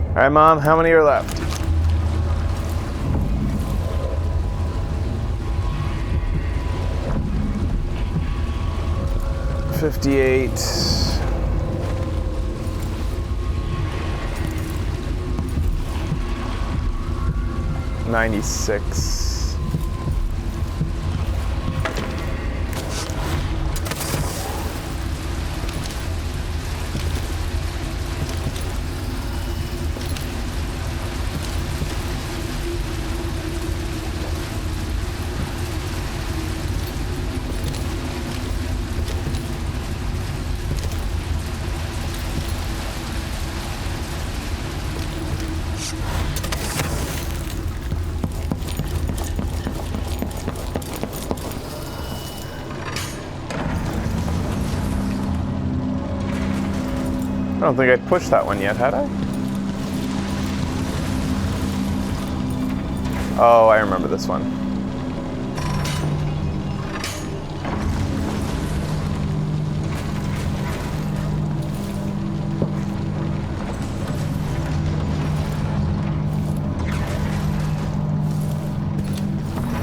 All right, Mom, how many are left? $58. $96. I don't think I'd pushed that one yet, had I? Oh, I remember this one.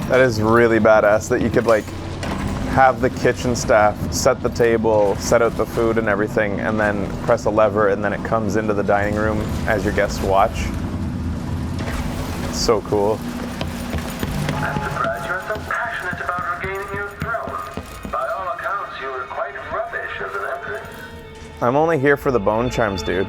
That is really badass that you could like have the kitchen staff set the table, set out the food and everything, and then press a lever and then it comes into the dining room as your guests watch. It's so cool. I'm surprised you're so passionate about regaining your throne. By all accounts, you were quite rubbish as an empress. I'm only here for the bone charms, dude.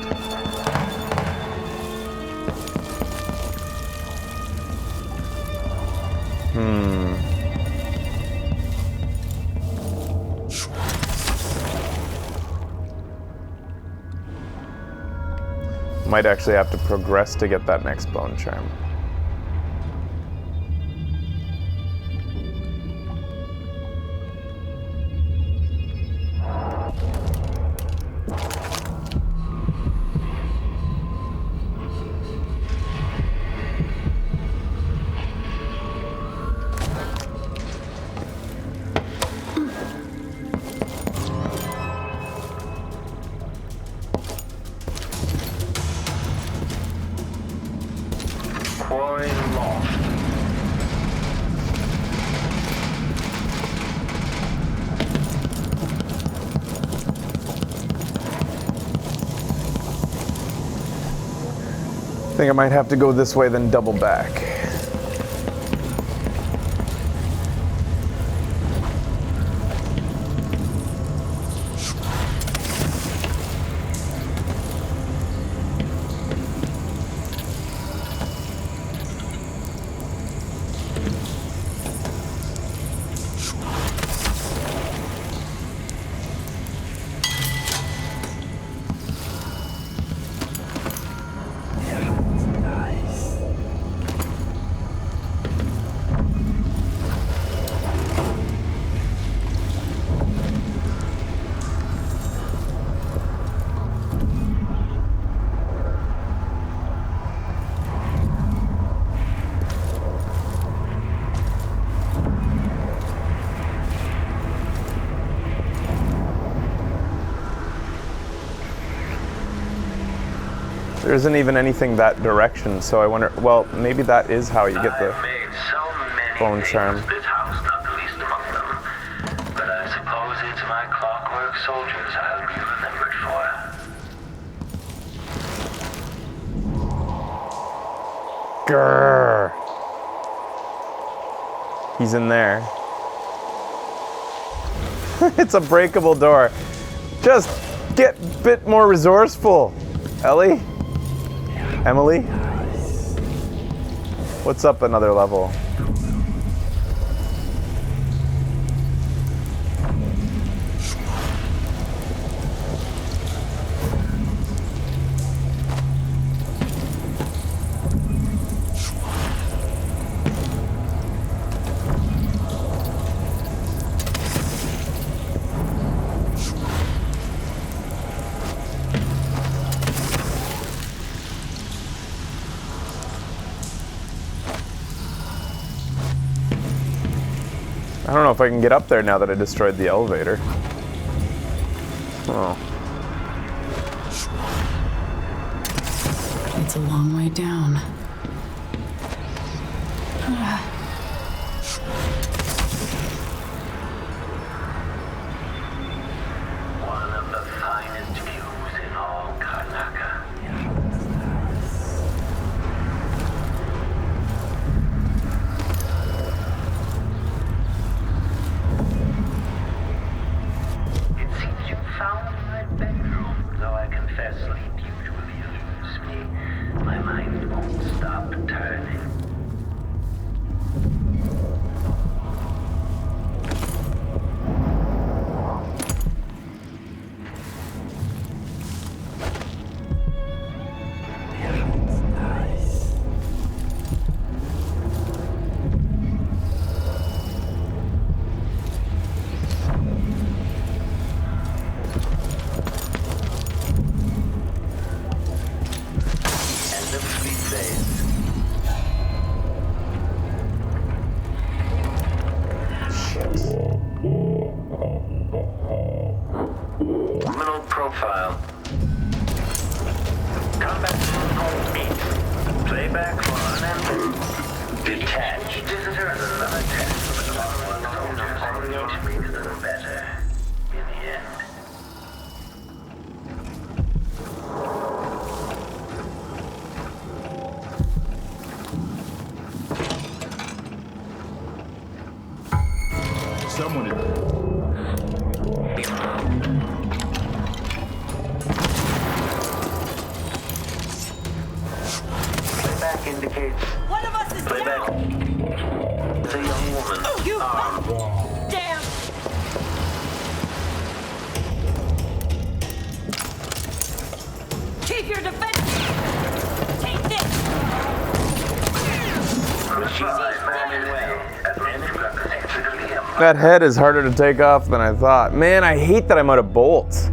Might actually have to progress to get that next bone charm. I think I might have to go this way, then double back. There isn't even anything that direction, so I wonder, well, maybe that is how you get the bone charm. This house, not the least among them. But I suppose it's my clockwork soldiers I'll be remembered for. Grrr. He's in there. It's a breakable door. Just get a bit more resourceful, Ellie. Emily? What's up another level? I don't know if I can get up there now that I destroyed the elevator. Oh. It's a long way down. One of the finest views in all Karnaka. Found my bedroom, though I confess sleep usually eludes me. My mind won't stop turning. Criminal profile. Combat home meet. Playback for unemployed. Detached. Visitor and another test for the clockwork soldiers. Each makes them better. In the end. Someone in Playback indicates. One of us is Playback. down! It's a young woman. You damn! Keep your defense! Take this! That head is harder to take off than I thought. Man, I hate that I'm out of bolts.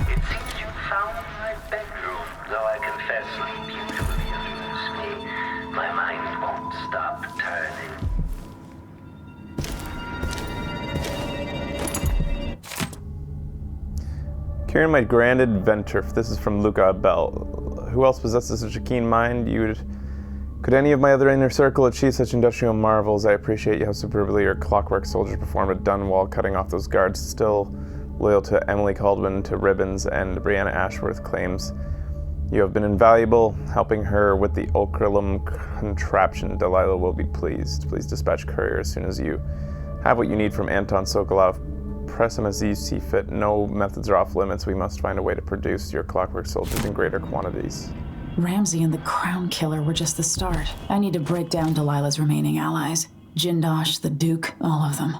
It seems you found my bedroom, though I confess sleep usually eludes me. My mind won't stop turning. Kirin, my grand adventure. This is from Luca Bell. Who else possesses such a keen mind? Could any of my other inner circle achieve such industrial marvels? I appreciate how superbly your clockwork soldiers performed at Dunwall, cutting off those guards. Still loyal to Emily Caldwin, to Ribbons, and Brianna Ashworth claims you have been invaluable, helping her with the Ulcralum contraption. Delilah will be pleased. Please dispatch courier as soon as you have what you need from Anton Sokolov. Press him as you see fit. No methods are off limits. We must find a way to produce your clockwork soldiers in greater quantities. Ramsey and the Crown Killer were just the start. I need to break down Delilah's remaining allies. Jindosh, the Duke, all of them.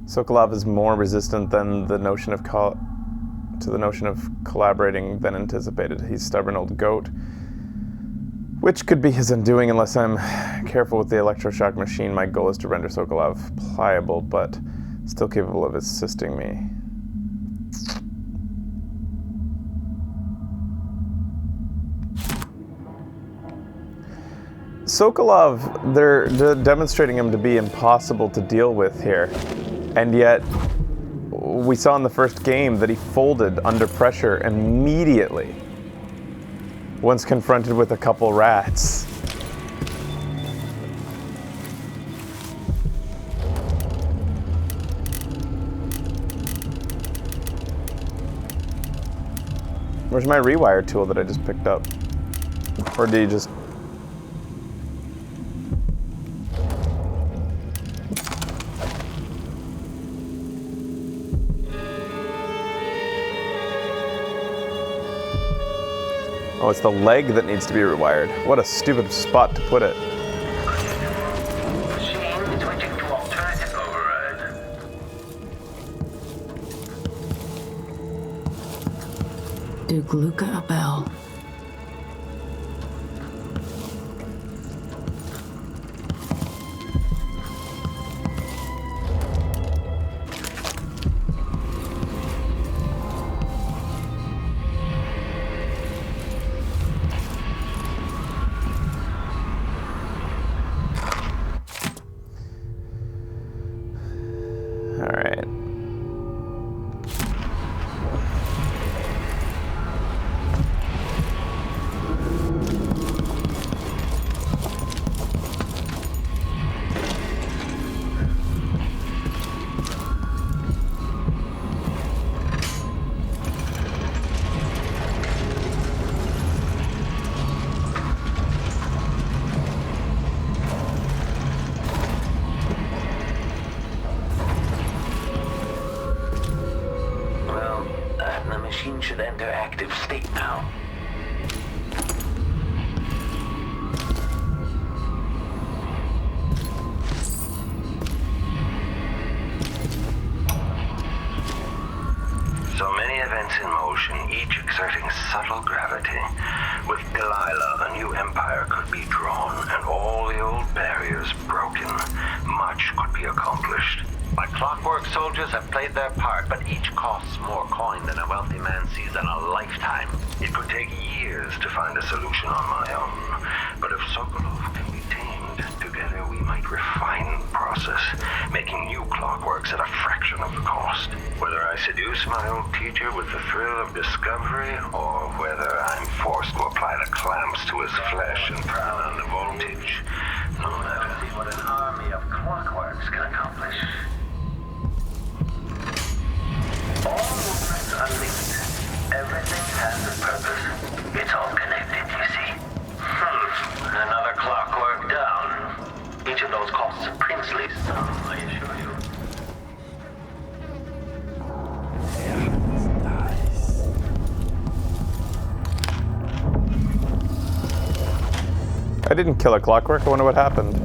Sokolov is more resistant than the notion of collaborating than anticipated. He's stubborn old goat, which could be his undoing unless I'm careful with the electroshock machine. My goal is to render Sokolov pliable, but still capable of assisting me. Sokolov, they're demonstrating him to be impossible to deal with here. And yet, we saw in the first game that he folded under pressure immediately once confronted with a couple rats. Where's my rewire tool that I just picked up? Or do you just... Oh, it's the leg that needs to be rewired. What a stupid spot to put it. Machine switching to alternative override. Do Gluka a bell. Should enter active state now. So many events in motion, each exerting subtle gravity. With Delilah, a new empire could be drawn, and all the old barriers broken. Much could be accomplished. My clockwork soldiers have played their part, but each costs more coin than a wealthy man sees in a lifetime. It could take years to find a solution on my own. But if Sokolov can be tamed, together we might refine the process, making new clockworks at a fraction of the cost. Whether I seduce my old teacher with the thrill of discovery, or whether I'm forced to apply the clamps to his flesh and turn on the voltage, no matter. See what an army of clockworks can accomplish. All movements are linked. Everything has a purpose. It's all connected, you see. Another clockwork down. Each of those costs a princely sum, I assure you. I didn't kill a clockwork. I wonder what happened.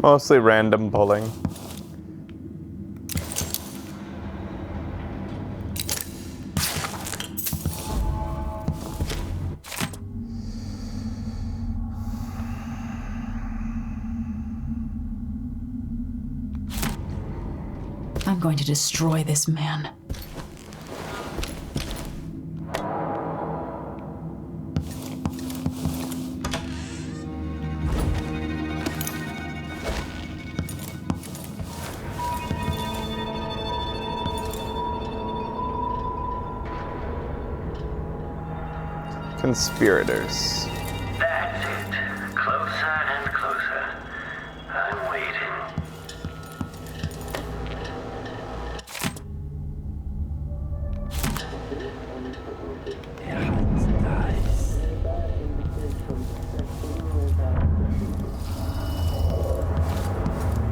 Mostly random pulling. I'm going to destroy this man. Conspirators. That's it. Closer and closer. I'm waiting.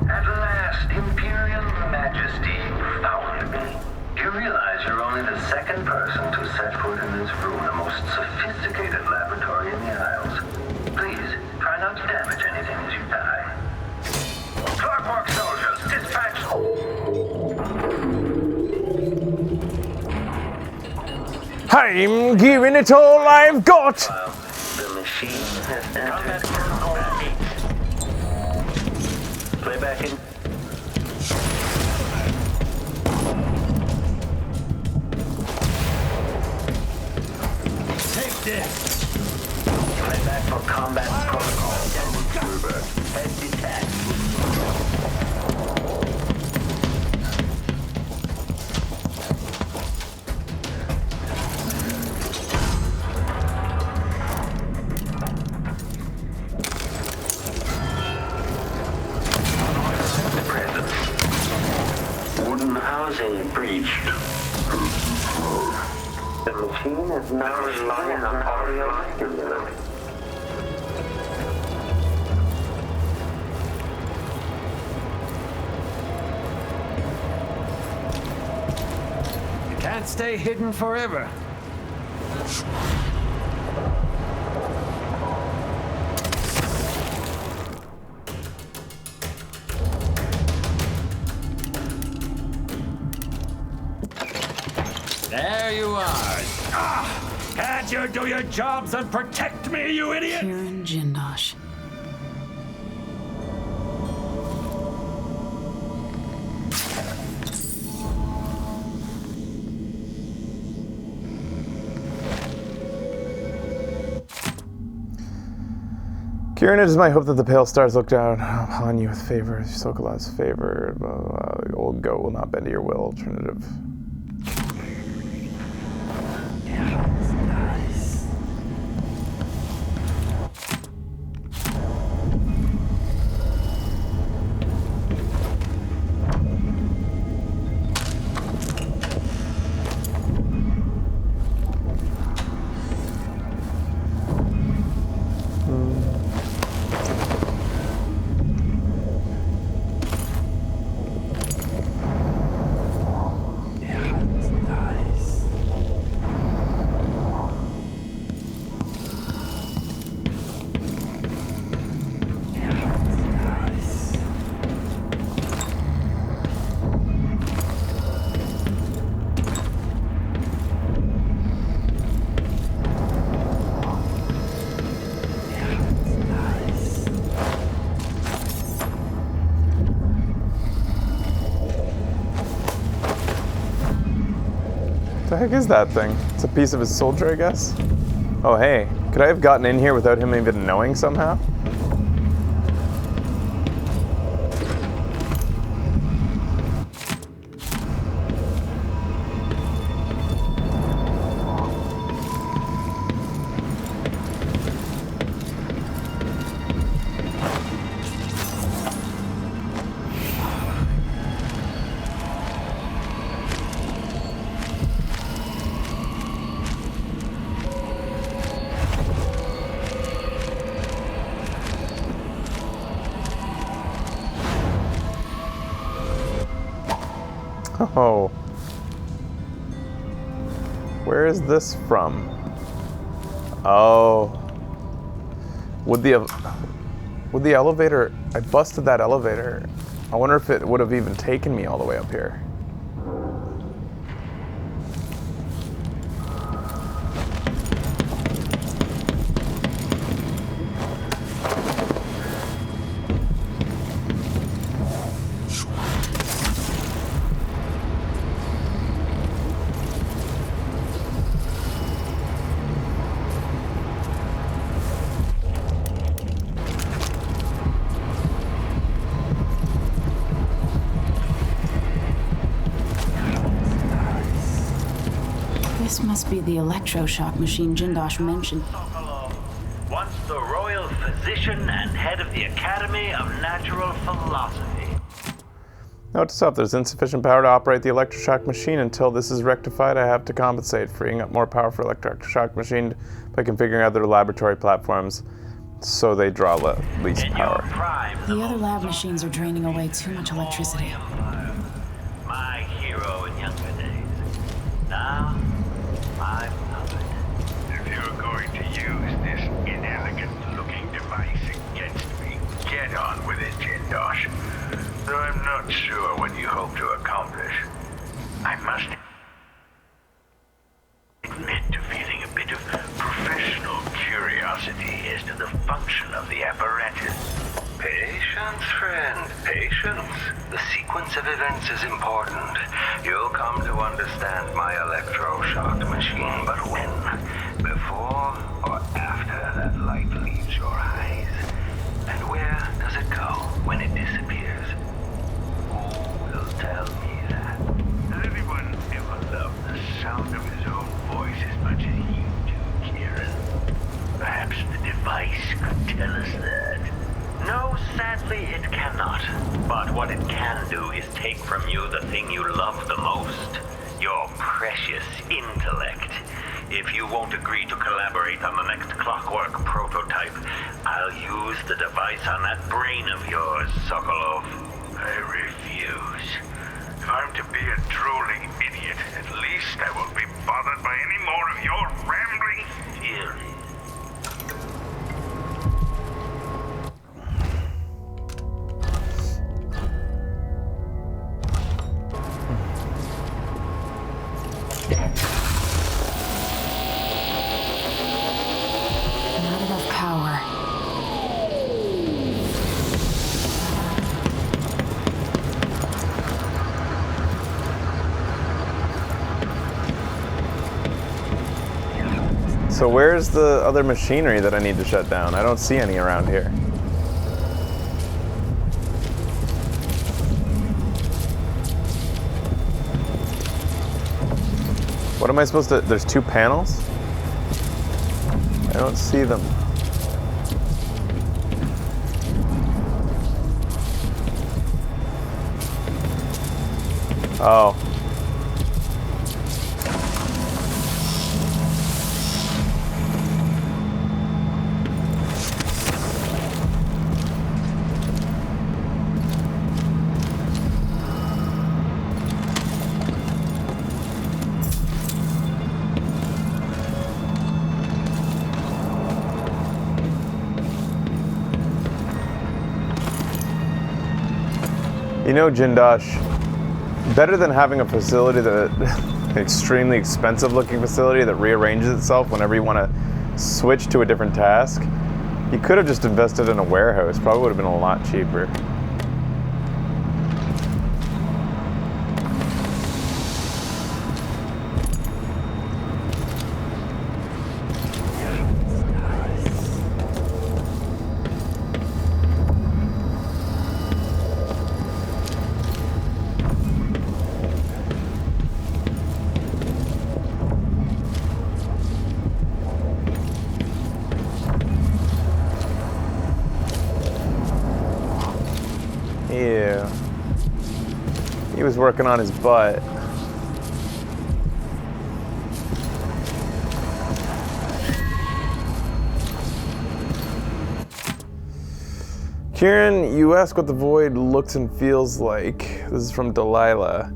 At last, Imperial Majesty, you found me. You realize you're only the second person to set foot in this room, the most sophisticated laboratory in the Isles. Please, try not to damage anything as you die. Clockwork soldiers, dispatch! I'm giving it all I've got! The machine has entered combat. Playback in. Take this! Playback for combat protocol. Head detached. Wooden housing breached. The machine is now relying on audio stimulant. You can't stay hidden forever. There you are. Ah! Can't you do your jobs and protect me, you idiot? Kirin Jindosh. Kirin, it is my hope that the pale stars look down upon you with favor. Sokolov's favor. Blah, blah, blah. The old goat will not bend to your will. Alternative. What the heck is that thing? It's a piece of his soldier, I guess? Oh, hey. Could I have gotten in here without him even knowing somehow? Oh. Where is this from? Oh. Would the elevator... I busted that elevator. I wonder if it would have even taken me all the way up here. This must be the electroshock machine Jindosh mentioned. Sokolov, once the royal physician and head of the Academy of Natural Philosophy. Note to self, there's insufficient power to operate the electroshock machine. Until this is rectified, I have to compensate, freeing up more power for electroshock machine by configuring other laboratory platforms so they draw least power. The other lab machines are draining away too much electricity. My hero in younger days. Now, my puppet. If you're going to use this inelegant-looking device against me, get on with it, Jindosh. Though I'm not sure what you hope to accomplish. I must admit to feeling a bit of professional curiosity as to the function of the apparatus. Patience, friend, patience. The sequence of events is important. You'll come to understand my electroshock machine, but when? Before or after that light leaves your eyes? And where does it go when it disappears? Who will tell me that? Has anyone ever loved the sound of his own voice as much as you do, Kirin? Perhaps the device could tell us that. No, sadly it cannot. But what it can do is take from you the thing you love the most. Your precious intellect. If you won't agree to collaborate on the next clockwork prototype, I'll use the device on that brain of yours, Sokolov. I refuse. If I'm to be a drooling idiot, at least I won't be bothered by any more of your rambling theories. Not enough power. So where's the other machinery that I need to shut down? I don't see any around here. What am I supposed to... There's two panels? I don't see them. Oh. You know, Jindosh, better than having a facility that, extremely expensive looking facility that rearranges itself whenever you want to switch to a different task, you could have just invested in a warehouse. Probably would have been a lot cheaper. Yeah. He was working on his butt. Kirin, you ask what the void looks and feels like. This is from Delilah.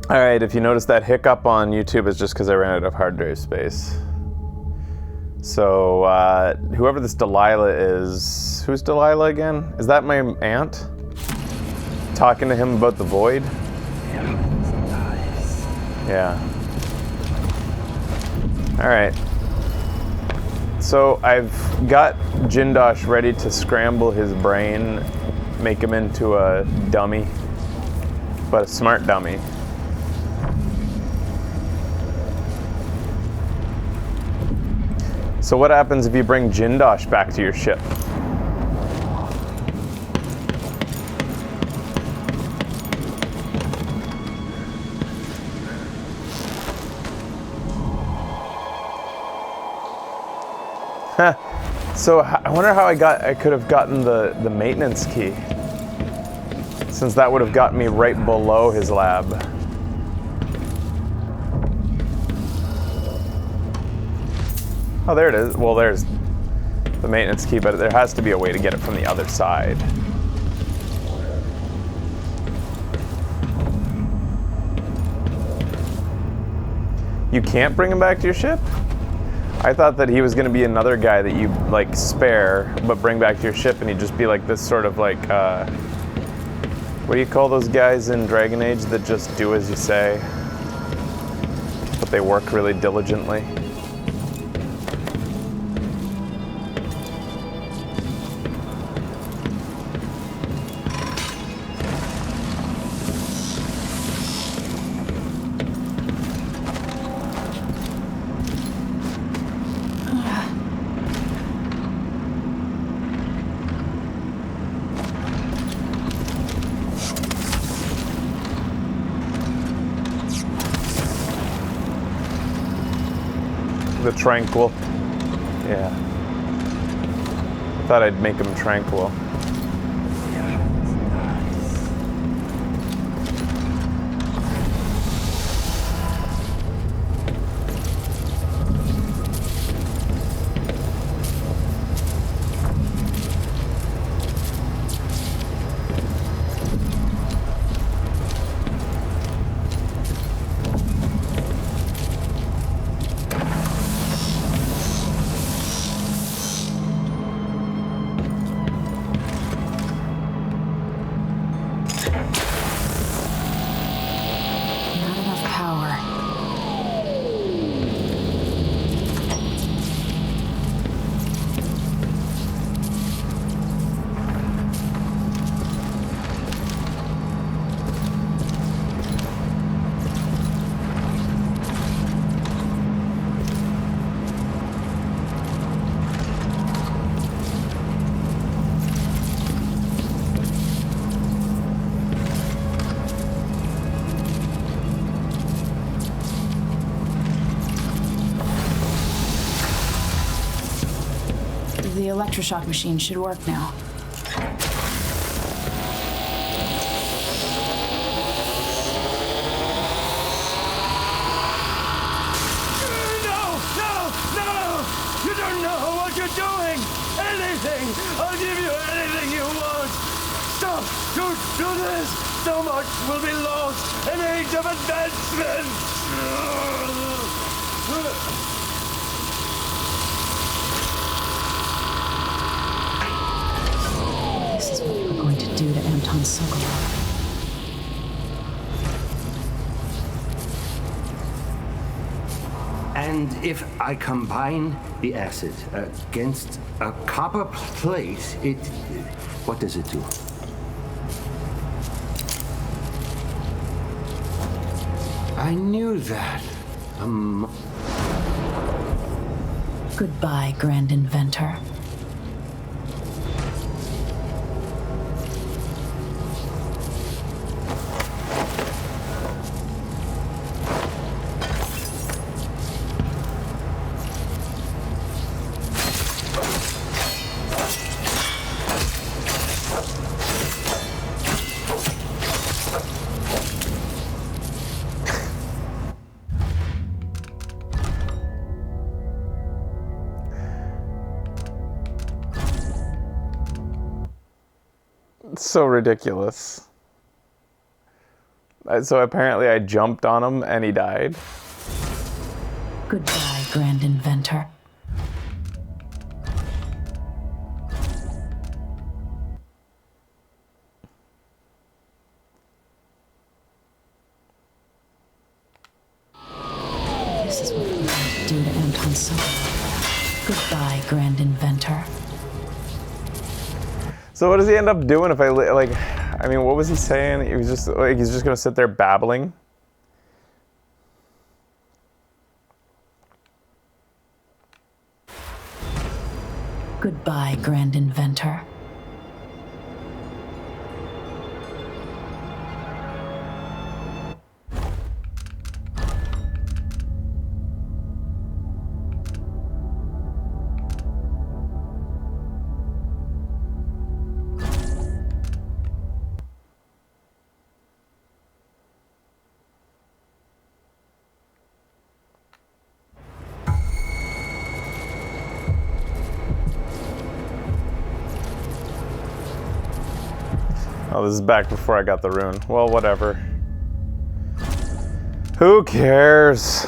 Alright, if you notice that hiccup on YouTube, it's just because I ran out of hard drive space. So, whoever this Delilah is... Who's Delilah again? Is that my aunt? Talking to him about the void? Yeah. Alright. So, I've got Jindosh ready to scramble his brain, make him into a dummy, but a smart dummy. So what happens if you bring Jindosh back to your ship? So I wonder how I could have gotten the maintenance key, since that would have gotten me right below his lab. Oh, there it is. Well, there's the maintenance key, but there has to be a way to get it from the other side. You can't bring him back to your ship? I thought that he was going to be another guy that you, like, spare, but bring back to your ship, and he'd just be like this sort of, like, what do you call those guys in Dragon Age that just do as you say? But they work really diligently? The tranquil. Yeah. Thought I'd make him tranquil. The electroshock machine should work now. You don't know what you're doing! Anything! I'll give you anything you want! Stop! Don't do this! So much will be lost! An age of advancement! This is what you were going to do to Anton Sokolov. And if I combine the acid against a copper plate, what does it do? I knew that. Goodbye, Grand Inventor. So ridiculous. So apparently I jumped on him and he died. Goodbye, Grand Inventor. This is what we're going to do to Anton Sokolov. Goodbye, Grand Inventor. So what does he end up doing if I mean, what was he saying? He was just like, he's just gonna sit there babbling. Goodbye, Grand Inventor. Oh, this is back before I got the rune. Well, whatever. Who cares?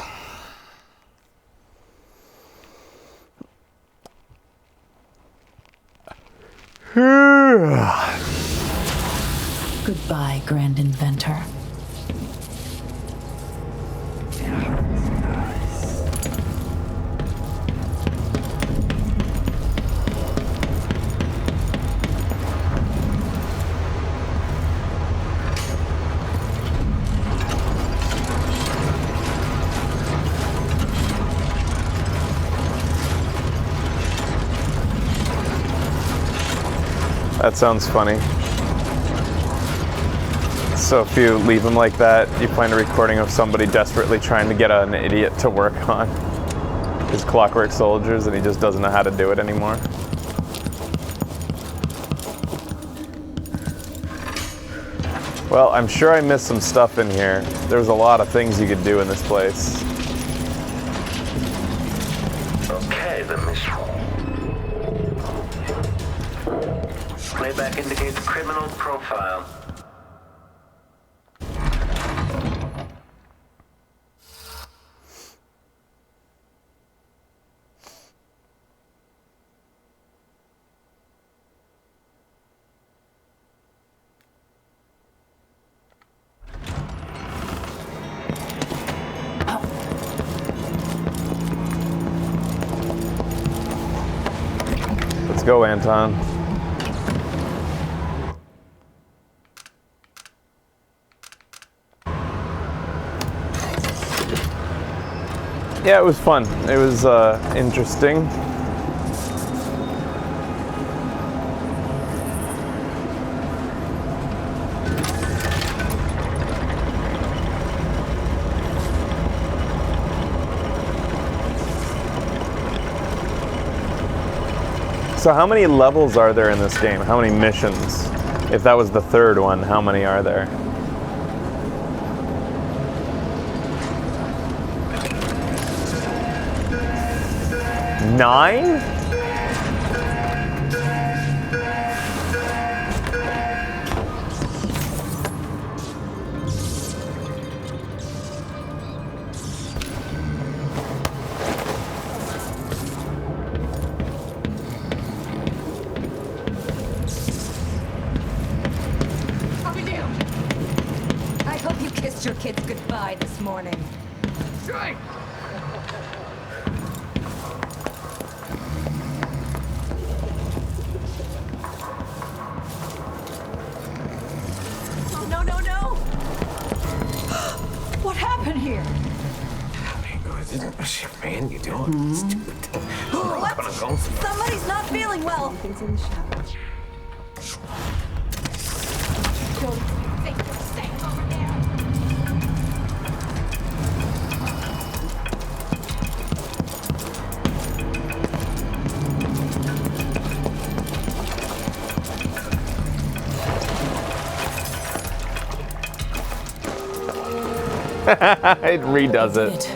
Goodbye, Grand Inventor. That sounds funny. So if you leave him like that, you find a recording of somebody desperately trying to get an idiot to work on his clockwork soldiers, and he just doesn't know how to do it anymore. Well, I'm sure I missed some stuff in here. There's a lot of things you could do in this place. Okay, then this playback indicates criminal profile. Let's go, Anton. Yeah, it was fun. It was interesting. So how many levels are there in this game? How many missions? If that was the third one, how many are there? 9? I hope you kissed your kids goodbye this morning. Right. No, no, no! What happened here? Man, you doing? Stupid. What? Somebody's not feeling well. Things in the shadows. Don't think you're safe over there. It redoes it.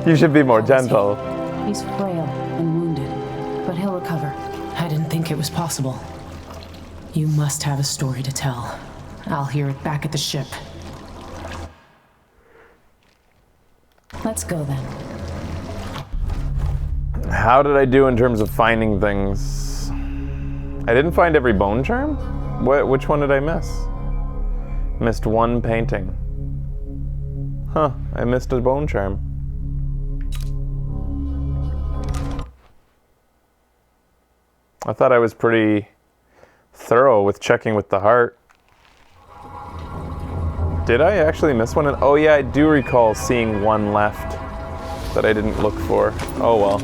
You should be more gentle. He's frail and wounded, but he'll recover. I didn't think it was possible. You must have a story to tell. I'll hear it back at the ship. Let's go then. How did I do in terms of finding things? I didn't find every bone charm? Which one did I miss? Missed one painting. Huh, I missed a bone charm. I thought I was pretty thorough with checking with the heart. Did I actually miss one? Oh yeah, I do recall seeing one left that I didn't look for. Oh well.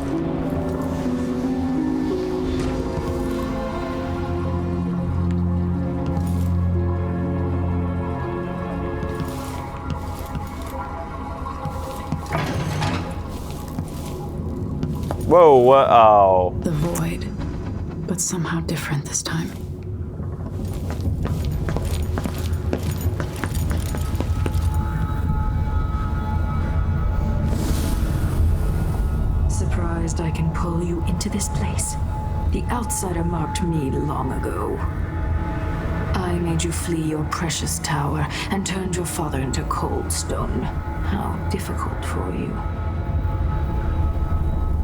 Whoa, what? Oh. The void, but somehow different this time. Surprised I can pull you into this place? The outsider marked me long ago. I I made you flee your precious tower and turned your father into cold stone. How difficult for you.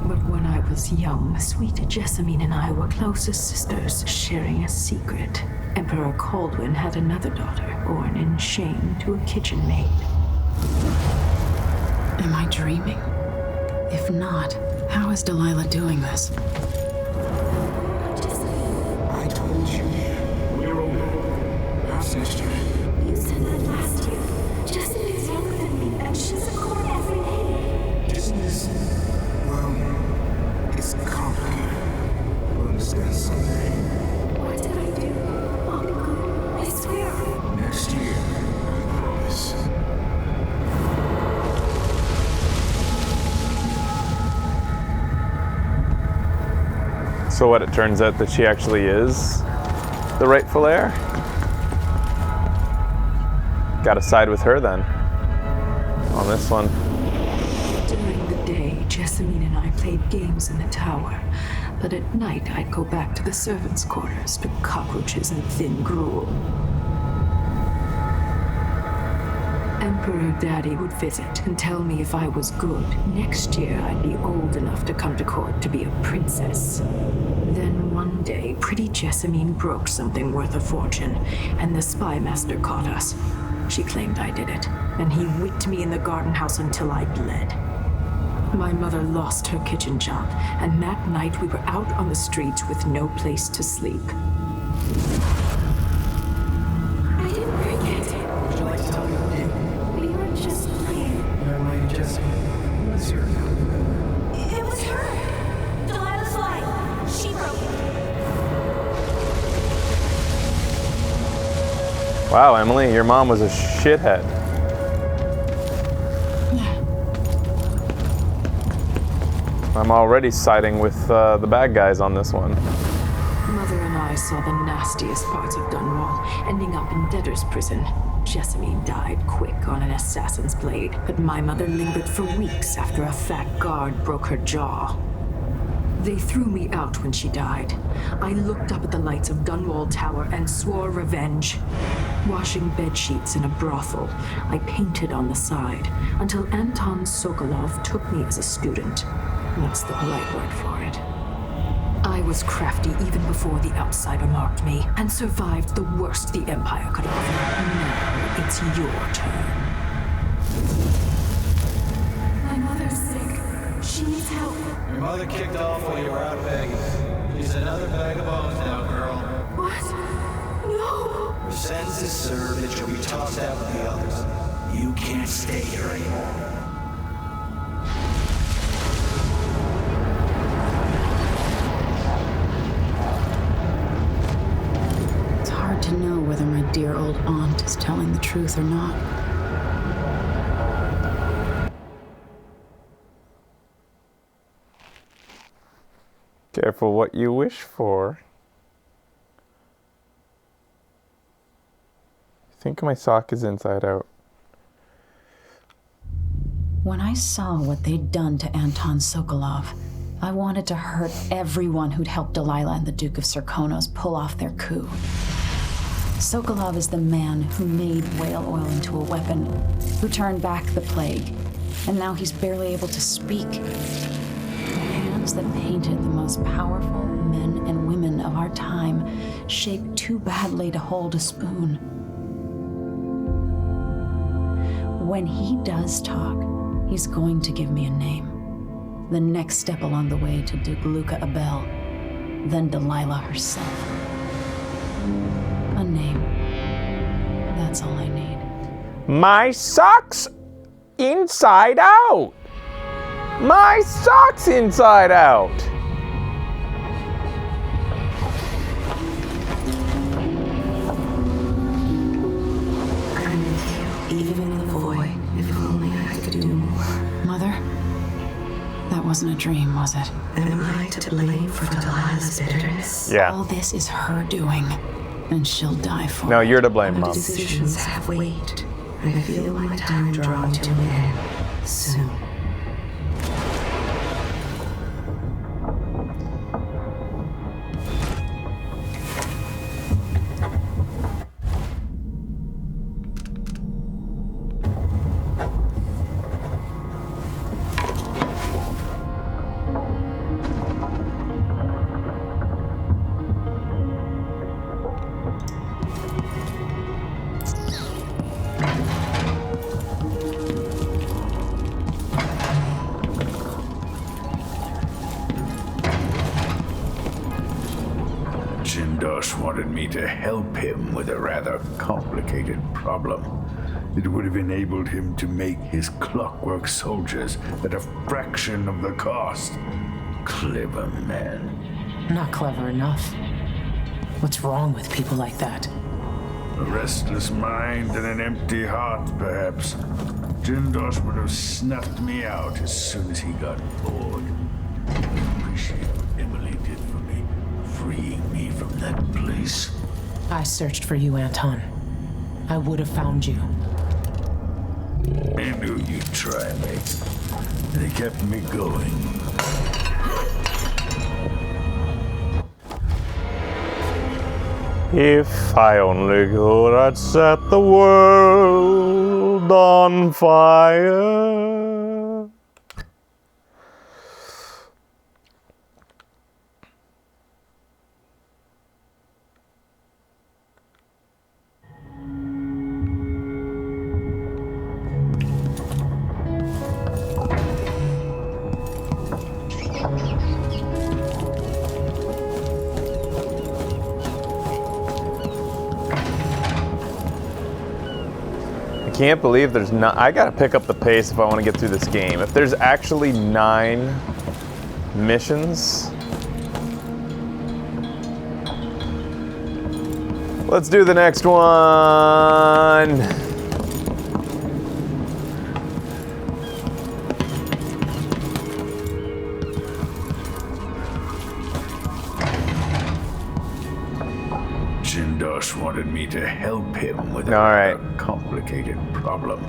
But when I was young, sweet Jessamine and I were close as sisters, sharing a secret. Emperor Kaldwin had another daughter, born in shame to a kitchen maid. Am I dreaming? If not, how is Delilah doing this? I told you. We're older. Our sister. You said that last year. Jessamine is younger than me, and she's a court every day. Business. Well, it's complicated. We'll understand someday. What did I do? I'll be good. I swear. Next year, I promise. So what, it turns out that she actually is the rightful heir? Gotta side with her then, on this one. During the day, Jessamine and I played games in the tower. But at night, I'd go back to the servants' quarters to cockroaches and thin gruel. Emperor Daddy would visit and tell me if I was good. Next year, I'd be old enough to come to court to be a princess. Then one day, pretty Jessamine broke something worth a fortune, and the spy master caught us. She claimed I did it, and he whipped me in the garden house until I bled. My mother lost her kitchen job, and that night we were out on the streets with no place to sleep. I didn't break it. Would you like to tell me your name? We were just playing. Young Lady Jessie. Who is your name? It was her. Delilah's lie. She broke it. Wow, Emily, your mom was a shithead. I'm already siding with the bad guys on this one. Mother and I saw the nastiest parts of Dunwall, ending up in debtor's prison. Jessamine died quick on an assassin's blade, but my mother lingered for weeks after a fat guard broke her jaw. They threw me out when she died. I looked up at the lights of Dunwall Tower and swore revenge. Washing bedsheets in a brothel, I painted on the side, until Anton Sokolov took me as a student. That's the polite word for it. I was crafty even before the outsider marked me, and survived the worst the Empire could offer. Now it's your turn. My mother's sick. She needs help. Your mother kicked off while you were out begging. She's another bag of bones now, girl. What? No. Her sentence is served and she'll be tossed out with the others. You can't stay here anymore. It's hard to know whether my dear old aunt is telling the truth or not. Careful what you wish for. I think my sock is inside out. When I saw what they'd done to Anton Sokolov, I wanted to hurt everyone who'd helped Delilah and the Duke of Serkonos pull off their coup. Sokolov is the man who made whale oil into a weapon, who turned back the plague, and now he's barely able to speak. The hands that painted the most powerful men and women of our time, shaped too badly to hold a spoon. When he does talk, he's going to give me a name. The next step along the way to Duke Luca Abel, then Delilah herself. A name. That's all I need. My sock's inside out! My sock's inside out! I'm with you, even in the void. If only I could do more. Mother? That wasn't a dream, was it? Am I to blame for Delilah's bitterness? Yeah. All this is her doing, and she'll die for it. No, you're to blame, Mom. Decisions have weight. I feel my time drawing to an end soon. Jindosh wanted me to help him with a rather complicated problem. It would have enabled him to make his clockwork soldiers at a fraction of the cost. Clever man. Not clever enough. What's wrong with people like that? A restless mind and an empty heart, perhaps. Jindosh would have snuffed me out as soon as he got bored. I appreciate what Emily did for me, freeing me from that place. I searched for you, Anton. I would have found you. I knew you'd try me. They kept me going. If I only could, I'd set the world on fire. I can't believe there's not. I gotta pick up the pace if I want to get through this game. If there's actually 9 missions, let's do the next one. Jindosh wanted me to help him with a complicated problem.